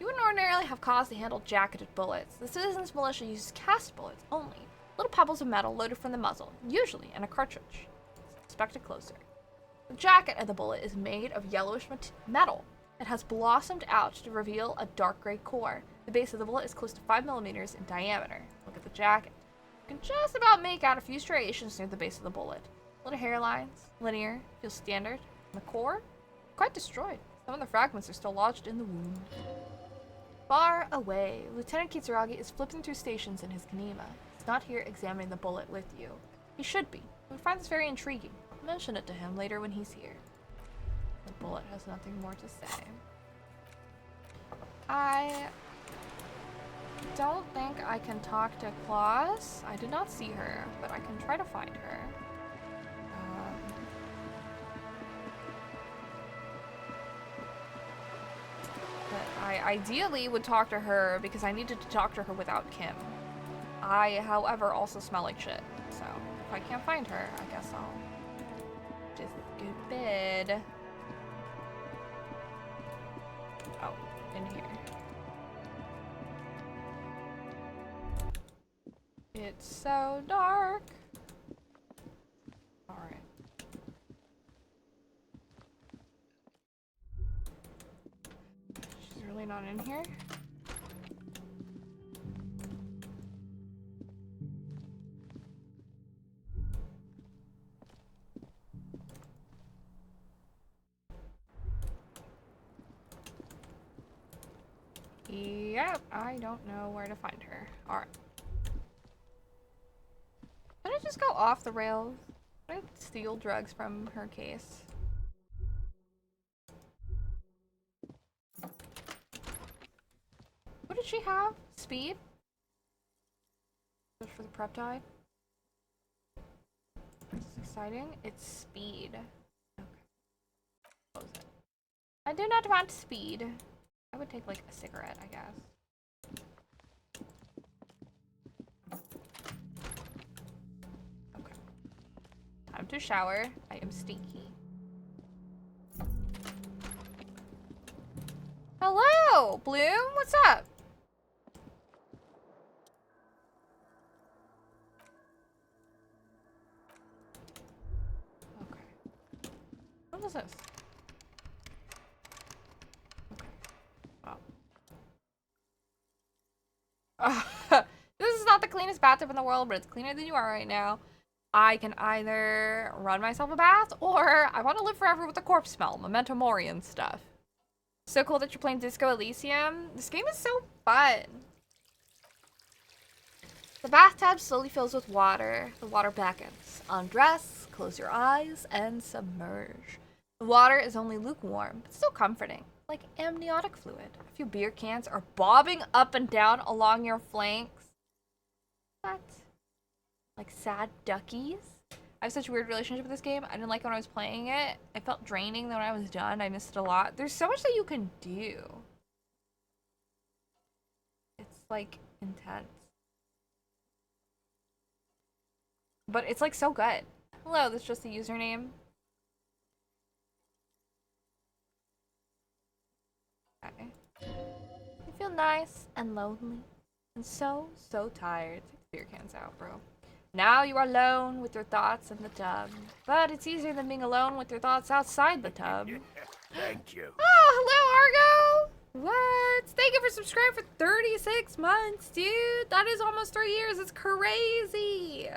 You wouldn't ordinarily have cause to handle jacketed bullets. The citizens' militia uses cast bullets only. Little pebbles of metal loaded from the muzzle, usually in a cartridge. Inspect it closer. The jacket of the bullet is made of yellowish metal. It has blossomed out to reveal a dark gray core. The base of the bullet is close to 5 millimeters in diameter. Look at the jacket. You can just about make out a few striations near the base of the bullet. Little hairlines, linear, feels standard. And the core? Quite destroyed. Some of the fragments are still lodged in the wound. Far away, Lieutenant Kitsuragi is flipping through stations in his Kanema. He's not here examining the bullet with you. He should be. We find this very intriguing. I'll mention it to him later when he's here. The bullet has nothing more to say. I don't think I can talk to Claus. I did not see her, but I can try to find her. But I ideally would talk to her because I needed to talk to her without Kim. I, however, also smell like shit. So if I can't find her, I guess I'll just go to bed. Oh, in here. It's so dark. Alright. She's really not in here? Yep, I don't know where to find her. Alright. Did I just go off the rails? Did I steal drugs from her case? What did she have? Speed? Just for the peptide? This is exciting. It's speed. Okay. Close it. I do not want speed. I would take like a cigarette, I guess. Okay. Time to shower. I am stinky. Hello, Bloom. What's up? Okay. What is this? This is not the cleanest bathtub in the world, but it's cleaner than you are right now. I can either run myself a bath, or I want to live forever with the corpse smell, memento mori and stuff. So cool that you're playing Disco Elysium. This game is so fun. The bathtub slowly fills with water. The water beckons. Undress, close your eyes, and submerge. The water is only lukewarm, but still comforting, like amniotic fluid. A few beer cans are bobbing up and down along your flanks. What? Like sad duckies? I have such a weird relationship with this game. I didn't like it when I was playing it. It felt draining, then when I was done, I missed it a lot. There's so much that you can do. It's like intense. But it's like so good. Hello, that's just the username. Okay. You feel nice and lonely and so tired. Take the beer cans out, bro. Now you are alone with your thoughts in the tub. But it's easier than being alone with your thoughts outside the tub. Thank you. Oh, hello, Argo! What? Thank you for subscribing for 36 months, dude. That is almost 3 years. It's crazy.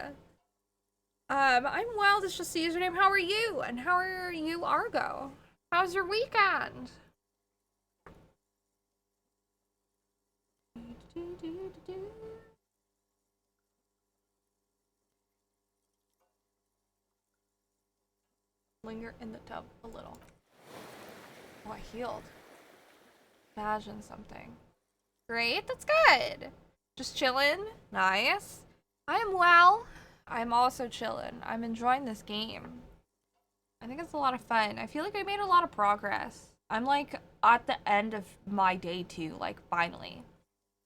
I'm well. That's just the username. How are you? And how are you, Argo? How's your weekend? Linger in the tub a little. Oh, I healed. Imagine something. Great, that's good. Just chilling. Nice. I am well. I'm also chilling. I'm enjoying this game. I think it's a lot of fun. I feel like I made a lot of progress. I'm like at the end of my day 2, like finally.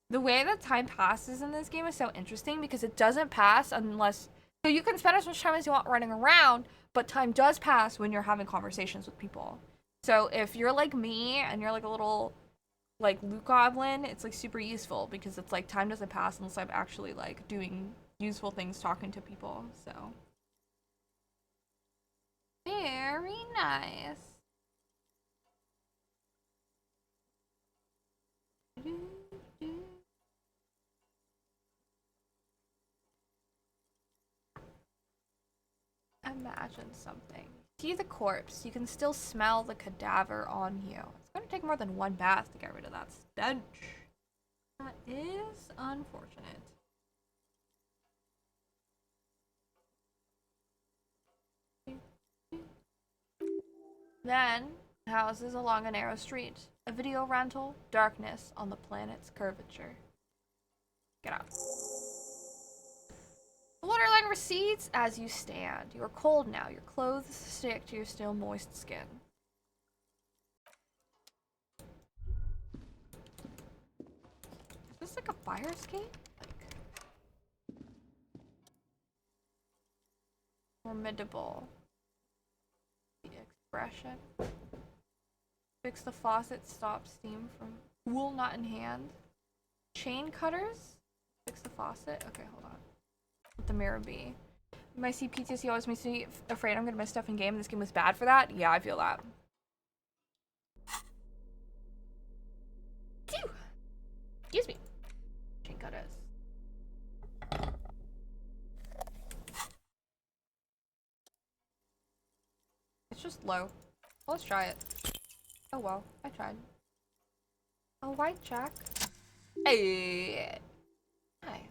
The way that time passes in this game is so interesting because it doesn't pass unless... So you can spend as much time as you want running around, but time does pass when you're having conversations with people. So if you're like me and you're like a little like loot goblin, it's like super useful because it's like time doesn't pass unless I'm actually like doing useful things, talking to people. So very nice. Imagine something. See the corpse. You can still smell the cadaver on you. It's going to take more than one bath to get rid of that stench. That is unfortunate. Then, houses along a narrow street. A video rental, darkness on the planet's curvature. Get out. The waterline recedes as you stand. You are cold now. Your clothes stick to your still moist skin. Is this like a fire escape? Like formidable. The expression. Fix the faucet, stop steam from pool not in hand. Chain cutters? Fix the faucet? Okay, hold on. Let the mirror be. My CPTSD always makes me afraid I'm gonna miss stuff in game. This game was bad for that. Yeah, I feel that. Phew. Excuse me. Chain cutters. It's just low. Well, let's try it. Oh well, I tried. A white check. Hey. Nice.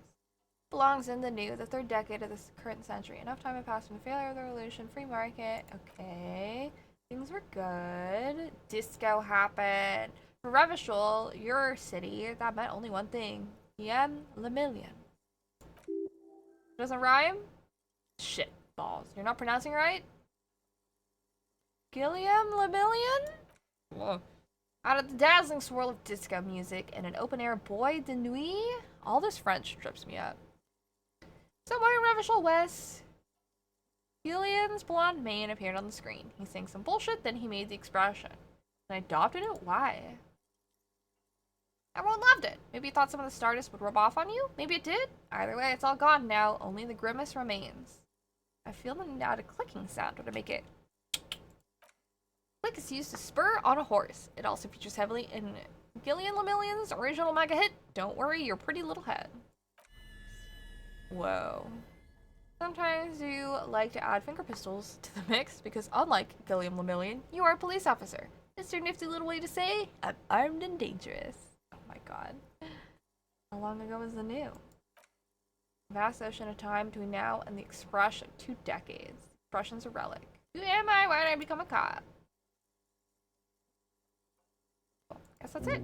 Belongs in the new, the 3rd decade of this current century. Enough time had passed from the failure of the revolution, free market. Okay. Things were good. Disco happened. For Revachol, your city, that meant only one thing. Lemillion. Doesn't rhyme? Shit balls. You're not pronouncing it right? Lemillion? Whoa. Out of the dazzling swirl of disco music and an open-air bois de nuit, all this French trips me up. Somewhere in Revachol West, Gillian's blonde mane appeared on the screen. He sang some bullshit, then he made the expression. And I adopted it? Why? Everyone loved it. Maybe you thought some of the stardust would rub off on you? Maybe it did. Either way, it's all gone now. Only the grimace remains. I feel the need to add a clicking sound to make it... Click is used to spur on a horse. It also features heavily in Lemillion's original mega hit, Don't Worry Your Pretty Little Head. Whoa. Sometimes you like to add finger pistols to the mix because unlike Lemillion, you are a police officer. Just your nifty little way to say, I'm armed and dangerous. Oh my god. How long ago was the new? Vast ocean of time between now and the expression. 2 decades. Expression's a relic. Who am I? Why did I become a cop? Well, guess that's it.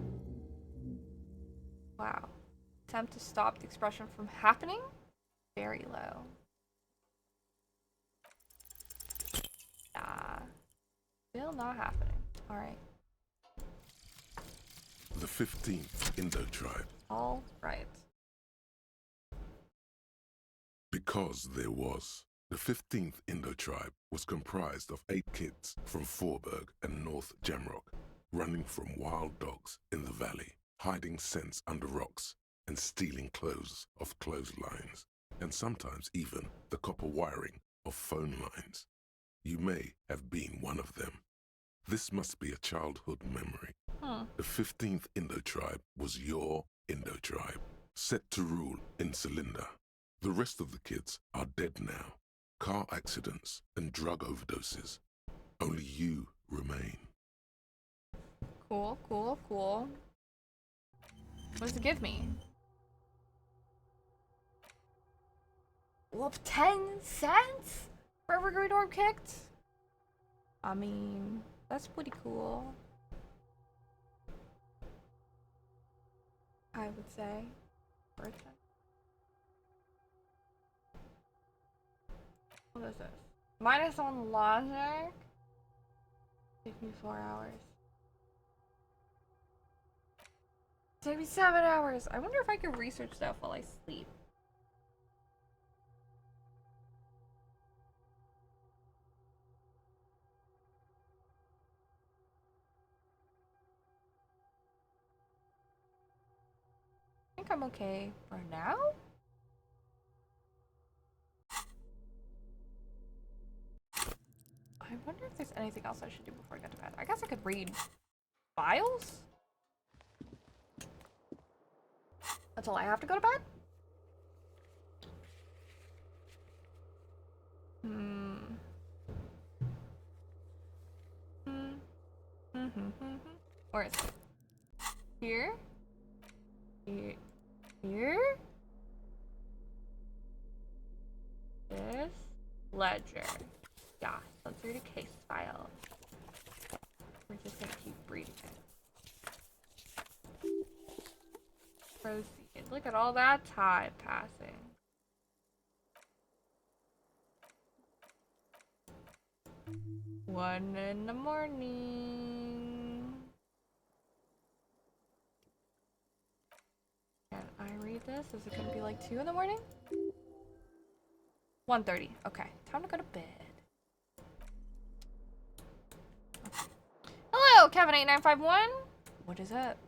Wow. Attempt to stop the expression from happening? Very low. Ah. Still not happening. Alright. The 15th Indo tribe. All right. Because there was. The 15th Indo tribe was comprised of 8 kids from Forberg and North Jamrock, running from wild dogs in the valley, hiding scents under rocks, and stealing clothes off clotheslines, and sometimes even the copper wiring of phone lines. You may have been one of them. This must be a childhood memory. The 15th Indo tribe was your Indo tribe, set to rule in Celinda. The rest of the kids are dead now. Car accidents and drug overdoses. Only you remain. Cool, cool, cool. What does it give me? Well, 10 cents for every great orb kicked? I mean, that's pretty cool. I would say. Worth it. What is this? -1 logic? Take me 4 hours. Take me 7 hours. I wonder if I could research stuff while I sleep. I think I'm okay for now. I wonder if there's anything else I should do before I get to bed. I guess I could read files? Until I have to go to bed? Where is it? Here? Here? This? Ledger. Yeah, let's read a case file. We're just gonna keep reading it. Proceed. Look at all that time passing. One in the morning. Can I read this? Is it gonna be like 2 in the morning? 1:30. Okay, time to go to bed. Hello, Kevin8951. What is up?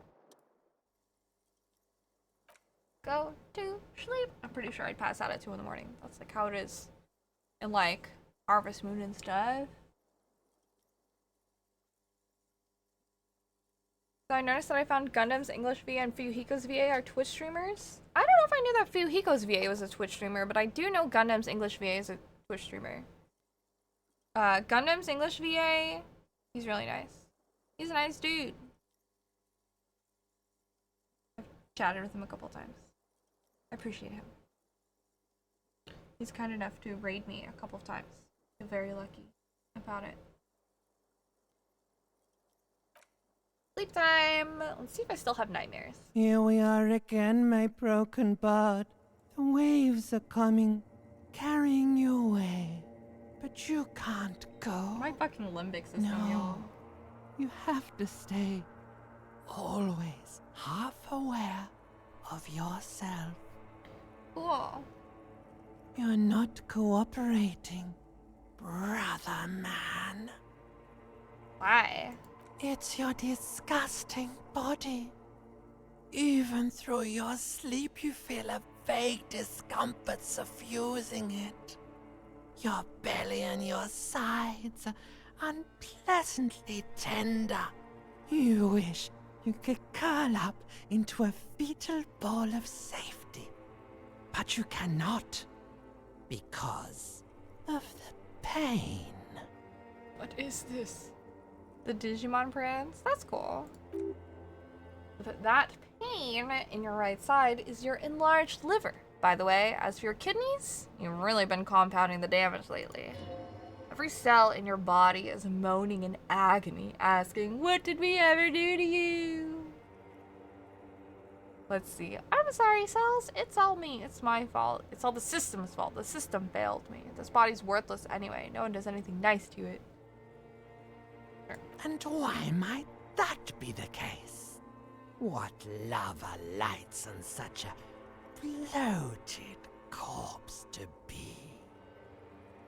Go to sleep. I'm pretty sure I'd pass out at 2 in the morning. That's like how it is in like Harvest Moon and stuff. So I noticed that I found Gundam's English VA and Fuyuhiko's VA are Twitch streamers. I don't know if I knew that Fuyuhiko's VA was a Twitch streamer, but I do know Gundam's English VA is a Twitch streamer. Gundam's English VA, he's really nice. He's a nice dude. I've chatted with him a couple times. I appreciate him. He's kind enough to raid me a couple of times. I feel very lucky about it. Sleep time! Let's see if I still have nightmares. Here we are again, my broken bud. The waves are coming, carrying you away. But you can't go. My fucking limbic system, No. y'all. You have to stay. Always half aware of yourself. Cool. You're not cooperating, brother man. Why? It's your disgusting body. Even through your sleep, you feel a vague discomfort suffusing it. Your belly and your sides are unpleasantly tender. You wish you could curl up into a fetal ball of safety. But you cannot, because of the pain. What is this? The Digimon prints? That's cool. That pain in your right side is your enlarged liver. By the way, as for your kidneys, you've really been compounding the damage lately. Every cell in your body is moaning in agony, asking, what did we ever do to you? Let's see. I'm sorry, cells. It's all me. It's my fault. It's all the system's fault. The system failed me. This body's worthless anyway. No one does anything nice to it. Sure. And why might that be the case? What lava lights on such a bloated corpse to be?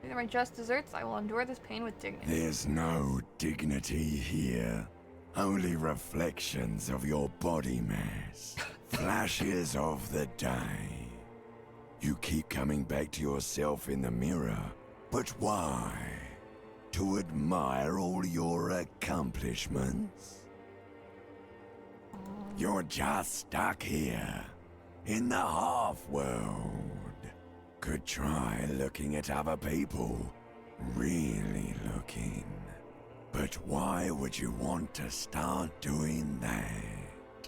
These are my just desserts. I will endure this pain with dignity. There's no dignity here. Only reflections of your body mass. Flashes of the day. You keep coming back to yourself in the mirror. But why? To admire all your accomplishments? You're just stuck here. In the half-world. Could try looking at other people. Really looking. But why would you want to start doing that?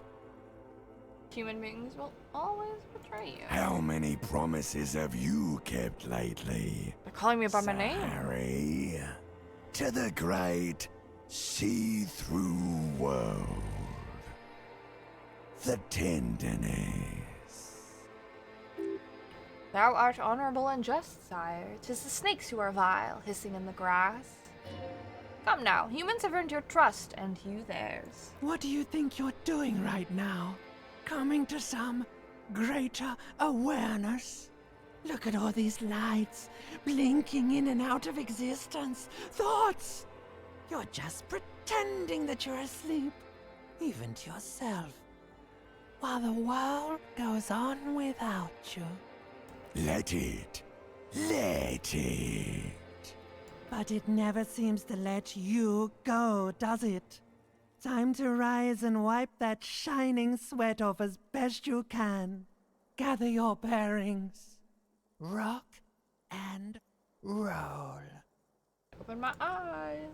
Human beings will always betray you. How many promises have you kept lately? They're calling me by my name. Harry, to the great see-through world. The tenderness. Thou art honorable and just, sire. 'Tis the snakes who are vile, hissing in the grass. Come now, humans have earned your trust, and you theirs. What do you think you're doing right now? Coming to some greater awareness? Look at all these lights, blinking in and out of existence. Thoughts! You're just pretending that you're asleep, even to yourself, while the world goes on without you. Let it. Let it. But it never seems to let you go, does it? Time to rise and wipe that shining sweat off as best you can. Gather your bearings. Rock and roll. Open my eyes.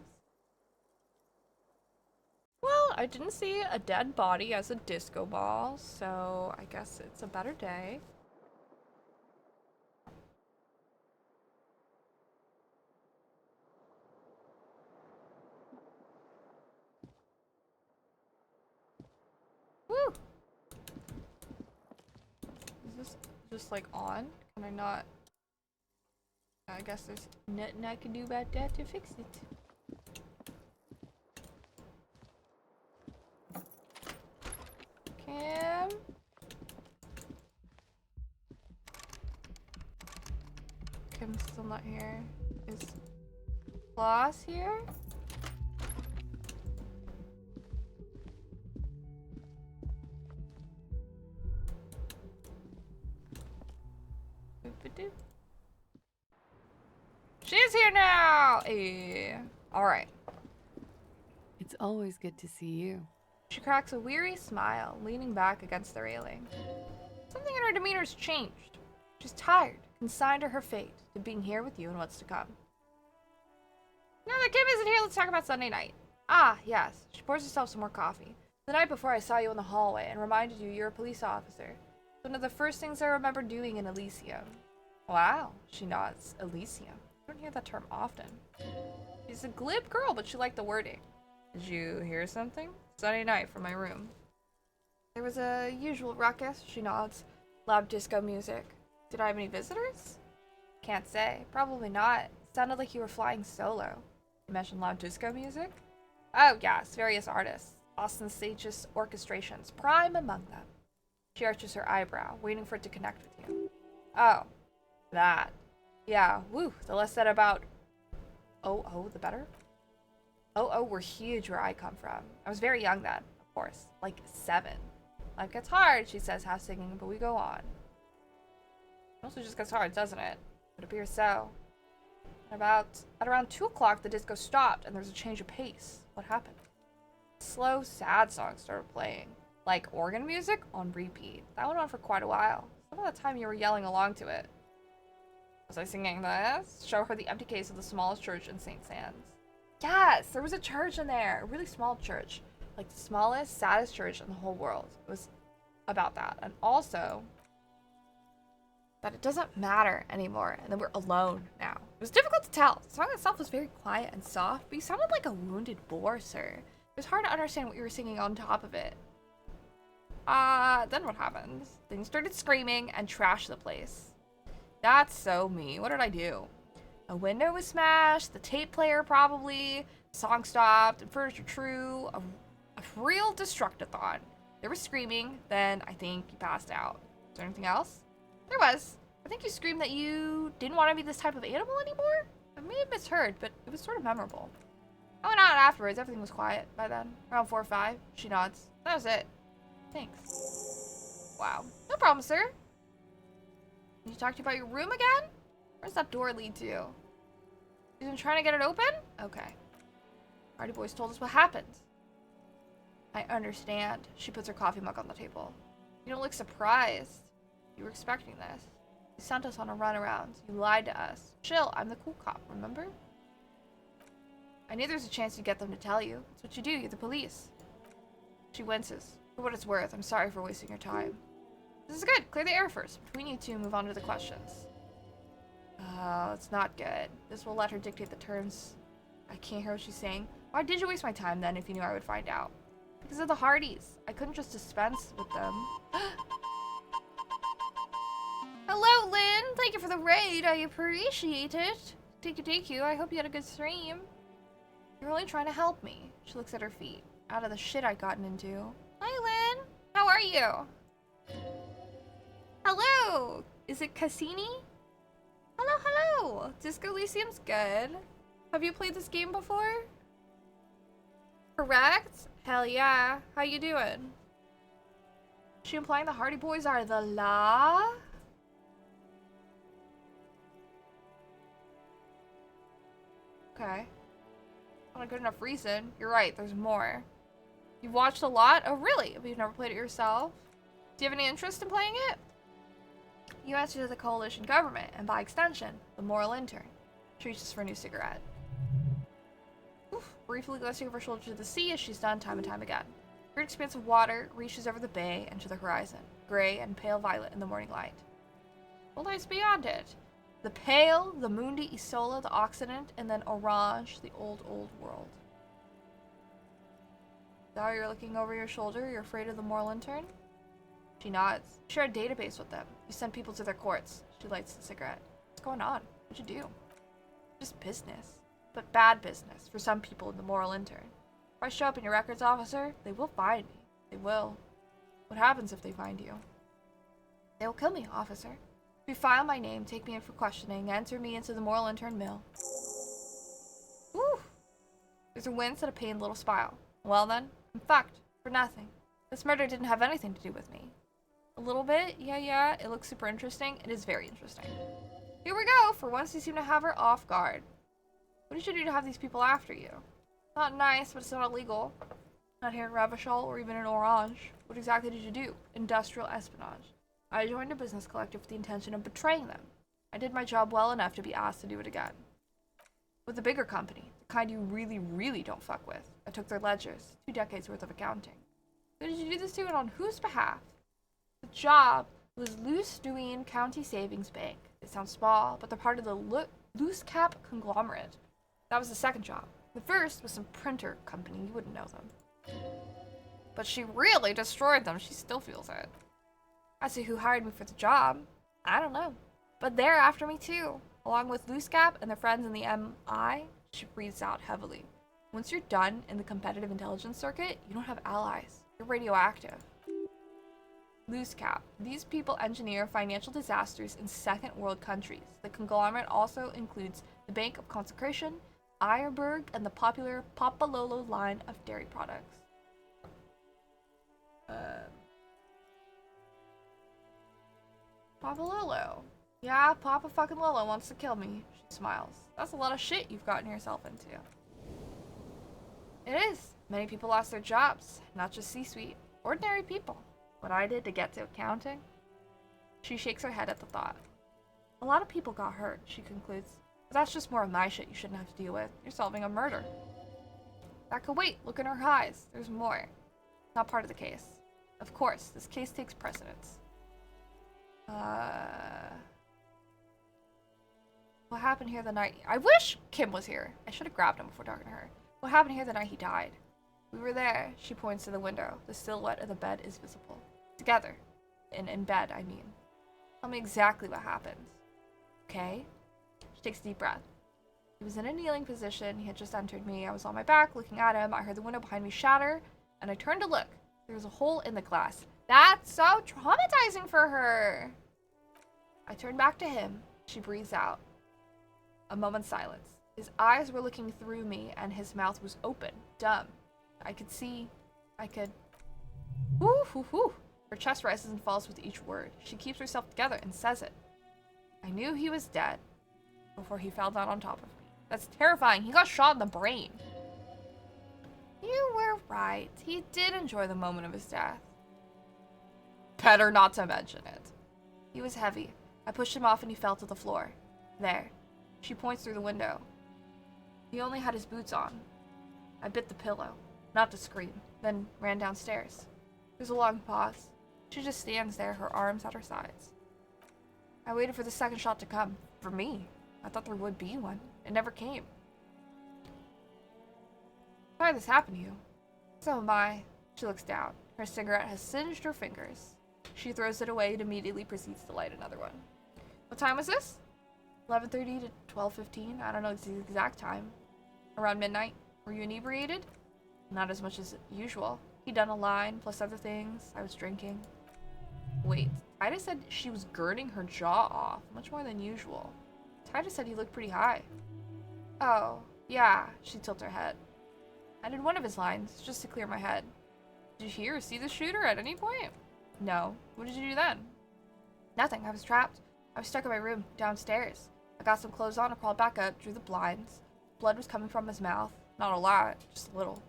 Well, I didn't see a dead body as a disco ball, so I guess it's a better day. Woo! Is this just like on? Can I not? I guess there's nothing I can do about that to fix it. Cam? Cam's still not here. Is Floss here? She's here now! Hey. Alright. It's always good to see you. She cracks a weary smile, leaning back against the railing. Something in her demeanor's changed. She's tired, consigned to her fate, to being here with you and what's to come. Now that Kim isn't here, let's talk about Sunday night. Ah, yes. She pours herself some more coffee. The night before I saw you in the hallway and reminded you you're a police officer. It's one of the first things I remember doing in Elysium. Wow, she nods. Elysium. I don't hear that term often. She's a glib girl, but she liked the wording. Did you hear something? Sunday night from my room. There was a usual ruckus, she nods. Loud disco music. Did I have any visitors? Can't say. Probably not. Sounded like you were flying solo. You mentioned loud disco music? Oh, yes, various artists. Ostentatious orchestrations, prime among them. She arches her eyebrow, waiting for it to connect with you. Oh, that. Yeah, woo, the less said about... Oh, the better? Oh, we're huge where I come from. I was very young then, of course, like 7. Life gets hard, she says, half singing, but we go on. It also just gets hard, doesn't it? It appears so. At around 2 o'clock, the disco stopped, and there was a change of pace. What happened? Slow, sad songs started playing, like organ music on repeat. That went on for quite a while. Some of the time you were yelling along to it. Was I singing this? Show her the empty case of the smallest church in St. Sands. Yes, there was a church in there. A really small church. Like the smallest, saddest church in the whole world. It was about that. And also, that it doesn't matter anymore. And that we're alone now. It was difficult to tell. The song itself was very quiet and soft, but you sounded like a wounded boar, sir. It was hard to understand what you were singing on top of it. Then what happens? Then you started screaming and trashed the place. That's so me. What did I do? A window was smashed, the tape player probably, the song stopped, and furniture true, a real destructathon. There was screaming, then I think you passed out. Is there anything else? There was. I think you screamed that you didn't want to be this type of animal anymore? I may have misheard, but it was sort of memorable. I went out afterwards, everything was quiet by then. Around 4 or 5, she nods. That was it. Thanks. Wow. No problem, sir. Can you talk to you about your room again? Where's that door lead to? You been trying to get it open? Okay. Party boys told us what happened. I understand. She puts her coffee mug on the table. You don't look surprised. You were expecting this. You sent us on a runaround. You lied to us. Chill, I'm the cool cop, remember? I knew there was a chance you'd get them to tell you. That's what you do, you're the police. She winces. For what it's worth, I'm sorry for wasting your time. This is good. Clear the air first. Between you two, move on to the questions. Oh, it's not good. This will let her dictate the terms. I can't hear what she's saying. Why did you waste my time then if you knew I would find out? Because of the Hardys. I couldn't just dispense with them. Hello, Lynn! Thank you for the raid. I appreciate it. Thank you. I hope you had a good stream. You're only trying to help me. She looks at her feet. Out of the shit I'd gotten into. Hi, Lynn. How are you? Hello! Is it Cassini? Hello, hello! Disco Elysium's good. Have you played this game before? Correct? Hell yeah. How you doing? Is she implying the Hardy Boys are the law? Okay. Not a good enough reason. You're right, there's more. You've watched a lot? Oh, really? But you've never played it yourself? Do you have any interest in playing it? You answer to the coalition government, and by extension, the moral intern. She reaches for a new cigarette. Oof. Briefly glancing over her shoulder to the sea as she's done time and time again. A great expanse of water reaches over the bay and to the horizon, gray and pale violet in the morning light. What lies beyond it? The pale, the Mundi Isola, the Occident, and then orange, the old world. Now you're looking over your shoulder, you're afraid of the moral intern? She nods. You share a database with them. You send people to their courts. She lights the cigarette. What's going on? What'd you do? Just business. But bad business for some people in the moral intern. If I show up in your records officer, they will find me. They will. What happens if they find you? They will kill me, officer. If you file my name, take me in for questioning, enter me into the moral intern mill. Whew. There's a wince and a pained little smile. Well then, I'm fucked. For nothing. This murder didn't have anything to do with me. A little bit? Yeah. It looks super interesting. It is very interesting. Here we go! For once you seem to have her off guard. What did you do to have these people after you? Not nice, but it's not illegal. Not here in Ravachol or even in Orange. What exactly did you do? Industrial espionage. I joined a business collective with the intention of betraying them. I did my job well enough to be asked to do it again. With a bigger company, the kind you really don't fuck with. I took their ledgers, 2 decades worth of accounting. Who did you do this to and on whose behalf? The job was Luce Duane County Savings Bank. It sounds small, but they're part of the Loose Cap conglomerate. That was the second job. The first was some printer company. You wouldn't know them. But she really destroyed them. She still feels it. As to who hired me for the job, I don't know. But they're after me too. Along with Loose Cap and their friends in the MI, she breathes out heavily. Once you're done in the competitive intelligence circuit, you don't have allies. You're radioactive. Loose Cap. These people engineer financial disasters in second world countries. The conglomerate also includes the Bank of Consecration, Eyerberg, and the popular Papalolo line of dairy products. Papalolo. Yeah, Papa fucking Lolo wants to kill me. She smiles. That's a lot of shit you've gotten yourself into. It is. Many people lost their jobs, not just C-suite. Ordinary people. What I did to get to accounting? She shakes her head at the thought. A lot of people got hurt, she concludes. But that's just more of my shit you shouldn't have to deal with. You're solving a murder. That could wait. Look in her eyes. There's more. Not part of the case. Of course, this case takes precedence. What happened here the night... I wish Kim was here. I should have grabbed him before talking to her. What happened here the night he died? We were there. She points to the window. The silhouette of the bed is visible. Together. In bed, I mean. Tell me exactly what happened. Okay? She takes a deep breath. He was in a kneeling position. He had just entered me. I was on my back, looking at him. I heard the window behind me shatter, and I turned to look. There was a hole in the glass. That's so traumatizing for her. I turned back to him. She breathes out. A moment's silence. His eyes were looking through me, and his mouth was open, dumb. I could see. Whoo, whoo, whoo. Her chest rises and falls with each word. She keeps herself together and says it. I knew he was dead before he fell down on top of me. That's terrifying. He got shot in the brain. You were right. He did enjoy the moment of his death. Better not to mention it. He was heavy. I pushed him off and he fell to the floor. There. She points through the window. He only had his boots on. I bit the pillow, not to scream, then ran downstairs. There's a long pause. She just stands there, her arms at her sides. I waited for the second shot to come. For me. I thought there would be one. It never came. Sorry this happened to you. So am I. She looks down. Her cigarette has singed her fingers. She throws it away and immediately proceeds to light another one. What time was this? 11:30 to 12:15? I don't know the exact time. Around midnight? Were you inebriated? Not as much as usual. He'd done a line, plus other things. I was drinking. Wait, Titus said she was girding her jaw off, much more than usual. Titus said he looked pretty high. Oh, yeah, she tilts her head. I did one of his lines, just to clear my head. Did you hear or see the shooter at any point? No. What did you do then? Nothing, I was trapped. I was stuck in my room, downstairs. I got some clothes on and crawled back up, drew the blinds. Blood was coming from his mouth. Not a lot, just a little.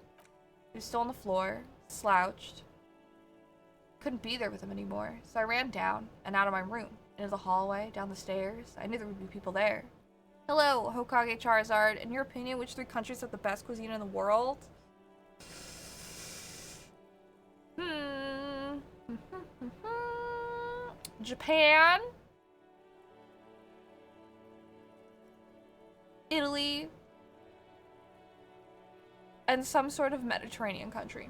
He was still on the floor, slouched. Couldn't be there with him anymore, so I ran down and out of my room, into the hallway, down the stairs. I knew there would be people there. Hello, Hokage Charizard. In your opinion, which 3 countries have the best cuisine in the world? Japan, Italy, and some sort of Mediterranean country.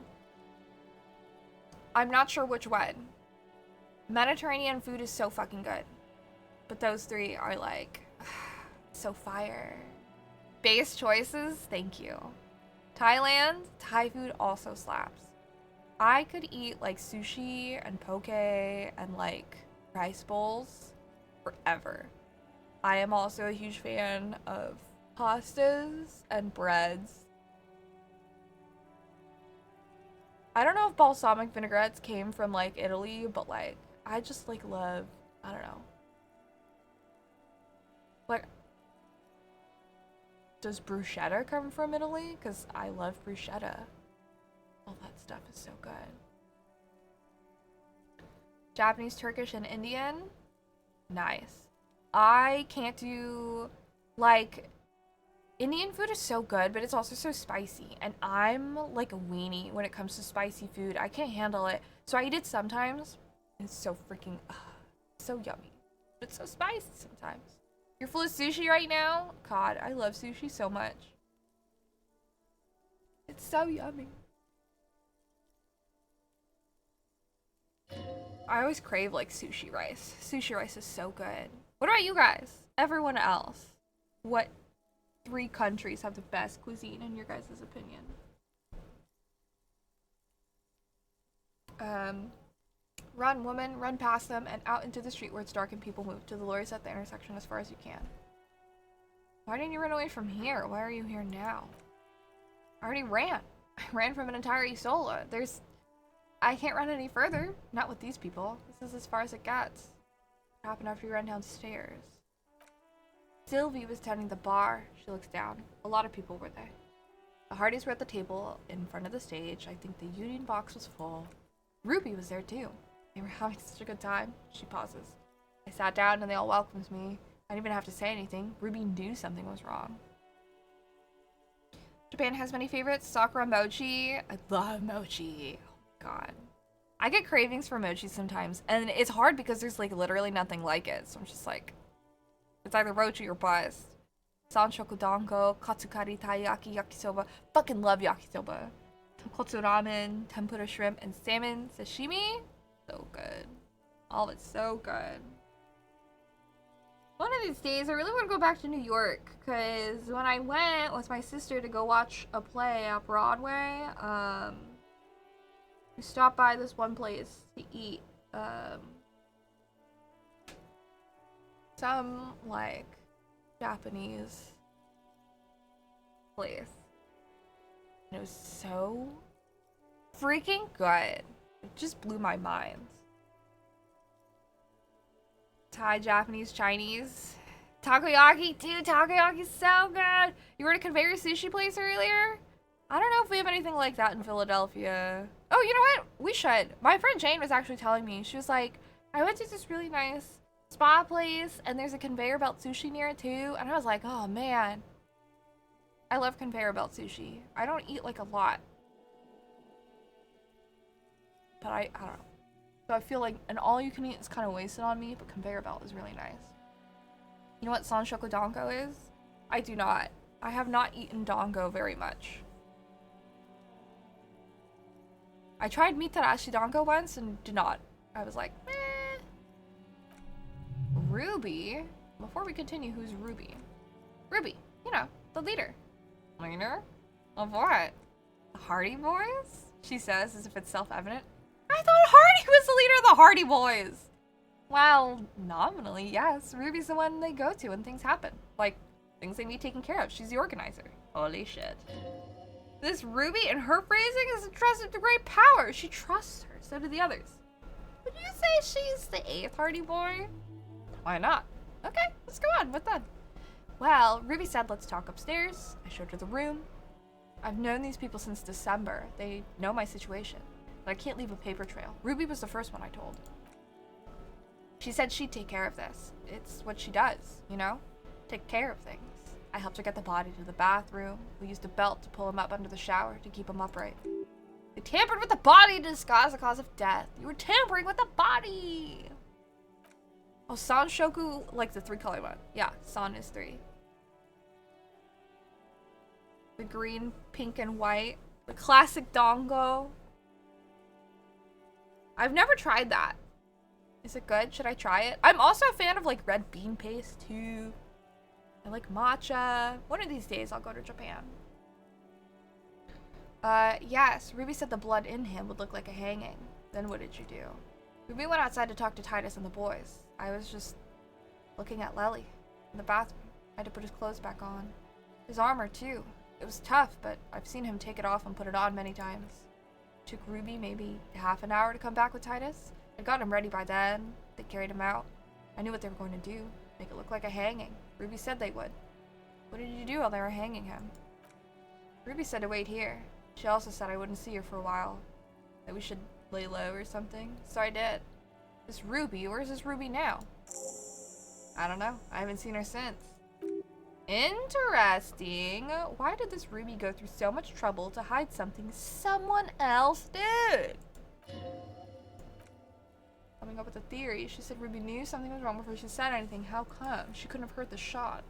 I'm not sure which one. Mediterranean food is so fucking good. But those 3 are like, so fire. Base choices, thank you. Thailand, Thai food also slaps. I could eat like sushi and poke and like rice bowls forever. I am also a huge fan of pastas and breads. I don't know if balsamic vinaigrettes came from like Italy, but like I just like love, I don't know. Like, does bruschetta come from Italy? Because I love bruschetta. All that stuff is so good. Japanese, Turkish, and Indian? Nice. I can't do, like, Indian food is so good, but it's also so spicy. And I'm like a weenie when it comes to spicy food. I can't handle it. So I eat it sometimes. It's so freaking, so yummy. But it's so spicy sometimes. You're full of sushi right now? God, I love sushi so much. It's so yummy. I always crave like sushi rice. Sushi rice is so good. What about you guys? Everyone else. What 3 countries have the best cuisine in your guys' opinion? Run, woman, run past them and out into the street where it's dark and people move. To the lorries at the intersection as far as you can. Why didn't you run away from here? Why are you here now? I already ran. I ran from an entire Isola. I can't run any further. Not with these people. This is as far as it gets. What happened after you ran downstairs? Sylvie was tending the bar. She looks down. A lot of people were there. The Hardys were at the table in front of the stage. I think the Union box was full. Ruby was there too. They were having such a good time. She pauses. I sat down and they all welcomed me. I didn't even have to say anything. Ruby knew something was wrong. Japan has many favorites. Sakura mochi. I love mochi. Oh god. I get cravings for mochi sometimes, and it's hard because there's like literally nothing like it. So I'm just like, it's either mochi or bust. Sanshoku dango, katsukari, taiyaki, yakisoba. Fucking love yakisoba. Tonkotsu ramen, tempura shrimp, and salmon sashimi. So good. All of it's so good. One of these days, I really want to go back to New York, because when I went with my sister to go watch a play at Broadway, we stopped by this one place to eat, some, like, Japanese place. And it was so freaking good. It just blew my mind. Thai, Japanese, Chinese. Takoyaki, dude, takoyaki's so good. You were at a conveyor sushi place earlier? I don't know if we have anything like that in Philadelphia. Oh, you know what? We should. My friend Jane was actually telling me. She was like, I went to this really nice spa place, and there's a conveyor belt sushi near it too. And I was like, oh man. I love conveyor belt sushi. I don't eat like a lot. But I don't know. So I feel like an all-you-can-eat is kind of wasted on me, but conveyor belt is really nice. You know what Sanshoku dango is? I do not. I have not eaten dango very much. I tried mitarashi dango once and did not. I was like, eh. Ruby? Before we continue, who's Ruby? Ruby, you know, the leader. Leader? Of what? The Hardy Boys? She says as if it's self-evident. I thought Hardy was the leader of the Hardy Boys! Well, nominally, yes. Ruby's the one they go to when things happen. Like, things they need taken care of. She's the organizer. Holy shit. This Ruby and her phrasing is entrusted to great power. She trusts her. So do the others. Would you say she's the 8th Hardy Boy? Why not? Okay, let's go on. What's that? Well, Ruby said let's talk upstairs. I showed her the room. I've known these people since December. They know my situation. But I can't leave a paper trail. Ruby was the first one I told. She said she'd take care of this. It's what she does, you know? Take care of things. I helped her get the body to the bathroom. We used a belt to pull him up under the shower to keep him upright. They tampered with the body to disguise the cause of death. You were tampering with the body! Oh, Sanshoku, like the 3-color one. Yeah, San is 3. The green, pink, and white. The classic dango. I've never tried that. Is it good? Should I try it? I'm also a fan of like red bean paste too. I like matcha. One of these days I'll go to Japan. Yes. Ruby said the blood in him would look like a hanging. Then what did you do? Ruby went outside to talk to Titus and the boys. I was just looking at Lely in the bathroom. I had to put his clothes back on. His armor too. It was tough, but I've seen him take it off and put it on many times. It took Ruby maybe half an hour to come back with Titus. I got him ready by then. They carried him out. I knew what they were going to do. Make it look like a hanging. Ruby said they would. What did you do while they were hanging him? Ruby said to wait here. She also said I wouldn't see her for a while. That we should lay low or something. So I did. This Ruby, where's this Ruby now? I don't know. I haven't seen her since. Interesting. Why did this Ruby go through so much trouble to hide something someone else did? Coming up with a theory. She said Ruby knew something was wrong before she said anything. How come? She couldn't have heard the shot.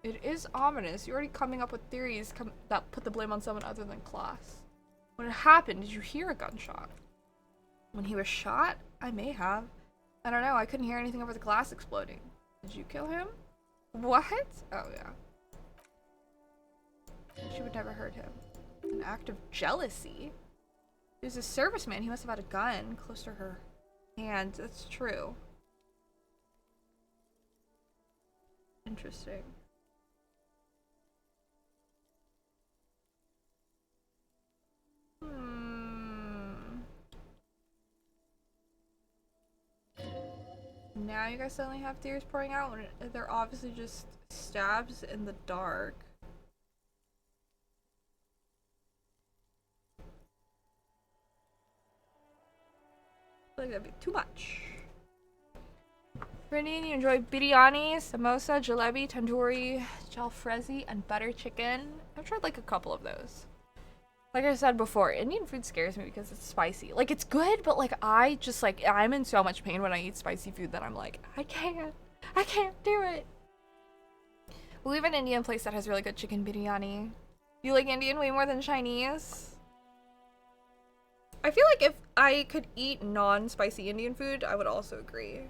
It is ominous. You're already coming up with theories that put the blame on someone other than class. When it happened, did you hear a gunshot? When he was shot? I may have. I don't know. I couldn't hear anything over the glass exploding. Did you kill him? What? Oh, yeah. She would never hurt him. An act of jealousy? He was a serviceman. He must have had a gun close to her hand. That's true. Interesting. Now you guys suddenly have tears pouring out when they're obviously just stabs in the dark. I feel like that'd be too much. Brittany, you enjoy biryani, samosa, jalebi, tandoori, jalfrezi, and butter chicken. I've tried like a couple of those. Like I said before, Indian food scares me because it's spicy. Like, it's good, but like I just like, I'm in so much pain when I eat spicy food that I'm like, I can't do it. We have an Indian place that has really good chicken biryani. You like Indian way more than Chinese? I feel like if I could eat non-spicy Indian food, I would also agree.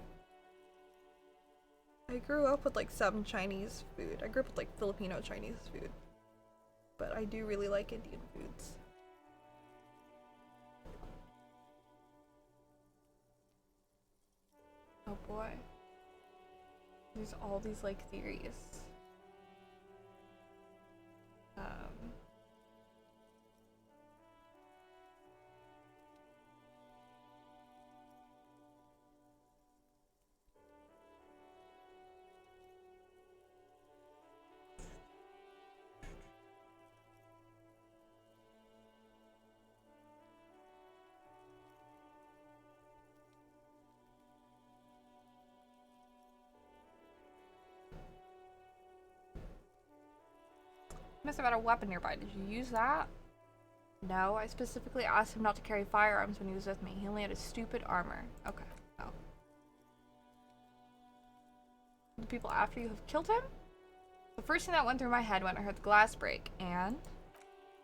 I grew up with like some Chinese food. I grew up with like Filipino Chinese food. But I do really like Indian foods. Oh boy. There's all these like theories. Must have had a weapon nearby. Did you use that? No, I specifically asked him not to carry firearms when he was with me. He only had his stupid armor. Okay. Oh. The people after you have killed him? The first thing that went through my head when I heard the glass break, and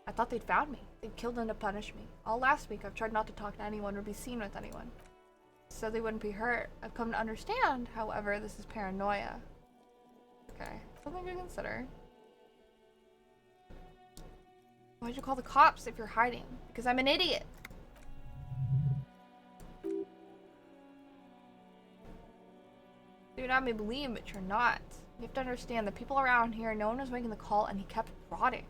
I thought they'd found me. They'd killed him to punish me. All last week I've tried not to talk to anyone or be seen with anyone, so they wouldn't be hurt. I've come to understand, however, this is paranoia. Okay, something to consider. Why'd you call the cops if you're hiding? Because I'm an idiot. Dude, I may believe, but you're not. You have to understand, the people around here, no one was making the call, and he kept rotting.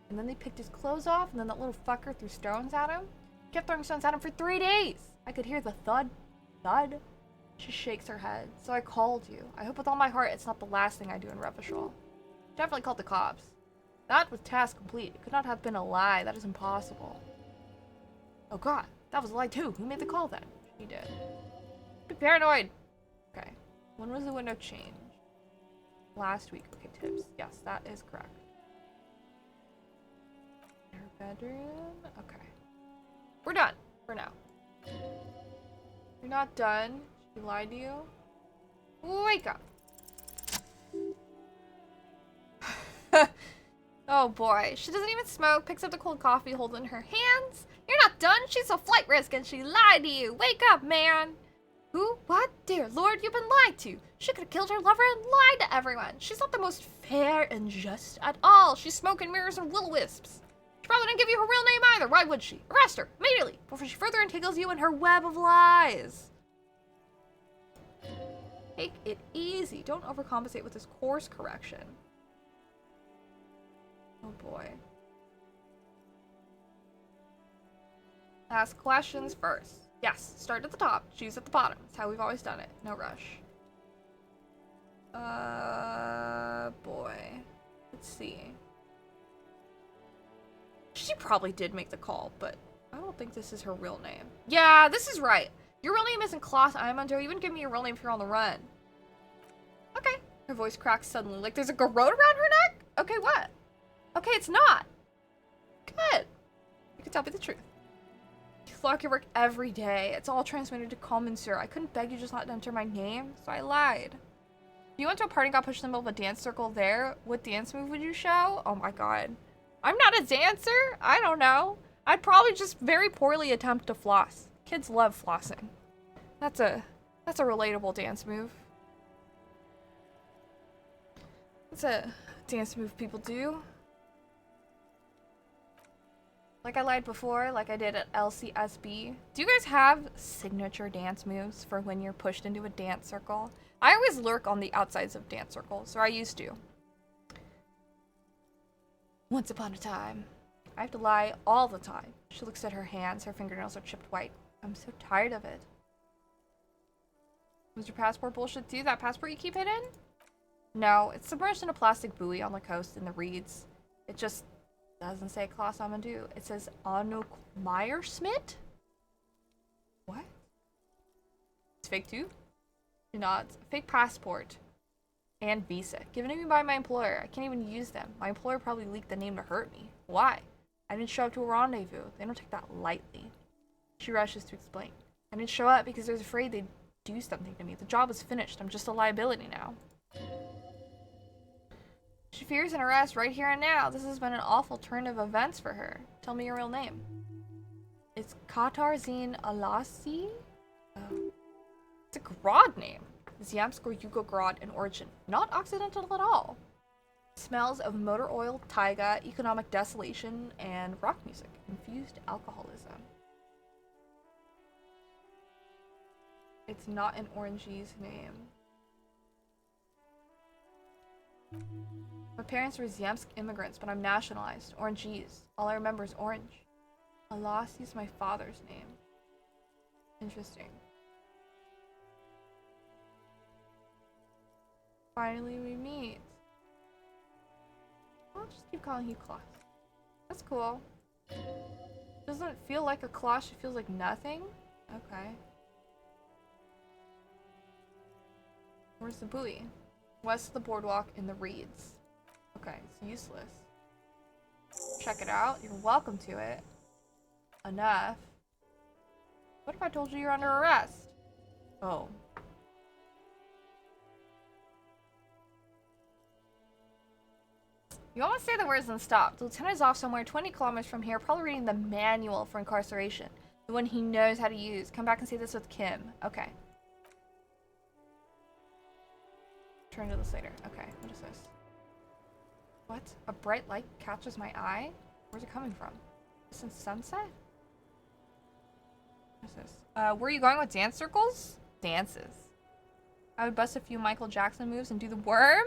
And then they picked his clothes off, and then that little fucker threw stones at him. He kept throwing stones at him for 3 days. I could hear the thud. Thud? She shakes her head. So I called you. I hope with all my heart it's not the last thing I do in Revachol. Definitely called the cops. That was task complete. It could not have been a lie. That is impossible. Oh god, that was a lie too. Who made the call then? She did. Be paranoid. Okay. When was the window changed? Last week. Okay, tips. Yes, that is correct. Her bedroom. Okay. We're done. For now. You're not done. She lied to you. Wake up. Oh boy, she doesn't even smoke, picks up the cold coffee, holds it in her hands. You're not done, she's a flight risk and she lied to you. Wake up, man. Who? What? Dear Lord, you've been lied to. She could have killed her lover and lied to everyone. She's not the most fair and just at all. She's smoke and mirrors and will-o-wisps. She probably didn't give you her real name either. Why would she? Arrest her, immediately, before she further entangles you in her web of lies. Take it easy. Don't overcompensate with this course correction. Oh boy. Ask questions first. Yes, start at the top, choose at the bottom. That's how we've always done it. No rush. Boy. Let's see. She probably did make the call, but I don't think this is her real name. Yeah, this is right. Your real name isn't Klaus Imander. You wouldn't give me your real name if you're on the run. Okay. Her voice cracks suddenly, like there's a garrote around her neck? Okay, what? Okay, it's not. Good. You can tell me the truth. You flock your work every day. It's all transmitted to Commensur. I couldn't beg you just not to enter my name, so I lied. You went to a party and got pushed in the middle of a dance circle there. What dance move would you show? Oh my god. I'm not a dancer? I don't know. I'd probably just very poorly attempt to floss. Kids love flossing. That's a relatable dance move. That's a dance move people do. Like I lied before, like I did at LCSB. Do you guys have signature dance moves for when you're pushed into a dance circle? I always lurk on the outsides of dance circles, or I used to. Once upon a time. I have to lie all the time. She looks at her hands, her fingernails are chipped white. I'm so tired of it. Was your passport bullshit too? That passport you keep hidden? No, it's submerged in a plastic buoy on the coast in the reeds. It just doesn't say Klaus Amandu. It says Anuk Meyersmith? What? It's fake too? Do not. Fake passport. And visa. Given to me by my employer. I can't even use them. My employer probably leaked the name to hurt me. Why? I didn't show up to a rendezvous. They don't take that lightly. She rushes to explain. I didn't show up because I was afraid they'd do something to me. The job was finished. I'm just a liability now. She fears an arrest right here and now. This has been an awful turn of events for her. Tell me your real name. It's Katarzine Alasi? Oh. It's a Grod name. Zyamsk or Yugogrod in origin. Not Occidental at all. Smells of motor oil, taiga, economic desolation, and rock music. Infused alcoholism. It's not an Orangee's name. My parents were Zyamsk immigrants, but I'm nationalized. Orangee's. All I remember is orange. Alasi's my father's name. Interesting. Finally we meet. I'll just keep calling you Kloss. That's cool. Doesn't feel like a Kloss, it feels like nothing? Okay. Where's the buoy? West of the boardwalk in the reeds. Okay, it's useless. Check it out. You're welcome to it. Enough. What if I told you you're under arrest? Oh. You almost say the words and stop. The lieutenant is off somewhere 20 kilometers from here, probably reading the manual for incarceration. The one he knows how to use. Come back and say this with Kim. Okay. Turn to this later. Okay, what is this? What? A bright light catches my eye? Where's it coming from? Since sunset? What is this? Where are you going with dance circles? Dances. I would bust a few Michael Jackson moves and do the worm?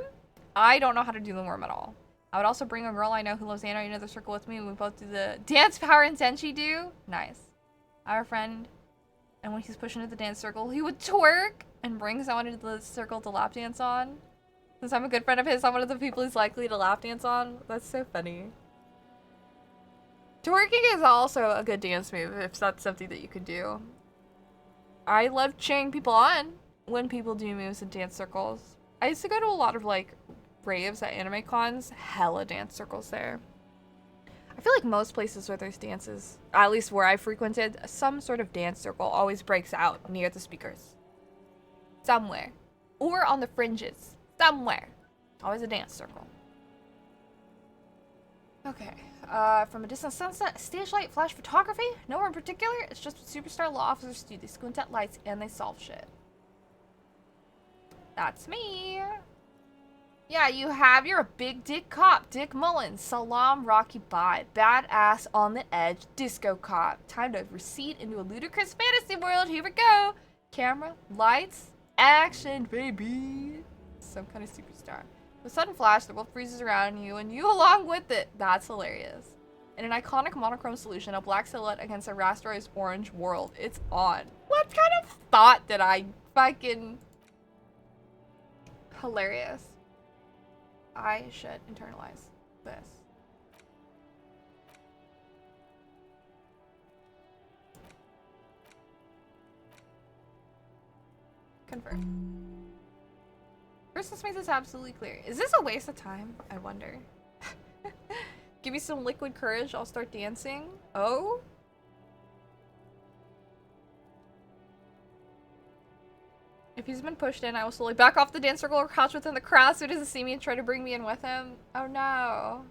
I don't know how to do the worm at all. I would also bring a girl I know who loves anime into the circle with me, and we both do the dance power and Tenchi do. Nice. I have a friend, and when he's pushing into the dance circle, he would twerk and bring someone into the circle to lap dance on. Since I'm a good friend of his, I'm one of the people he's likely to lap dance on. That's so funny. Twerking is also a good dance move if that's something that you could do. I love cheering people on when people do moves in dance circles. I used to go to a lot of like raves at anime cons. Hella dance circles there. I feel like most places where there's dances, at least where I frequented, some sort of dance circle always breaks out near the speakers. Somewhere. Or on the fringes. Somewhere. Always a dance circle. Okay. From a distant sunset, stage light, flash photography? Nowhere in particular. It's just what superstar law officers do. They squint at lights and they solve shit. That's me. Yeah, you have. You're a big dick cop. Dick Mullins. Salam, Rocky Bye. Badass on the edge. Disco cop. Time to recede into a ludicrous fantasy world. Here we go. Camera, lights, action, baby. Some kind of superstar. With a sudden flash, the world freezes around you, and you along with it. That's hilarious. In an iconic monochrome solution, a black silhouette against a rasterized orange world. It's on. What kind of thought did I fucking... Hilarious. I should internalize this. Confirm. First, let's make this absolutely clear. Is this a waste of time? I wonder. Give me some liquid courage, I'll start dancing. Oh? If he's been pushed in, I will slowly back off the dance circle or crouch within the crowd so he doesn't see me and try to bring me in with him. Oh no.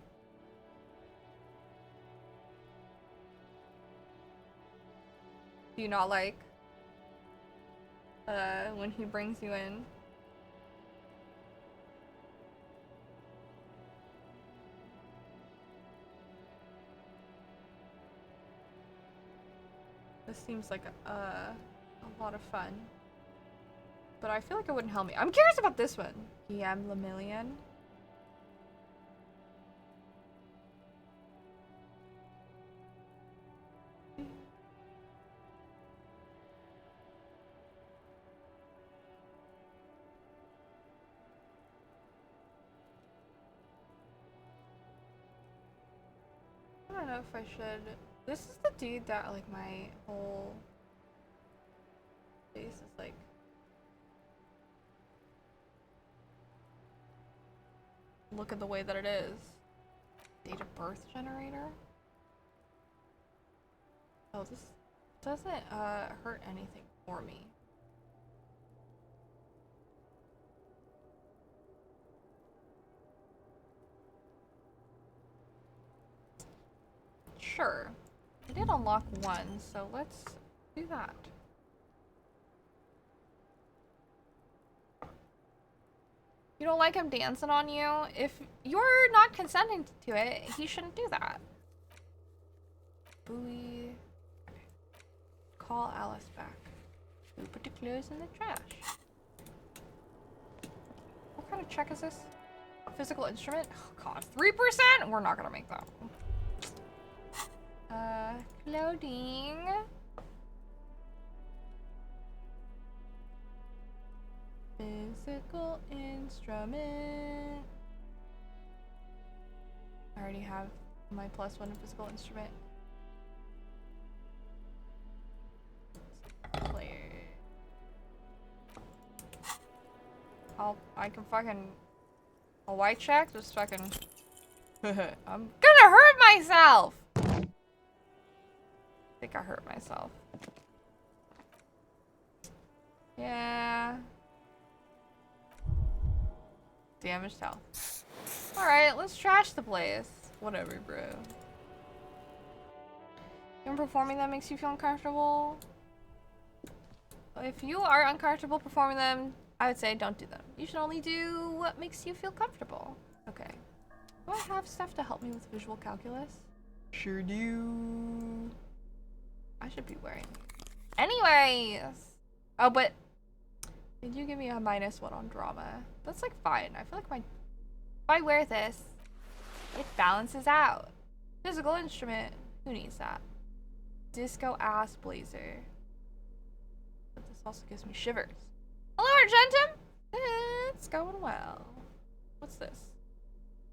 Do you not like when he brings you in? This seems like a lot of fun. But I feel like it wouldn't help me. I'm curious about this one. Guillaume Lemillion. I don't know if I should. This is the dude that like my whole face is like look at the way that it is. Date of birth generator? Oh, this doesn't hurt anything for me. Sure. I did unlock one, so let's do that. You don't like him dancing on you? If you're not consenting to it, he shouldn't do that. Buoy. Okay. Call Alice back. We put the clothes in the trash. What kind of check is this? Physical instrument? Oh god, 3%? We're not gonna make that. Clothing. Physical instrument. I already have my +1 in physical instrument. Play. I can fucking a white check, just fucking I'm gonna hurt myself! I think I hurt myself. Yeah. Damaged health. Alright, let's trash the place. Whatever, bro. Even performing them makes you feel uncomfortable? If you are uncomfortable performing them, I would say don't do them. You should only do what makes you feel comfortable. Okay. Do I have stuff to help me with visual calculus? Sure do. I should be wearing these. Anyways! Oh, but did you give me a -1 on drama? That's like fine. I feel like if I wear this, it balances out. Physical instrument. Who needs that? Disco ass blazer. But this also gives me shivers. Hello, Argentum! It's going well. What's this?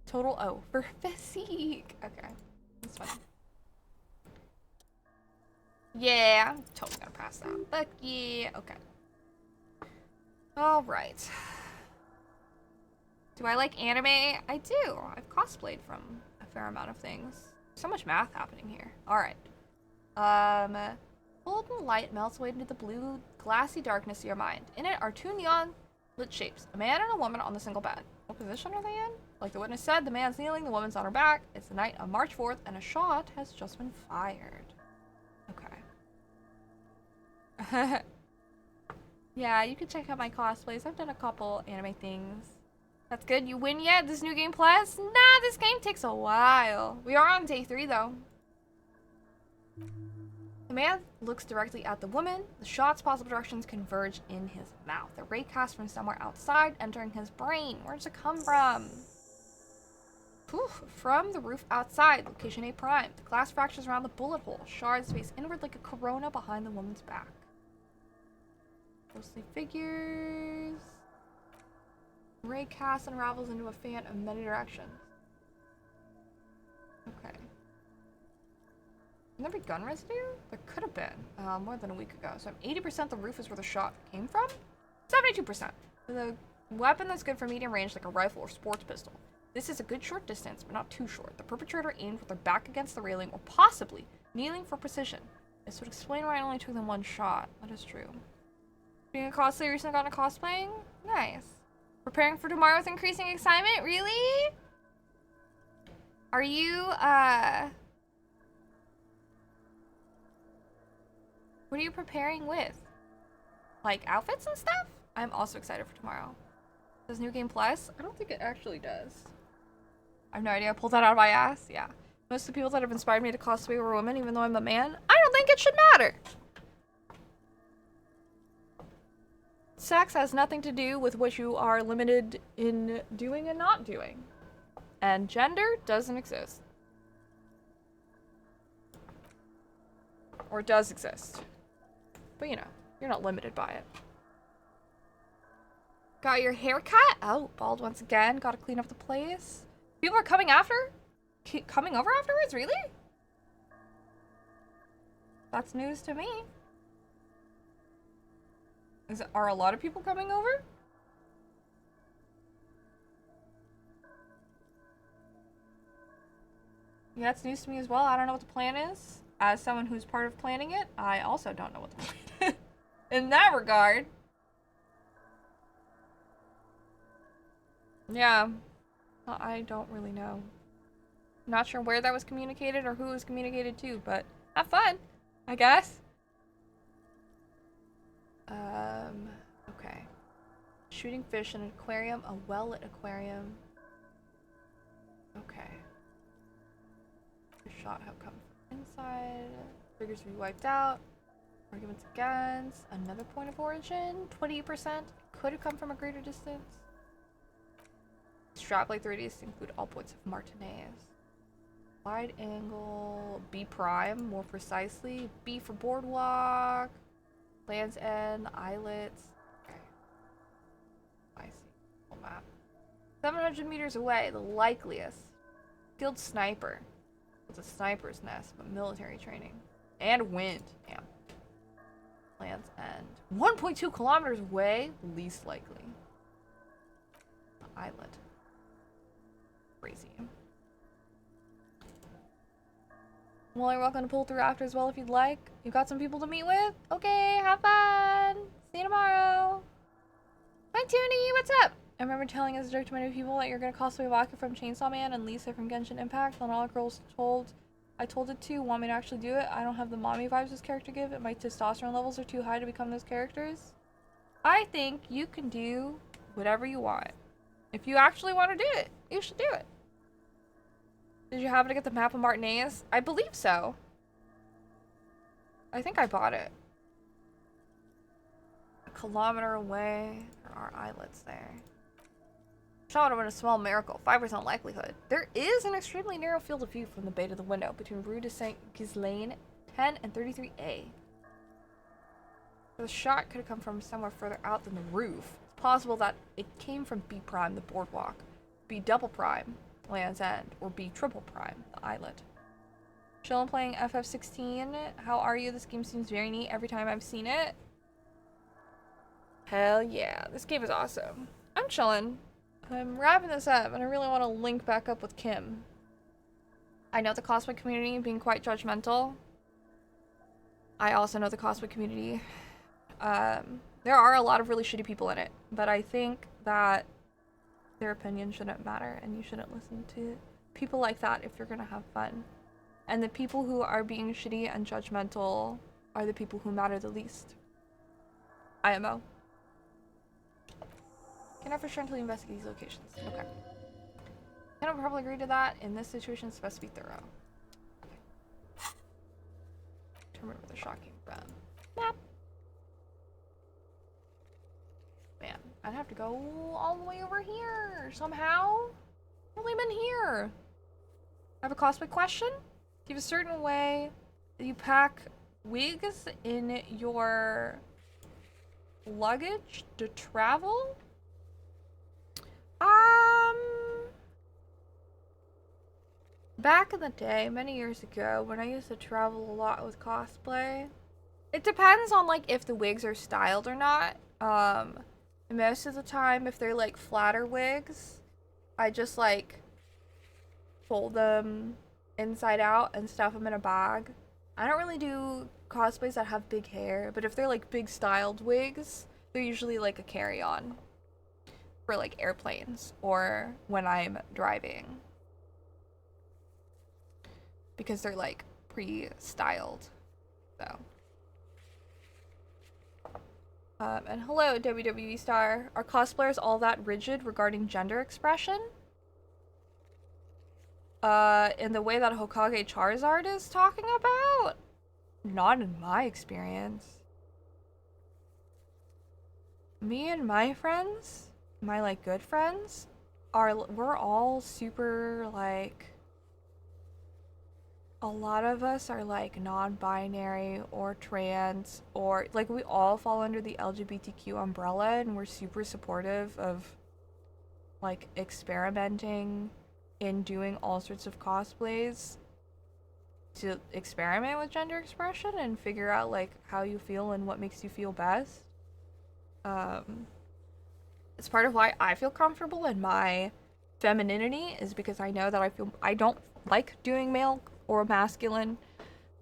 Total O for physique. Okay. That's fine. Yeah, I'm totally gonna pass that. Fuck yeah. Okay. Alright. Do I like anime? I do. I've cosplayed from a fair amount of things. So much math happening here. Alright. Golden light melts away into the blue, glassy darkness of your mind. In it are two neon lit shapes. A man and a woman on the single bed. What position are they in? Like the witness said, the man's kneeling, the woman's on her back. It's the night of March 4th, and a shot has just been fired. Okay. Yeah, you can check out my cosplays. I've done a couple anime things. That's good. You win yet? This new game plus? Nah, this game takes a while. We are on day 3 though. The man looks directly at the woman. The shot's possible directions converge in his mouth. The ray cast from somewhere outside, entering his brain. Where does it come from? Poof, from the roof outside. Location A prime. The glass fractures around the bullet hole. Shards face inward like a corona behind the woman's back. Ghostly figures. Ray casts and unravels into a fan of many directions. Okay. Can there be gun residue? There could have been more than a week ago. So 80% the roof is where the shot came from. 72%. The weapon that's good for medium range, like a rifle or sports pistol. This is a good short distance, but not too short. The perpetrator aimed with their back against the railing, or possibly kneeling for precision. This would explain why it only took them one shot. That is true. Being a cosplayer, recently got into cosplaying? Nice. Preparing for tomorrow with increasing excitement? Really? Are you, what are you preparing with? Like, outfits and stuff? I'm also excited for tomorrow. Does New Game Plus? I don't think it actually does. I have no idea. I pulled that out of my ass. Yeah. Most of the people that have inspired me to cosplay were women, even though I'm a man. I don't think it should matter. Sex has nothing to do with what you are limited in doing and not doing. And gender doesn't exist. Or does exist. But you know, you're not limited by it. Got your hair cut? Oh, bald once again. Gotta clean up the place. People are coming after? Coming over afterwards? Really? That's news to me. Are a lot of people coming over? Yeah, that's news to me as well. I don't know what the plan is. As someone who's part of planning it, I also don't know what the plan is. In that regard. Yeah. I don't really know. Not sure where that was communicated or who it was communicated to, but have fun, I guess. Okay. Shooting fish in an aquarium, a well-lit aquarium. Okay. The shot have come from inside. Triggers to be wiped out. Arguments against. Another point of origin. 28%. Could have come from a greater distance. Strap like radius include all points of Martinez. Wide angle. B prime, more precisely. B for boardwalk. Land's End. Islets. Okay. I see. Full map. 700 meters away, the likeliest. Skilled sniper. It's a sniper's nest, but military training. And wind. Damn. Land's End. 1.2 kilometers away, least likely. The islet. Crazy. Well, you're welcome to pull through after as well if you'd like. You've got some people to meet with? Okay, have fun! See you tomorrow! Hi, Toonie! What's up? I remember telling as a joke to many people that you're gonna cosplay Waka from Chainsaw Man and Lisa from Genshin Impact. And all the girls I told it to want me to actually do it. I don't have the mommy vibes this character give, and my testosterone levels are too high to become those characters. I think you can do whatever you want. If you actually want to do it, you should do it. Did you happen to get the map of Martinez? I believe so. I think I bought it. A kilometer away. There are islets there. Shot would have been a small miracle. 5% likelihood. There is an extremely narrow field of view from the bay to the window between Rue de Saint Ghislaine 10 and 33A. The shot could have come from somewhere further out than the roof. It's possible that it came from B prime, the boardwalk, B double prime, Land's End, or B triple prime, the islet. Chillin' playing FF16. How are you? This game seems very neat every time I've seen it. Hell yeah, this game is awesome. I'm chillin'. I'm wrapping this up, and I really want to link back up with Kim. I know the cosplay community being quite judgmental. I also know the cosplay community. There are a lot of really shitty people in it, but I think that their opinion shouldn't matter, and you shouldn't listen to people like that if you're gonna have fun. And the people who are being shitty and judgmental are the people who matter the least. IMO. Cannot for sure until you investigate these locations. Okay. Cannot probably agree to that. In this situation, it's supposed to be thorough. Okay. Determine where the shot came from. Map. Man, I'd have to go all the way over here somehow. I've only been here. I have a cosplay question. Do you have a certain way that you pack wigs in your luggage to travel? Back in the day, many years ago, when I used to travel a lot with cosplay, it depends on, like, if the wigs are styled or not. Most of the time, if they're, like, flatter wigs, I just, like, fold them inside out and stuff them in a bag. I don't really do cosplays that have big hair, but if they're, like, big styled wigs, they're usually, like, a carry-on for, like, airplanes or when I'm driving. Because they're, like, pre-styled, so. And hello, WWE star. Are cosplayers all that rigid regarding gender expression? In the way that Hokage Charizard is talking about? Not in my experience. Me and my friends, my, like, good friends, we're all super, like, a lot of us are, like, non-binary or trans, or, like, we all fall under the LGBTQ umbrella, and we're super supportive of, like, experimenting in doing all sorts of cosplays to experiment with gender expression and figure out, like, how you feel and what makes you feel best. It's part of why I feel comfortable in my femininity, is because I know that I don't like doing male or masculine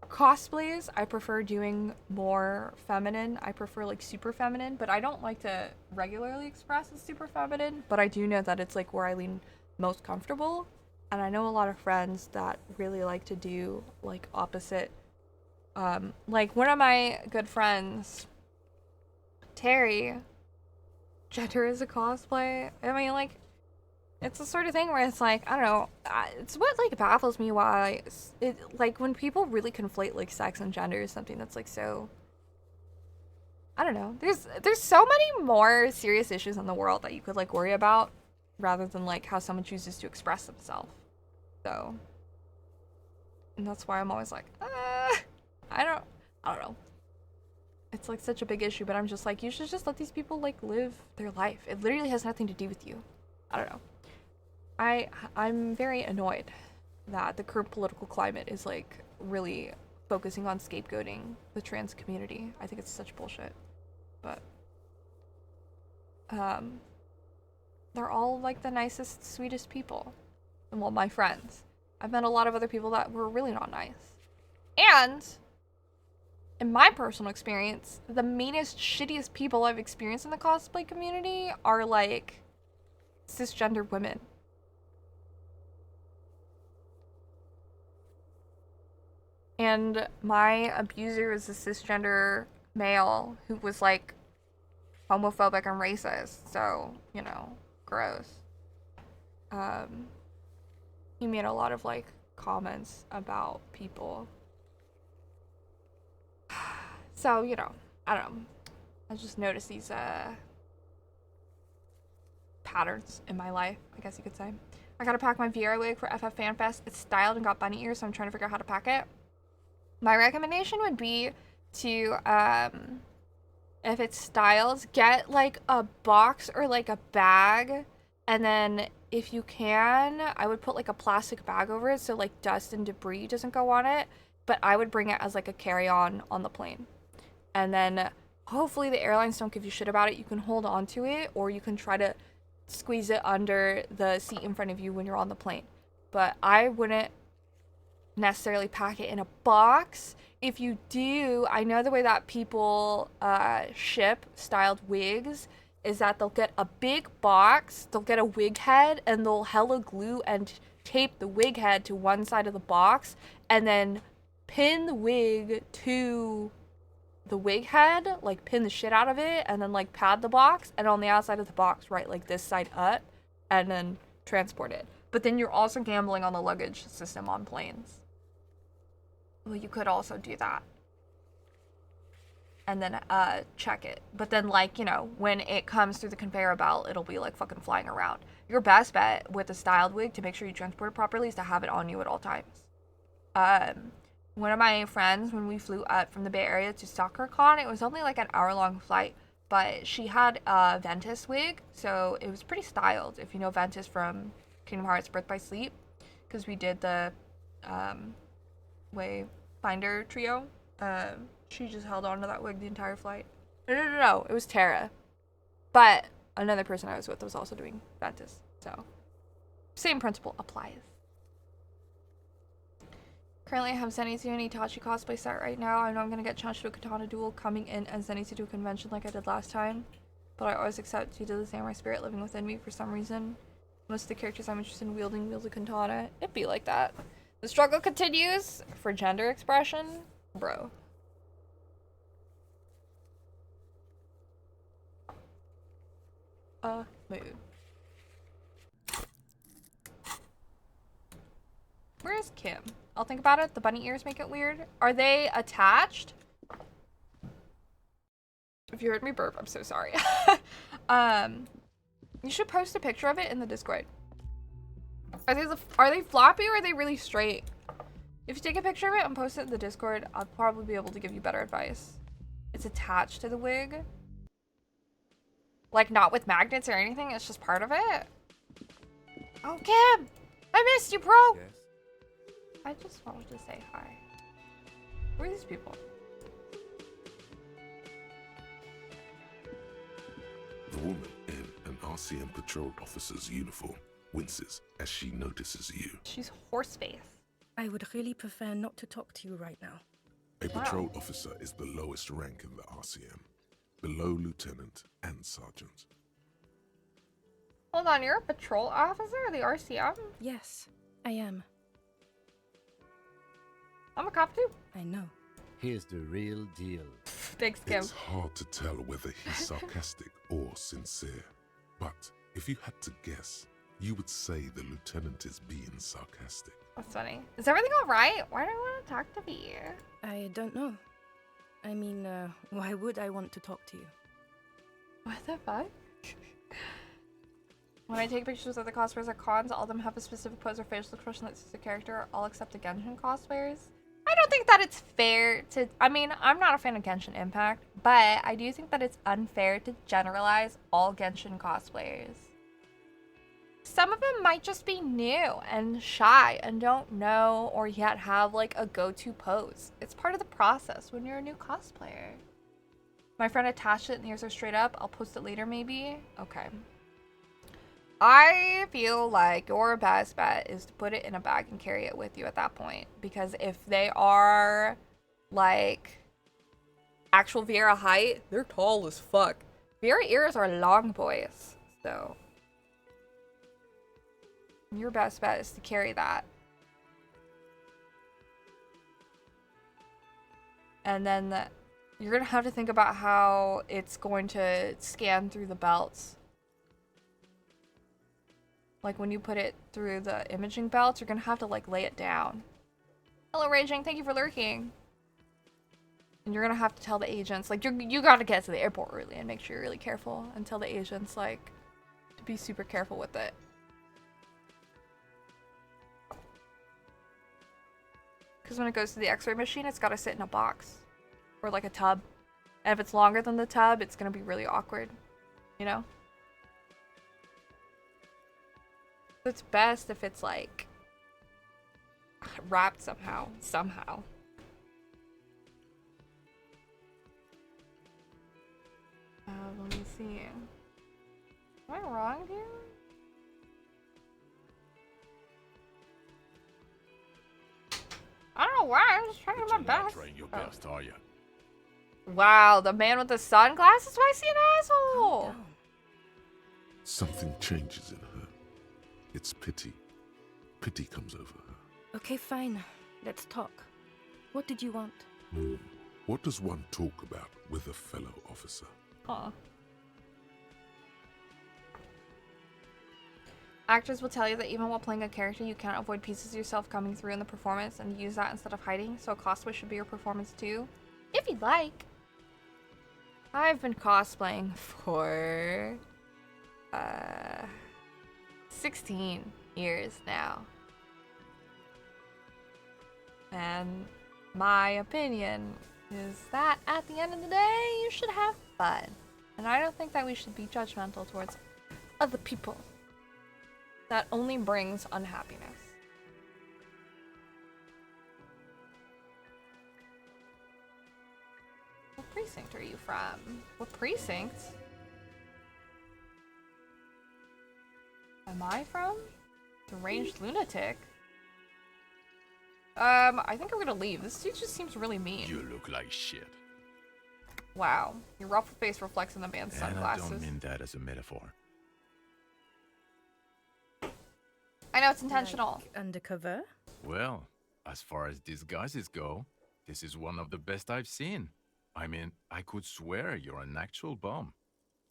cosplays. I prefer doing more feminine. I prefer like super feminine, but I don't like to regularly express as super feminine, but I do know that it's like where I lean most comfortable. And I know a lot of friends that really like to do like opposite. Like one of my good friends, Terry, gender is a cosplay. I mean, like, it's the sort of thing where it's like, I don't know, it's what like baffles me why it like when people really conflate like sex and gender is something that's like so, I don't know. There's so many more serious issues in the world that you could like worry about rather than like how someone chooses to express themselves. So, and that's why I'm always like, I don't know. It's like such a big issue, but I'm just like, you should just let these people like live their life. It literally has nothing to do with you. I don't know. I'm very annoyed that the current political climate is like really focusing on scapegoating the trans community. I think it's such bullshit. But they're all like the nicest, sweetest people. And well, my friends. I've met a lot of other people that were really not nice. And in my personal experience, the meanest, shittiest people I've experienced in the cosplay community are like cisgender women. And my abuser is a cisgender male who was like homophobic and racist, so, you know, gross. He made a lot of like comments about people. So, you know, I don't know. I just noticed these patterns in my life, I guess you could say. I gotta pack my VR wig for FF FanFest. It's styled and got bunny ears, so I'm trying to figure out how to pack it. My recommendation would be to, if it's styled, get like a box or like a bag, and then if you can, I would put like a plastic bag over it so like dust and debris doesn't go on it, but I would bring it as like a carry-on on the plane. And then hopefully the airlines don't give you shit about it. You can hold on to it, or you can try to squeeze it under the seat in front of you when you're on the plane. But I wouldn't necessarily pack it in a box. If you do, I know the way that people ship styled wigs is that they'll get a big box, they'll get a wig head, and they'll hella glue and tape the wig head to one side of the box, and then pin the wig to the wig head, like pin the shit out of it, and then like pad the box, and on the outside of the box write like this side up, and then transport it. But then you're also gambling on the luggage system on planes. Well, you could also do that. And then check it. But then, like, you know, when it comes through the conveyor belt, it'll be like fucking flying around. Your best bet with a styled wig to make sure you transport it properly is to have it on you at all times. One of my friends, when we flew up from the Bay Area to SoccerCon, it was only like an hour-long flight, but she had a Ventus wig, so it was pretty styled, if you know Ventus from Kingdom Hearts Birth by Sleep, because we did the Wayfinder trio. She just held on to that wig the entire flight. No, it was Tara. But another person I was with was also doing Ventus, so same principle applies. Currently I have Zenitsu and Itachi cosplay set right now. I know I'm gonna get challenged to a katana duel coming in as Zenitsu to a convention like I did last time, but I always accept due to the samurai spirit living within me for some reason. Most of the characters I'm interested in wielding wield a katana. It'd be like that. The struggle continues for gender expression, bro. Move. Where is Kim? I'll think about it. The bunny ears make it weird. Are they attached? If you heard me burp, I'm so sorry. You should post a picture of it in the Discord. Are they floppy or are they really straight? If you take a picture of it and post it in the Discord, I'll probably be able to give you better advice. It's attached to the wig. Like, not with magnets or anything, it's just part of it. Oh, Kim! I missed you, bro! Yes. I just wanted to say hi. Who are these people? The woman in an RCM patrol officer's uniform winces as she notices you. She's horse face. I would really prefer not to talk to you right now. A patrol officer is the lowest rank in the RCM, below lieutenant and sergeant. Hold on, you're a patrol officer of the RCM? Yes, I am. I'm a cop too. I know. Here's the real deal. Thanks, Kim. It's hard to tell whether he's sarcastic or sincere, but if you had to guess, you would say the lieutenant is being sarcastic. That's funny. Is everything alright? Why do you want to talk to me? I don't know. I mean, why would I want to talk to you? What the fuck? When I take pictures of the cosplayers at cons, all of them have a specific pose or facial expression that suits the character, all except the Genshin cosplayers. I don't think that it's fair to... I mean, I'm not a fan of Genshin Impact, but I do think that it's unfair to generalize all Genshin cosplayers. Some of them might just be new and shy and don't know or yet have like a go-to pose. It's part of the process when you're a new cosplayer. My friend attached it and the ears are straight up. I'll post it later maybe. Okay. I feel like your best bet is to put it in a bag and carry it with you at that point. Because if they are like actual Viera height, they're tall as fuck. Viera ears are long boys. So your best bet is to carry that. And then you're going to have to think about how it's going to scan through the belts. Like when you put it through the imaging belts, you're going to have to like lay it down. Hello, Raging. Thank you for lurking. And you're going to have to tell the agents, like you got to get to the airport early and make sure you're really careful and tell the agents like to be super careful with it. Because when it goes to the x-ray machine, it's got to sit in a box. Or like a tub. And if it's longer than the tub, it's going to be really awkward. You know? It's best if it's like wrapped somehow. Somehow. Let me see. Am I wrong here? I don't know why. I'm just trying to do my best. Trying your best, are you? Wow, the man with the sunglasses? Why is he an asshole? Something changes in her. It's pity. Pity comes over her. Okay, fine. Let's talk. What did you want? What does one talk about with a fellow officer? Huh. Actors will tell you that even while playing a character, you can't avoid pieces of yourself coming through in the performance and use that instead of hiding, so a cosplay should be your performance too. If you'd like. I've been cosplaying for 16 years now. And my opinion is that at the end of the day, you should have fun. And I don't think that we should be judgmental towards other people. That only brings unhappiness. What precinct are you from? What precinct? Am I from? Deranged lunatic? I think I'm gonna leave. This dude just seems really mean. You look like shit. Wow. Your ruffled face reflects in the man's sunglasses. I don't mean that as a metaphor. I know it's intentional. Like undercover? Well, as far as disguises go, this is one of the best I've seen. I mean, I could swear you're an actual bum.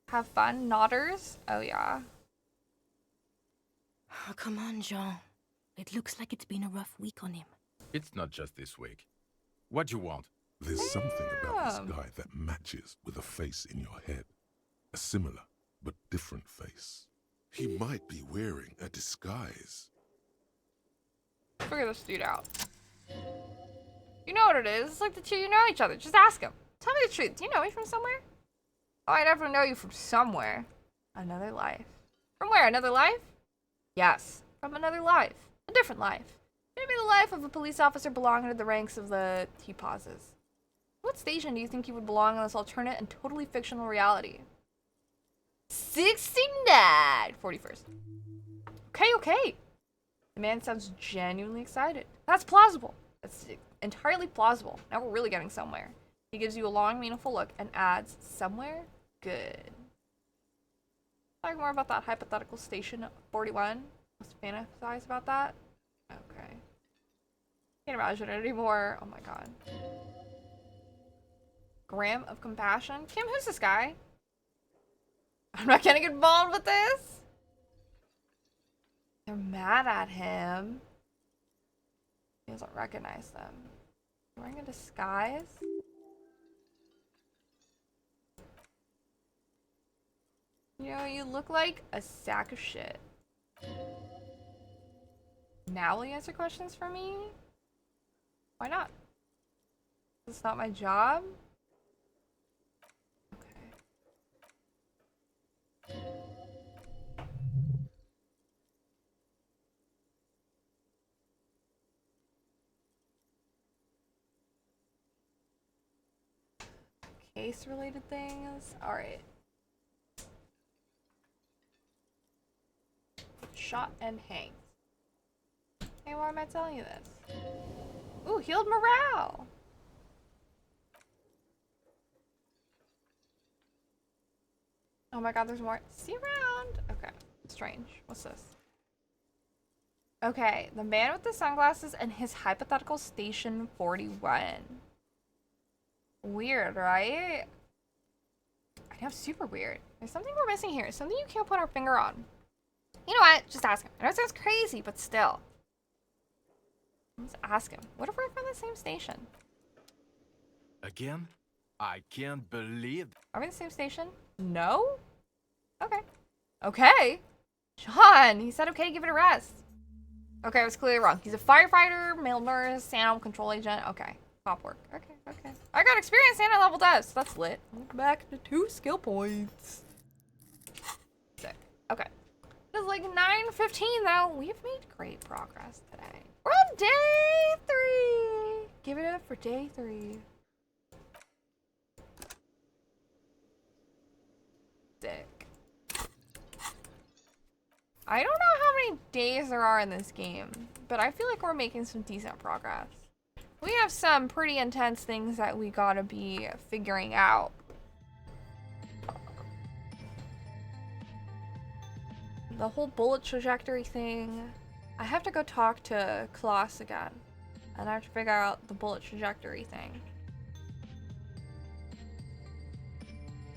Have fun, nodders? Oh yeah. Oh, come on, Jean. It looks like it's been a rough week on him. It's not just this week. What you want? There's something about this guy that matches with a face in your head. A similar but different face. He might be wearing a disguise. Figure this dude out. You know what it is. It's like the two you know each other. Just ask him. Tell me the truth. Do you know me from somewhere? Oh, I definitely know you from somewhere. Another life. From where? Another life? Yes. From another life. A different life. Maybe the life of a police officer belonging to the ranks of the... He pauses. What station do you think you would belong in this alternate and totally fictional reality? 69! 41st. Okay. The man sounds genuinely excited. That's plausible. That's entirely plausible. Now we're really getting somewhere. He gives you a long, meaningful look and adds, somewhere good. Talk more about that hypothetical station 41. Let's fantasize about that. Okay. Can't imagine it anymore. Oh my god. Gram of compassion? Kim, who's this guy? I'm not getting involved with this. They're mad at him. He doesn't recognize them. Wearing a disguise? You know, you look like a sack of shit. Now will you answer questions for me? Why not? It's not my job? Okay. Case-related things? Alright. Shot and hanged. Hey, why am I telling you this? Ooh, healed morale! Oh my god, there's more. See around! Okay, strange. What's this? Okay, the man with the sunglasses and his hypothetical station 41. Weird, right? I know, super weird. There's something we're missing here. Something you can't put our finger on. You know what? Just ask him. I know it sounds crazy, but still. Let's ask him. What if we're from the same station? Again? I can't believe... Are we in the same station? No? Okay. Okay? John, he said okay to give it a rest. Okay, I was clearly wrong. He's a firefighter, male nurse, animal control agent. Okay. Top work. Okay. I got experience and I leveled up, so that's lit. Back to 2 skill points. Sick. Okay. It's like 9:15 though. We've made great progress today. We're on day 3. Give it up for day 3. Sick. I don't know how many days there are in this game, but I feel like we're making some decent progress. We have some pretty intense things that we gotta be figuring out. The whole bullet trajectory thing. I have to go talk to Klaus again. And I have to figure out the bullet trajectory thing.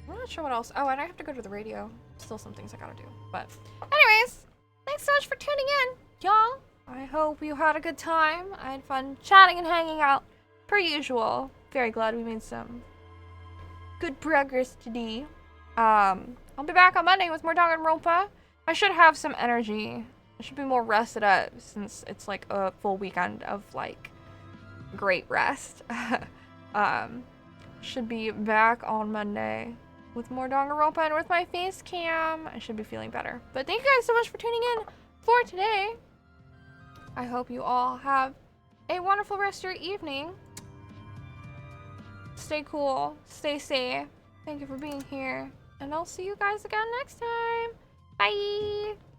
I'm not sure what else. Oh, and I have to go to the radio. Still some things I gotta do. But anyways, thanks so much for tuning in, y'all. I hope you had a good time. I had fun chatting and hanging out, per usual. Very glad we made some good progress today. I'll be back on Monday with more Danganronpa. I should have some energy. I should be more rested up since it's like a full weekend of like great rest. Should be back on Monday with more Danganronpa and with my face cam. I should be feeling better. But thank you guys so much for tuning in for today. I hope you all have a wonderful rest of your evening. Stay cool. Stay safe. Thank you for being here. And I'll see you guys again next time. Bye!